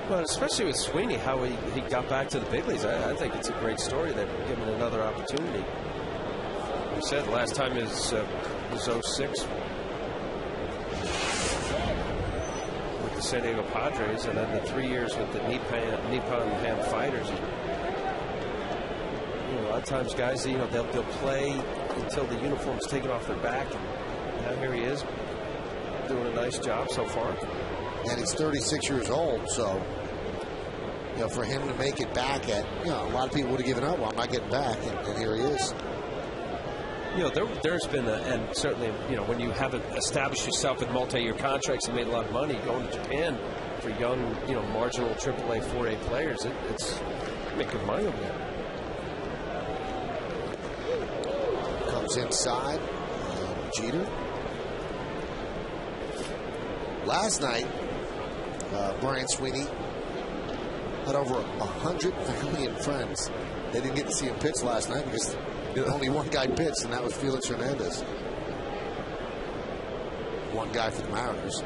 Well, especially with Sweeney, how he got back to the big leagues. I think it's a great story. They've given another opportunity. You said last time was 06 with the San Diego Padres, and then the 3 years with the Nippon Ham Fighters. A lot of times guys, they'll play until the uniform's taken off their back, and now here he is doing a nice job so far. And he's 36 years old, so for him to make it back at, a lot of people would have given up. Well, I'm not getting back, and here he is. There's been and certainly, when you haven't established yourself with multi-year contracts and made a lot of money, going to Japan for young, marginal AAA, 4A players, it's make good money over there. Comes inside, Jeter. Last night, Brian Sweeney had over 100 million friends. They didn't get to see him pitch last night because only one guy pitched, and that was Felix Hernandez. One guy for the Mariners.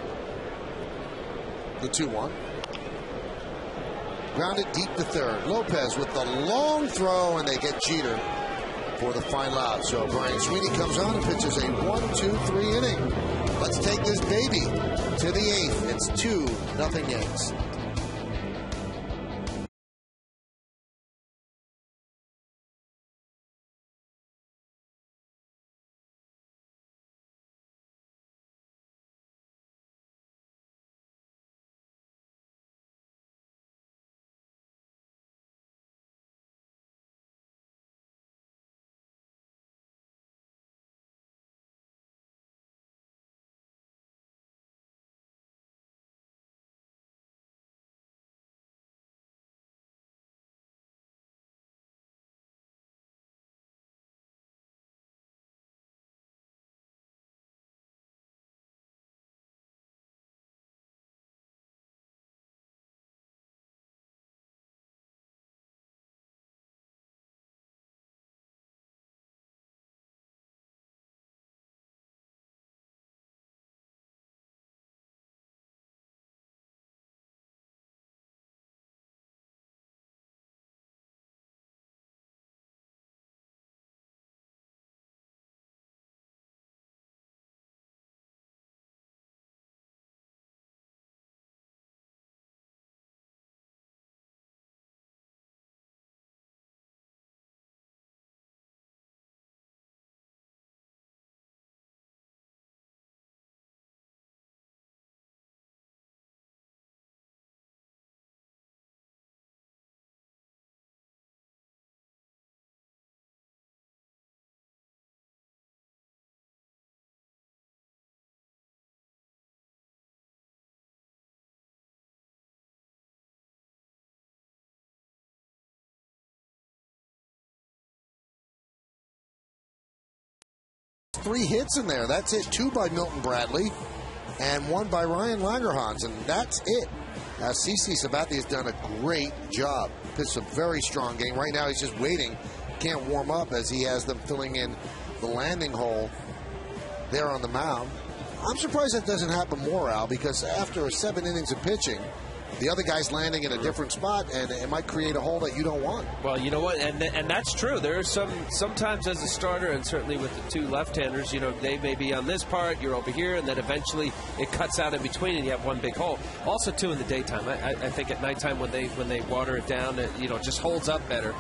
The 2-1. Grounded deep to third. Lopez with the long throw, and they get Jeter for the final out. So Brian Sweeney comes on and pitches a 1-2-3 inning. Let's take this baby to the 8th. It's 2-0 Yanks. 3 hits in there. That's it. 2 by Milton Bradley and 1 by Ryan Langerhans, and that's it. CC Sabathia has done a great job. Pitched a very strong game. Right now he's just waiting. Can't warm up as he has them filling in the landing hole there on the mound. I'm surprised that doesn't happen more, Al, because after 7 innings of pitching, the other guy's landing in a different spot, and it might create a hole that you don't want. Well, you know what, and that's true. There are sometimes as a starter, and certainly with the 2 left-handers, they may be on this part, you're over here, and then eventually it cuts out in between, and you have one big hole. Also, too, in the daytime, I think at nighttime when they water it down, it just holds up better.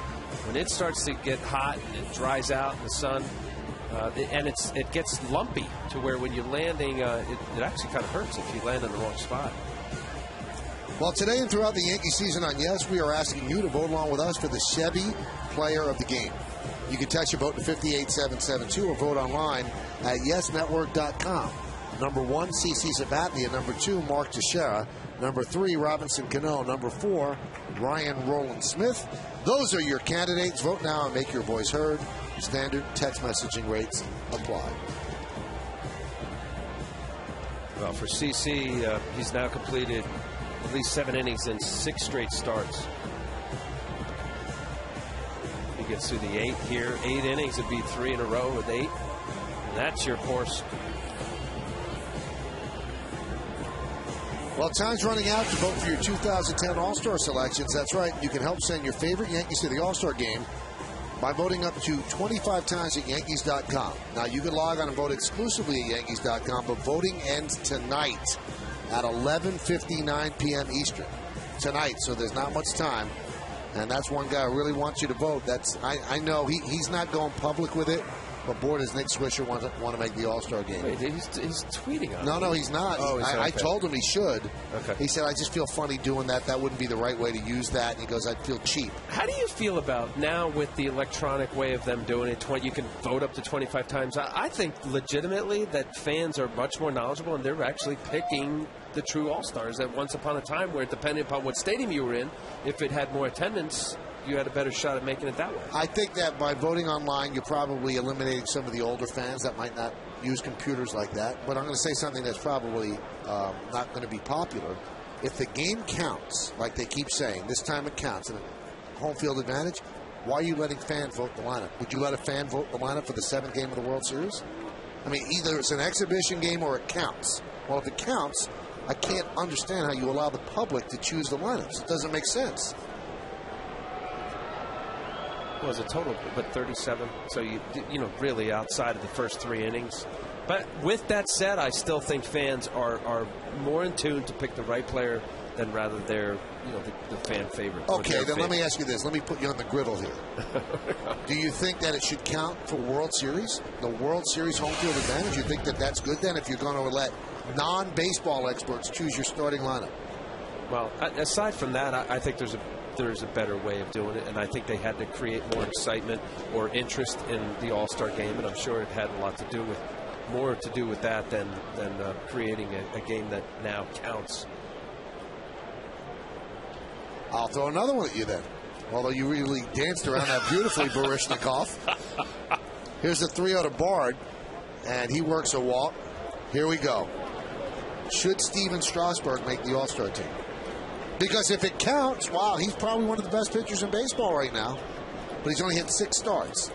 When it starts to get hot and it dries out in the sun, and it gets lumpy to where when you're landing, it actually kind of hurts if you land in the wrong spot. Well, today and throughout the Yankee season on Yes, we are asking you to vote along with us for the Chevy Player of the Game. You can text your vote to 58772 or vote online at yesnetwork.com. Number 1, CC Sabathia. Number 2, Mark Teixeira. Number 3, Robinson Cano. Number 4, Ryan Roland Smith. Those are your candidates. Vote now and make your voice heard. Standard text messaging rates apply. Well, for CC, he's now completed at least 7 innings in 6 straight starts. He gets through the 8 here. 8 innings would be 3 in a row with 8. And that's your course. Well, time's running out to vote for your 2010 All-Star selections. That's right. You can help send your favorite Yankees to the All-Star game by voting up to 25 times at Yankees.com. Now, you can log on and vote exclusively at Yankees.com, but voting ends tonight at 11:59 p.m. Eastern. Tonight, so there's not much time. And that's one guy who really wants you to vote. I know he's not going public with it, but boy, does Nick Swisher want to make the All-Star game. Wait, he's tweeting on it. No, he's not. Oh, I told him he should. Okay. He said, I just feel funny doing that. That wouldn't be the right way to use that. And he goes, I'd feel cheap. How do you feel about now with the electronic way of them doing it? You can vote up to 25 times. I think legitimately that fans are much more knowledgeable, and they're actually picking the true All-Stars. That once upon a time where, depending upon what stadium you were in, if it had more attendance, you had a better shot at making it that way. I think that by voting online, you're probably eliminating some of the older fans that might not use computers like that. But I'm going to say something that's probably not going to be popular. If the game counts, like they keep saying, this time it counts, and home field advantage, why are you letting fans vote the lineup? Would you let a fan vote the lineup for the 7th game of the World Series? I mean, either it's an exhibition game or it counts. Well, if it counts, I can't understand how you allow the public to choose the lineups. It doesn't make sense. Was a total, but 37. So you really outside of the first 3 innings. But with that said, I still think fans are more in tune to pick the right player than rather their the fan favorite. Okay, then let me ask you this. Let me put you on the griddle here. Do you think that it should count for World Series, the World Series home field advantage? You think that that's good then if you're going to let non-baseball experts choose your starting lineup? Well, aside from that, I think there's a better way of doing it, and I think they had to create more excitement or interest in the All-Star game, and I'm sure it had a lot to do with that than creating a game that now counts. I'll throw another one at you then, although you really danced around that beautifully, Baryshnikov. Here's a 3-0 to Bard, and he works a walk. Here we go. Should Steven Strasburg make the All-Star team? Because if it counts, wow, he's probably one of the best pitchers in baseball right now. But he's only hit 6 starts.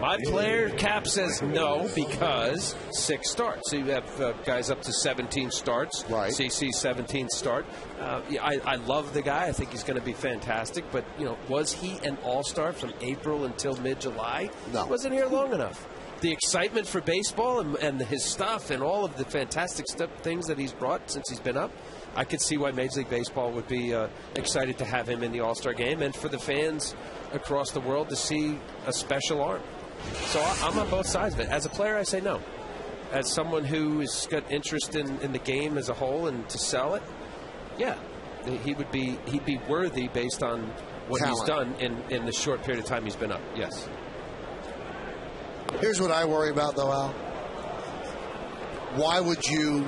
My player cap says no because 6 starts. So you have guys up to 17 starts. Right. CC 17 start. I love the guy. I think he's going to be fantastic. But, was he an all-star from April until mid-July? No. He wasn't here long enough. The excitement for baseball and his stuff and all of the fantastic things that he's brought since he's been up, I could see why Major League Baseball would be excited to have him in the All-Star game and for the fans across the world to see a special arm. So I'm on both sides of it. As a player, I say no. As someone who's got interest in the game as a whole and to sell it, yeah, he'd be worthy based on what Talent. he's done in the short period of time he's been up. Yes. Here's what I worry about, though, Al. Why would you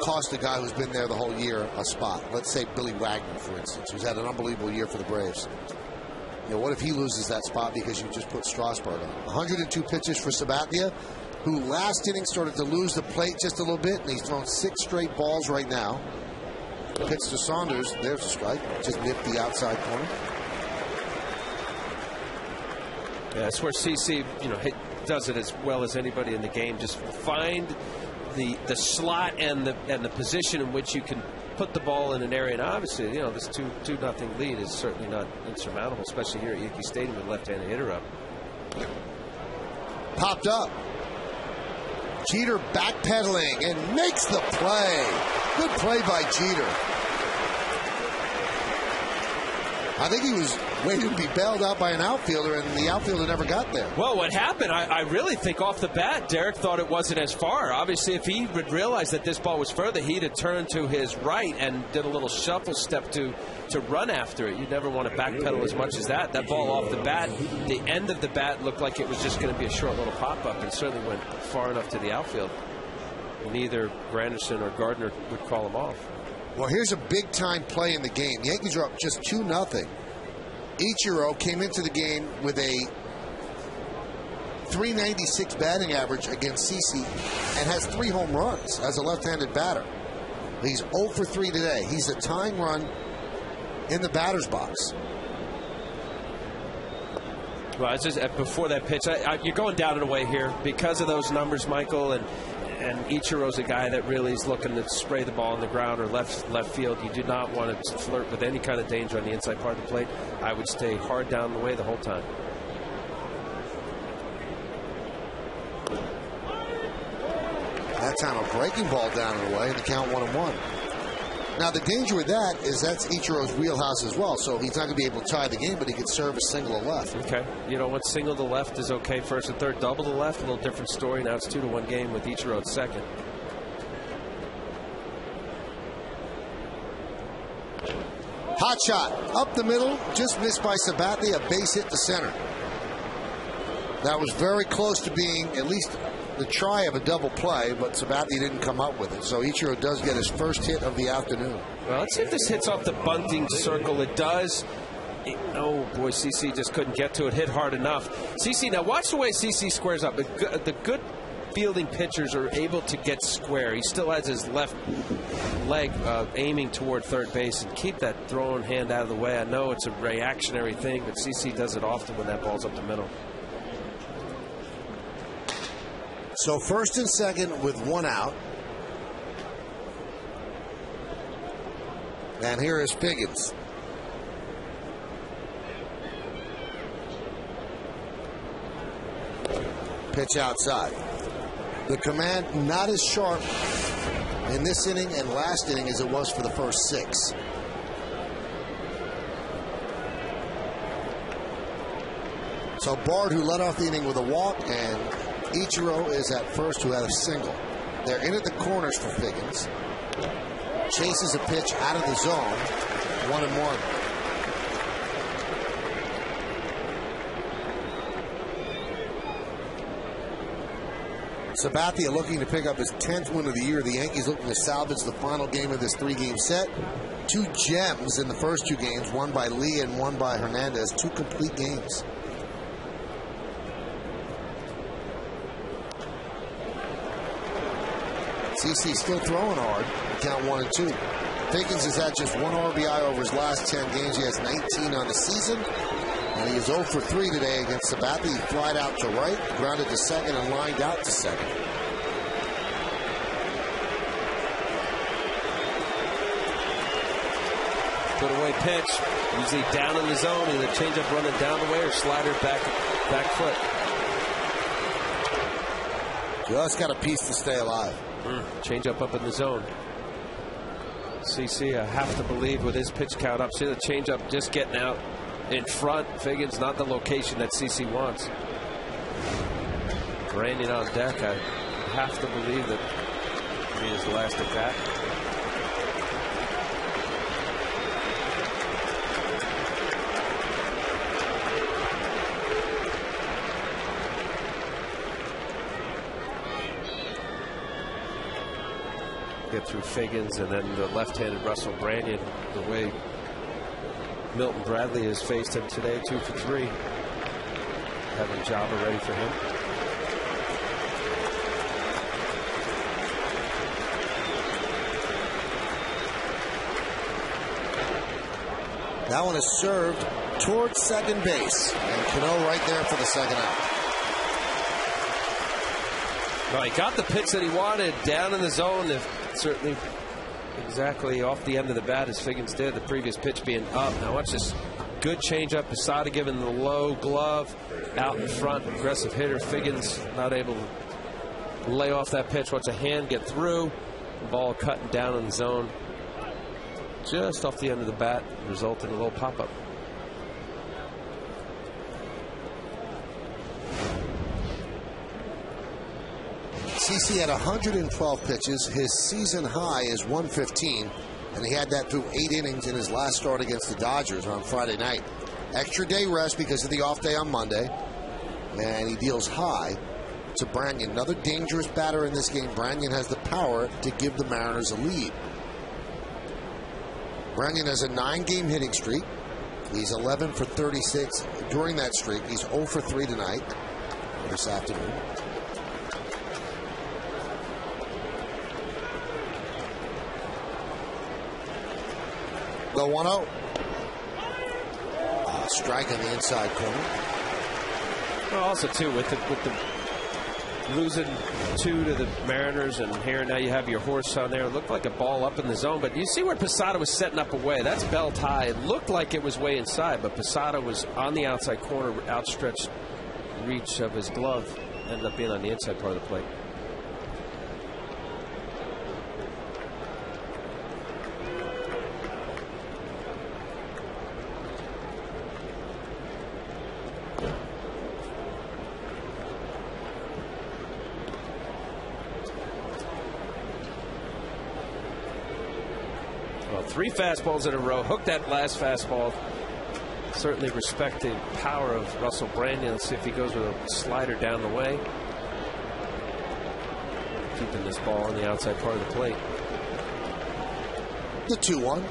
cost a guy who's been there the whole year a spot? Let's say Billy Wagner, for instance, who's had an unbelievable year for the Braves. What if he loses that spot because you just put Strasburg on? 102 pitches for Sabathia, who last inning started to lose the plate just a little bit, and he's thrown 6 straight balls right now. Pitch to Saunders. There's a strike. Just nipped the outside corner. Yeah, that's where CC, does it as well as anybody in the game. Just find the slot and the position in which you can put the ball in an area. And obviously, this 2-0 lead is certainly not insurmountable, especially here at Yankee Stadium with left-handed hitter up. Popped up. Jeter backpedaling and makes the play. Good play by Jeter. I think he was waiting to be bailed out by an outfielder, and the outfielder never got there. Well, what happened, I really think off the bat, Derek thought it wasn't as far. Obviously, if he would realize that this ball was further, he'd have turned to his right and did a little shuffle step to run after it. You never want to backpedal as much as that. That ball off the bat, the end of the bat looked like it was just going to be a short little pop-up, and certainly went far enough to the outfield. Neither Granderson or Gardner would call him off. Well, here's a big-time play in the game. The Yankees are up just 2-0. Ichiro came into the game with a .396 batting average against CC and has 3 home runs as a left-handed batter. He's 0 for 3 today. He's a tying run in the batter's box. Well, it's just before that pitch, you're going down and away here because of those numbers, Michael, and Ichiro's a guy that really is looking to spray the ball on the ground or left field. You do not want to flirt with any kind of danger on the inside part of the plate. I would stay hard down the way the whole time. That time a breaking ball down and away, and the count 1-1. Now the danger with that is that's Ichiro's wheelhouse as well, so he's not going to be able to tie the game, but he could serve a single to left. Okay. You know what? Single to left is okay. First and third, double to left, a little different story. Now it's 2-1 game with Ichiro at second. Hot shot up the middle, just missed by Sabathia, a base hit to center. That was very close to being at least the try of a double play, but Sabathia didn't come up with it. So Ichiro does get his first hit of the afternoon. Well, let's see if this hits off the bunting circle. It does. Oh, boy, CC just couldn't get to it. Hit hard enough. CC, now watch the way CC squares up. The good fielding pitchers are able to get square. He still has his left leg aiming toward third base, and keep that throwing hand out of the way. I know it's a reactionary thing, but CC does it often when that ball's up the middle. So first and second with 1 out. And here is Figgins. Pitch outside. The command not as sharp in this inning and last inning as it was for the first 6. So Bard, who led off the inning with a walk, and Ichiro is at first, who had a single. They're in at the corners for Figgins. Chases a pitch out of the zone. 1-1. Sabathia looking to pick up his 10th win of the year. The Yankees looking to salvage the final game of this 3-game set. 2 gems in the first 2 games, one by Lee and one by Hernandez. 2 complete games. CC still throwing hard. Count 1-2. Figgins has had just 1 RBI over his last 10 games. He has 19 on the season. And he is 0 for 3 today against Sabathia. He flied out to right, grounded to second, and lined out to second. Put away pitch. Usually down in the zone. Either change up running down the way or slider back foot. Just got a piece to stay alive. Change up in the zone. CC, I have to believe with his pitch count up. See the change up just getting out in front. Figgins not the location that CC wants. Brandon on deck. I have to believe that he is the last at bat. Get through Figgins and then the left-handed Russell Brandon, the way Milton Bradley has faced him today, 2 for 3. Having Java ready for him. That one is served towards second base. And Cano right there for the second out. Well, he got the pitch that he wanted down in the zone. Certainly exactly off the end of the bat as Figgins did. The previous pitch being up. Now watch this good changeup. Posada giving the low glove out in front. Aggressive hitter. Figgins not able to lay off that pitch. Watch a hand get through. The ball cutting down in the zone. Just off the end of the bat. Resulted in a little pop-up. CC had 112 pitches. His season high is 115, and he had that through 8 innings in his last start against the Dodgers on Friday night. Extra day rest because of the off day on Monday, and he deals high to Branyan. Another dangerous batter in this game. Branyan has the power to give the Mariners a lead. Branyan has a 9-game hitting streak. He's 11 for 36 during that streak. He's 0 for 3 tonight, this afternoon. The 1-0. Strike on the inside corner. Well, also, too, with the losing 2 to the Mariners, and here now you have your horse on there. It looked like a ball up in the zone, but you see where Posada was setting up away. That's belt high. It looked like it was way inside, but Posada was on the outside corner, outstretched reach of his glove. Ended up being on the inside part of the plate. Well, 3 fastballs in a row. Hooked that last fastball. Certainly respect the power of Russell Branyan. Let's see if he goes with a slider down the way. Keeping this ball on the outside part of the plate. The 2-1.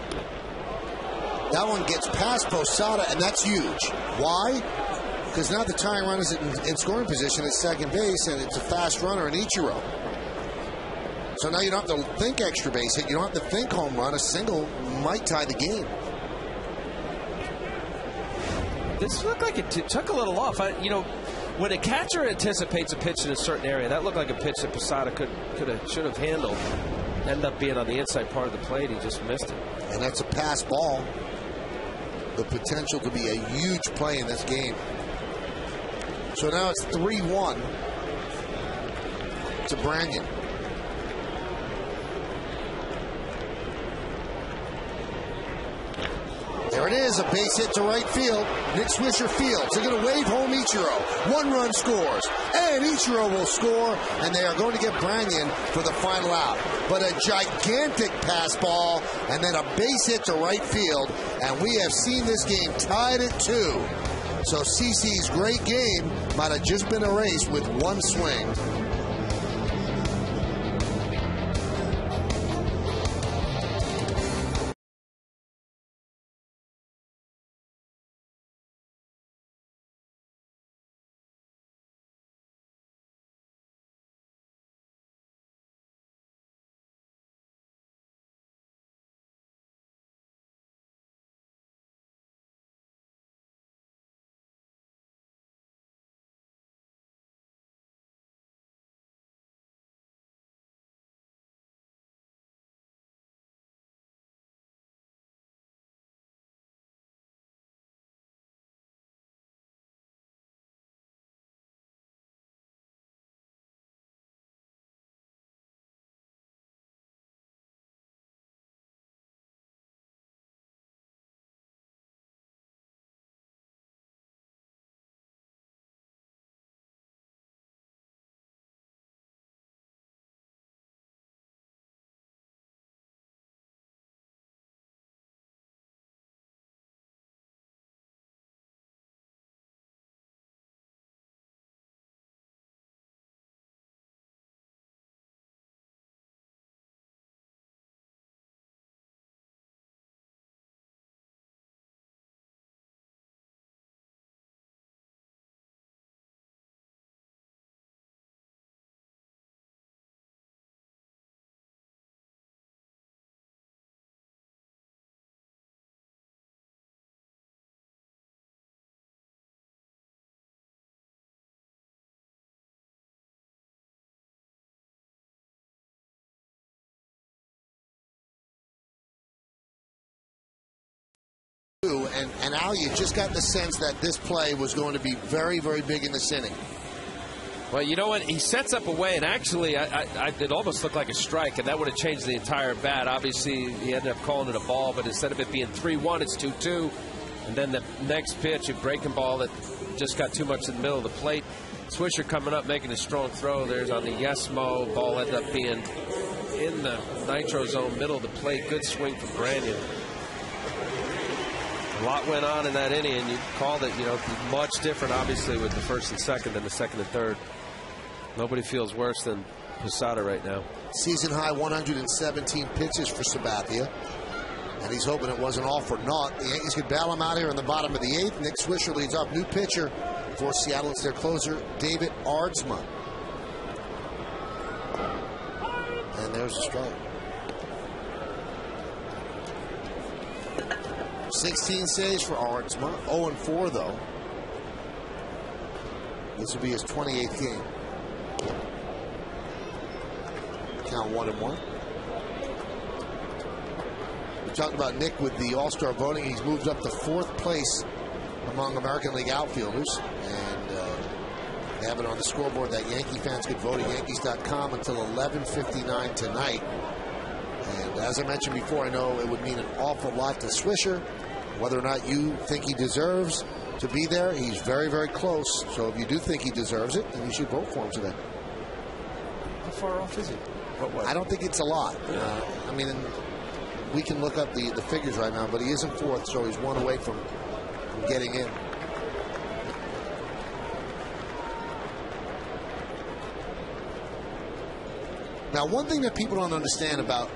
That one gets past Posada, and that's huge. Why? Because now the tying run is in scoring position at second base, and it's a fast runner in Ichiro. So now you don't have to think extra base hit. You don't have to think home run. A single might tie the game. This looked like it took a little off. When a catcher anticipates a pitch in a certain area, that looked like a pitch that Posada should have handled. Ended up being on the inside part of the plate. He just missed it. And that's a pass ball. The potential to be a huge play in this game. So now it's 3-1 to Branyan. There it is, a base hit to right field. Nick Swisher fields. They're going to wave home Ichiro. 1 run scores, and Ichiro will score, and they are going to get Branyan for the final out. But a gigantic pass ball, and then a base hit to right field, and we have seen this game tied at 2. So CC's great game might have just been erased with 1 swing. And Al, you just got the sense that this play was going to be very, very big in this inning. Well, you know what? He sets up away, and actually, it almost looked like a strike, and that would have changed the entire bat. Obviously, he ended up calling it a ball, but instead of it being 3-1, it's 2-2. And then the next pitch, a breaking ball that just got too much in the middle of the plate. Swisher coming up, making a strong throw. There's on the Yesmo. Ball ended up being in the nitro zone, middle of the plate. Good swing from Branyan. A lot went on in that inning, and you called it, much different, obviously, with the first and second than the second and third. Nobody feels worse than Posada right now. Season high 117 pitches for Sabathia. And he's hoping it wasn't all for naught. The Yankees could bail him out here in the bottom of the eighth. Nick Swisher leads off. New pitcher for Seattle. It's their closer, David Aardsma. And there's a strike. 16 saves for Aardsma. 0-4, though. This will be his 28th game. Count 1-1. We talked about Nick with the All-Star voting. He's moved up to 4th place among American League outfielders. And they have it on the scoreboard that Yankee fans could vote at Yankees.com until 11:59 tonight. And as I mentioned before, I know it would mean an awful lot to Swisher. Whether or not you think he deserves to be there, he's very, very close. So if you do think he deserves it, then you should vote for him today. How far off is he? I don't think it's a lot. I mean, we can look up the figures right now, but he isn't 4th, so he's 1 away from getting in. Now, one thing that people don't understand about,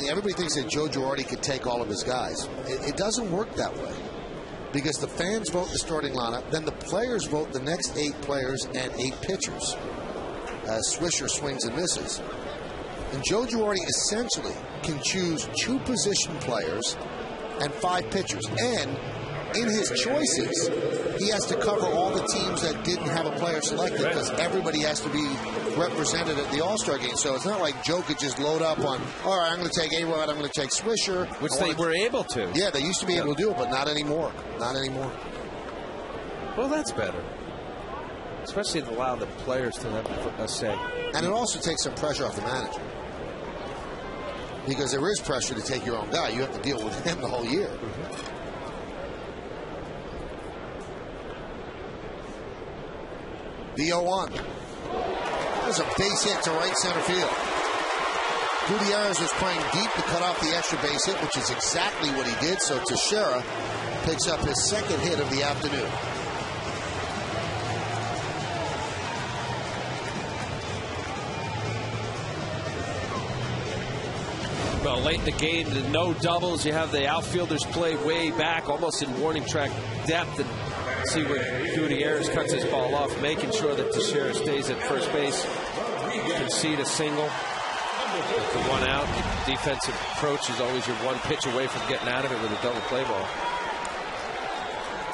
everybody thinks that Joe Girardi could take all of his guys. It doesn't work that way, because the fans vote the starting lineup, then the players vote the next 8 players and 8 pitchers as Swisher swings and misses. And Joe Girardi essentially can choose 2 position players and 5 pitchers. And in his choices, he has to cover all the teams that didn't have a player selected, because everybody has to be represented at the All-Star game. So it's not like Joe could just load up on, all right, I'm going to take A-Rod, I'm going to take Swisher. Which they were able to. Yeah, they used to be able to do it, but not anymore. Not anymore. Well, that's better. Especially to allow the players to have a say. And it also takes some pressure off the manager. Because there is pressure to take your own guy. You have to deal with him the whole year. The 0-1. There's a base hit to right center field. Gutierrez was playing deep to cut off the extra base hit, which is exactly what he did. So Teixeira picks up his 2nd hit of the afternoon. Well, late in the game, no doubles. You have the outfielders play way back, almost in warning track depth, and see where Gutierrez cuts his ball off, making sure that Teixeira stays at first base. Concede a single. With the 1 out, the defensive approach is always your 1 pitch away from getting out of it with a double play ball.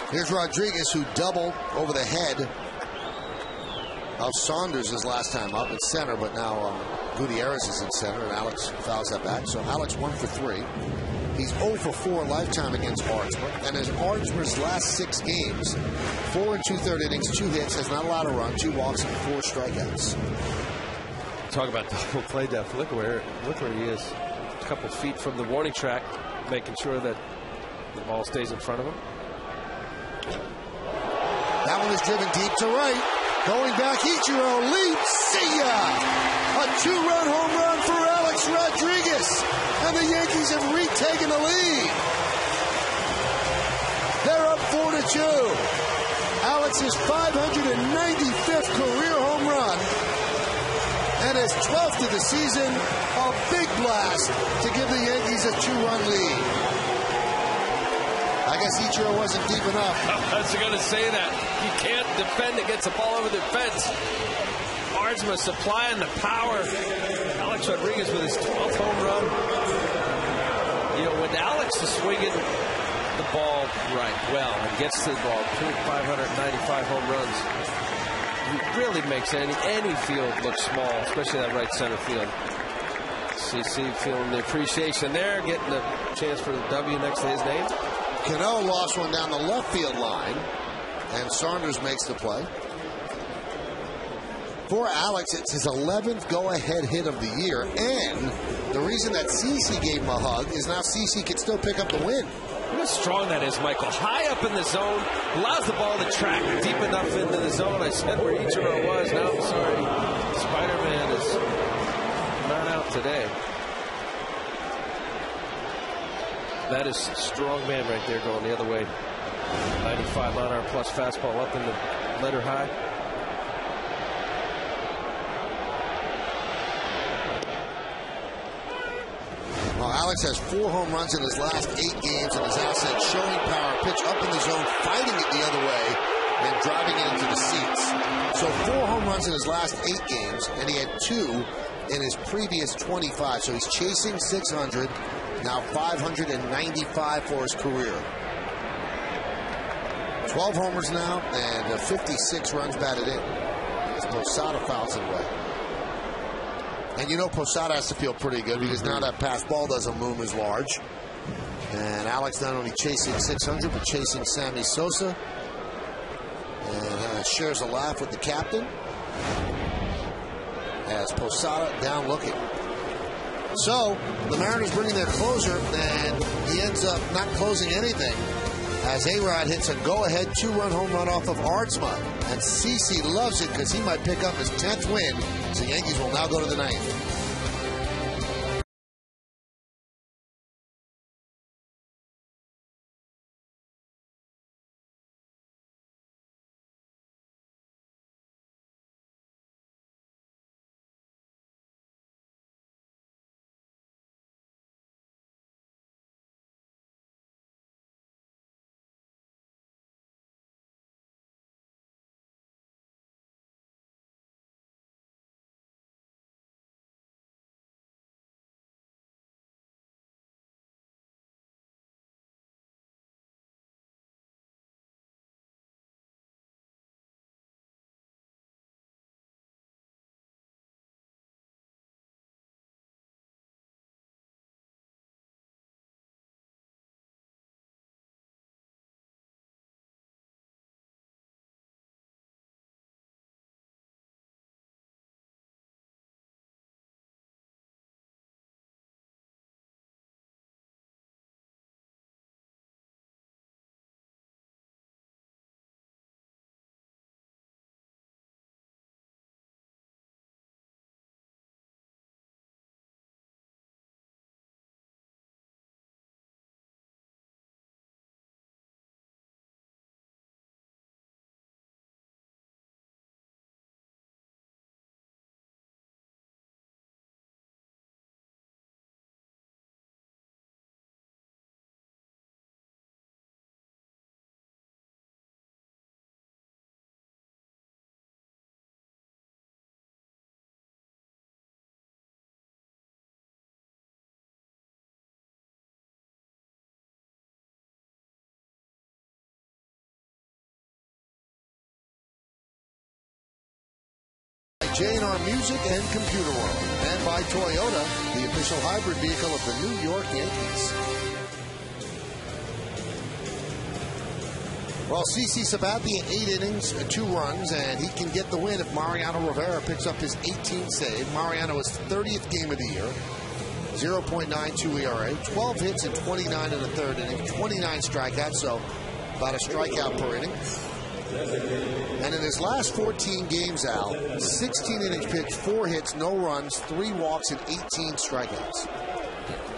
Here's Rodriguez, who doubled over the head of Saunders his last time up at center, but now Gutierrez is in center, and Alex fouls that back. So Alex 1 for 3. He's 0 for 4 lifetime against Aardsma. And as Aardsma's last 6 games, 4 2/3 innings, 2 hits, has not allowed a run, 2 walks, and 4 strikeouts. Talk about double play depth. Look where he is. A couple feet from the warning track, making sure that the ball stays in front of him. That one is driven deep to right. Going back, Ichiro leaps. See ya! A 2-run home run for Alex Rodriguez. And the Yankees have retaken the lead. They're up 4-2. Alex's 595th career home run. And his 12th of the season. A big blast to give the Yankees a 2-run lead. I guess Ichiro wasn't deep enough. I was going to say that. You can't defend against a ball over the fence. Aardsma supplying the power. Alex Rodriguez with his 12th home run. When Alex is swinging the ball well and gets to the ball, 595 home runs, he really makes any field look small, especially that right center field. CC feeling the appreciation there, getting a chance for the W next to his name. Cano lost one down the left field line, and Saunders makes the play. For Alex, it's his 11th go-ahead hit of the year, and the reason that CeCe gave him a hug is now CeCe can still pick up the win. Look how strong that is, Michael. High up in the zone, allows the ball to track deep enough into the zone. I said where Ichiro was. No, I'm sorry. Spider-Man is not out today. That is strong man right there going the other way. 95 mile-an-hour plus fastball up in the letter high. Well, Alex has 4 home runs in his last 8 games, and his asset showing power, pitch up in the zone, fighting it the other way, and driving it into the seats. So 4 home runs in his last 8 games, and he had 2 in his previous 25. So he's chasing 600, now 595 for his career. 12 homers now, and 56 runs batted in. As Posada fouls it away. And you know Posada has to feel pretty good because now that pass ball doesn't loom as large. And Alex not only chasing 600, but chasing Sammy Sosa. And shares a laugh with the captain. As Posada down looking. So, the Mariners bringing their closer, and he ends up not closing anything. As A-Rod hits a go-ahead 2-run home run off of Aardsma. And CeCe loves it because he might pick up his 10th win. So the Yankees will now go to the 9th. J&R Music and Computer World, and by Toyota, the official hybrid vehicle of the New York Yankees. Well, CeCe Sabathia, 8 innings, 2 runs, and he can get the win if Mariano Rivera picks up his 18th save. Mariano is 30th game of the year, 0.92 ERA, 12 hits and 29 in the 3rd inning, 29 strikeouts, so about a strikeout per inning. And in his last 14 games, Al, 16 innings pitched, 4 hits, no runs, 3 walks, and 18 strikeouts.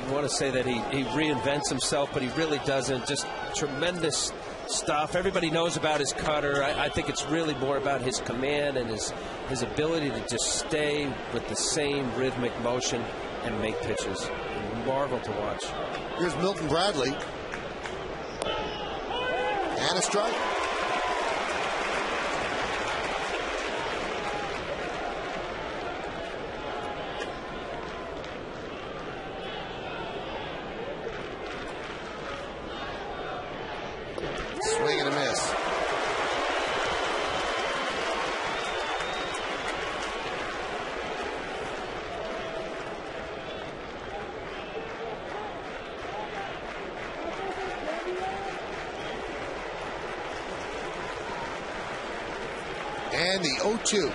You want to say that he reinvents himself, but he really doesn't. Just tremendous stuff. Everybody knows about his cutter. I think it's really more about his command and his ability to just stay with the same rhythmic motion and make pitches. Marvel to watch. Here's Milton Bradley. And a strike. Swing and a miss. And the 0-2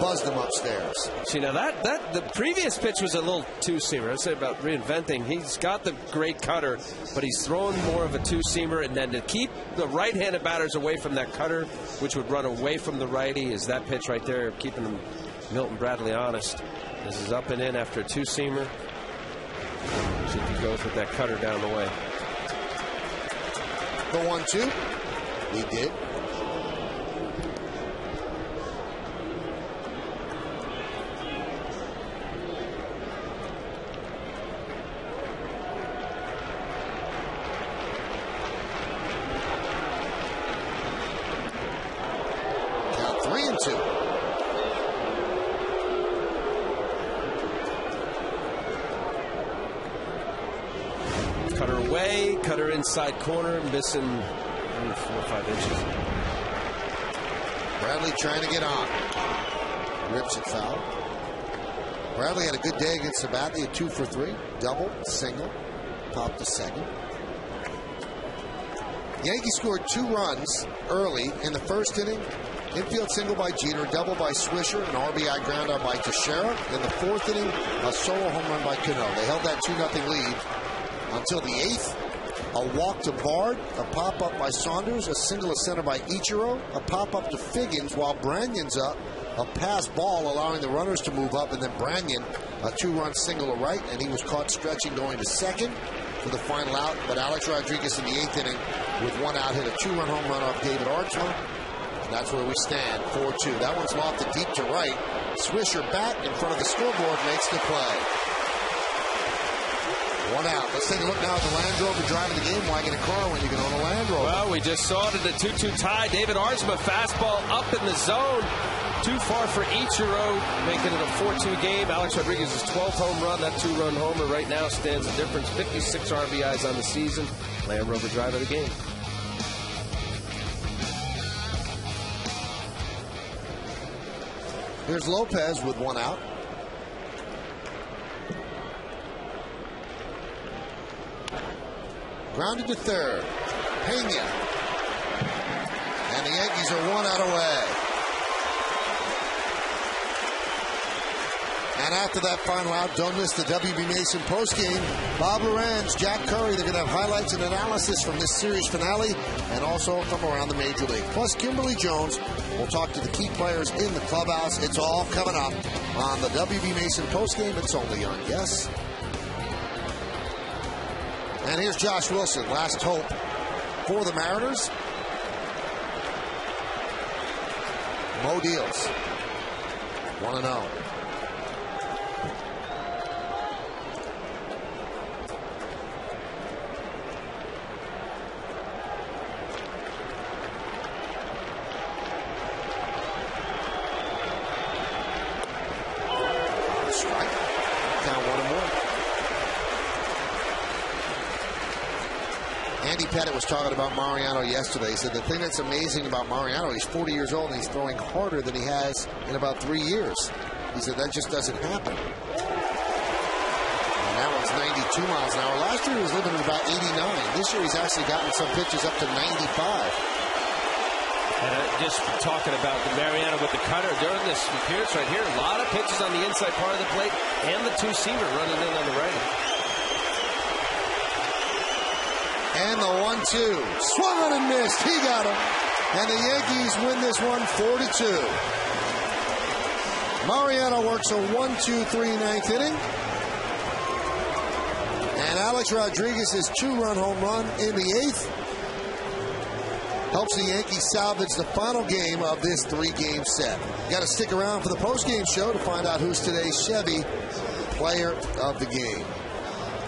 buzzed him upstairs. See, now that the previous pitch was a little two-seamer. I said about reinventing. He's got the great cutter, but he's throwing more of a two-seamer. And then to keep the right-handed batters away from that cutter, which would run away from the righty, is that pitch right there, keeping Milton Bradley honest. This is up and in after a two-seamer. See if he goes with that cutter down the way. The 1-2. He did. Count 3-2. Cutter away, cutter inside corner, missing 4 or 5 inches. Bradley trying to get on. Rips it foul. Bradley had a good day against Sabathia, 2 for 3. Double, single, popped to second. Yankees scored 2 runs early in the first inning. Infield single by Jeter, double by Swisher, an RBI ground out by Teixeira. In the 4th inning, a solo home run by Cano. They held that 2-0 lead until the 8th. A walk to Bard, a pop-up by Saunders, a single to center by Ichiro, a pop-up to Figgins while Branyan's up, a pass ball allowing the runners to move up, and then Branyan, a 2-run single to right, and he was caught stretching going to second for the final out. But Alex Rodriguez in the 8th inning with 1 out hit a 2-run home run off David Archman. That's where we stand, 4-2. That one's lofted deep to right. Swisher back in front of the scoreboard makes the play. 1 out. Let's take a look now at the Land Rover driving the game. Why get a car when you can own a Land Rover? Well, we just saw it in the 2-2 tie. David Archman fastball up in the zone. Too far for Ichiro, making it a 4-2 game. Alex Rodriguez's 12th home run. That 2-run homer right now stands the difference. 56 RBIs on the season. Land Rover drive of the game. Here's Lopez with 1 out. Grounded to third. Pena. And the Yankees are 1 out away. And after that final out, don't miss the WB Mason postgame. Bob Lorenz, Jack Curry, they're going to have highlights and analysis from this series finale and also from around the Major League. Plus, Kimberly Jones will talk to the key players in the clubhouse. It's all coming up on the WB Mason postgame. It's only on Yes. And here's Josh Wilson, last hope for the Mariners. Mo deals. 1-0. Strike. Count 1-1. Andy Pettit was talking about Mariano yesterday. He said the thing that's amazing about Mariano, he's 40 years old and he's throwing harder than he has in about 3 years. He said that just doesn't happen. And that one's 92 miles an hour. Last year he was living at about 89. This year he's actually gotten some pitches up to 95. And just talking about the Mariano with the cutter during this appearance right here, a lot of pitches on the inside part of the plate and the two-seamer running in on the righty. And the 1-2. Swung on and missed. He got him. And the Yankees win this one 4-2. Mariano works a 1-2-3 ninth inning. And Alex Rodriguez's 2-run home run in the 8th helps the Yankees salvage the final game of this 3-game set. Got to stick around for the post-game show to find out who's today's Chevy player of the game.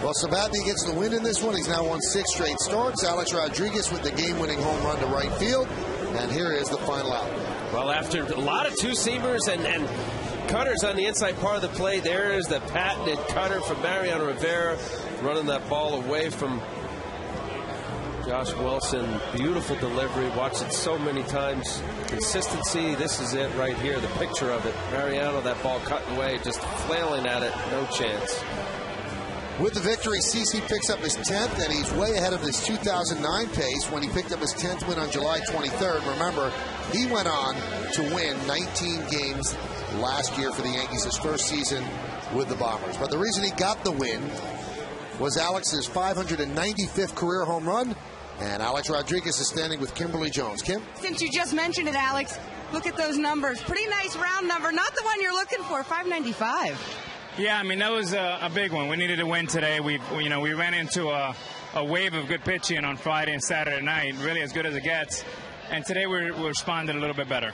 Well, Sabathia gets the win in this one. He's now won 6 straight starts. Alex Rodriguez with the game-winning home run to right field. And here is the final out. Well, after a lot of two-seamers and cutters on the inside part of the plate, there is the patented cutter from Mariano Rivera running that ball away from Josh Wilson. Beautiful delivery. Watched it so many times. Consistency. This is it right here. The picture of it. Mariano, that ball cutting away, just flailing at it. No chance. With the victory, CC picks up his 10th, and he's way ahead of his 2009 pace when he picked up his 10th win on July 23rd. Remember, he went on to win 19 games last year for the Yankees, his first season with the Bombers. But the reason he got the win was Alex's 595th career home run, and Alex Rodriguez is standing with Kimberly Jones. Kim? Since you just mentioned it, Alex, look at those numbers. Pretty nice round number, not the one you're looking for, 595. Yeah, I mean, that was a big one. We needed a win today. We ran into a wave of good pitching on Friday and Saturday night, really as good as it gets. And today we responded a little bit better.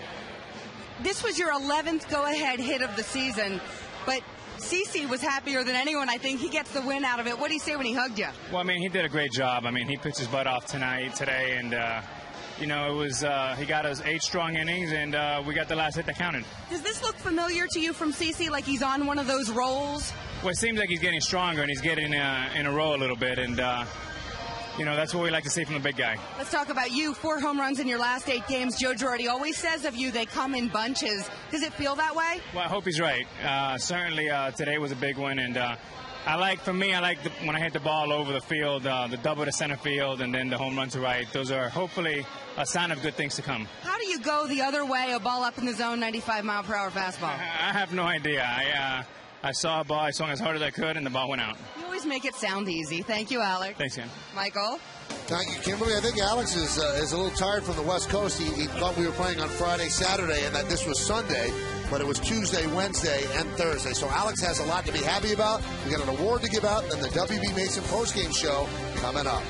This was your 11th go-ahead hit of the season, but CC was happier than anyone. I think he gets the win out of it. What did he say when he hugged you? Well, I mean, he did a great job. I mean, he pitched his butt off today, and it was he got us 8 strong innings, and we got the last hit that counted. Does this look familiar to you from CC, like he's on one of those rolls? Well, it seems like he's getting stronger, and he's getting in a row a little bit, and that's what we like to see from the big guy. Let's talk about you. 4 home runs in your last 8 games. Joe Girardi always says of you they come in bunches. Does it feel that way? Well, I hope he's right. Certainly today was a big one, and I like when I hit the ball over the field, the double to center field, and then the home run to right. Those are hopefully a sign of good things to come. How do you go the other way, a ball up in the zone, 95-mile-per-hour fastball? I have no idea. I saw a ball, I swung as hard as I could, and the ball went out. You always make it sound easy. Thank you, Alex. Thanks, Ken. Michael? Thank you, Kimberly. I think Alex is a little tired from the West Coast. He thought we were playing on Friday, Saturday, and that this was Sunday, but it was Tuesday, Wednesday, and Thursday. So Alex has a lot to be happy about. We got an award to give out, and the WB Mason postgame show coming up.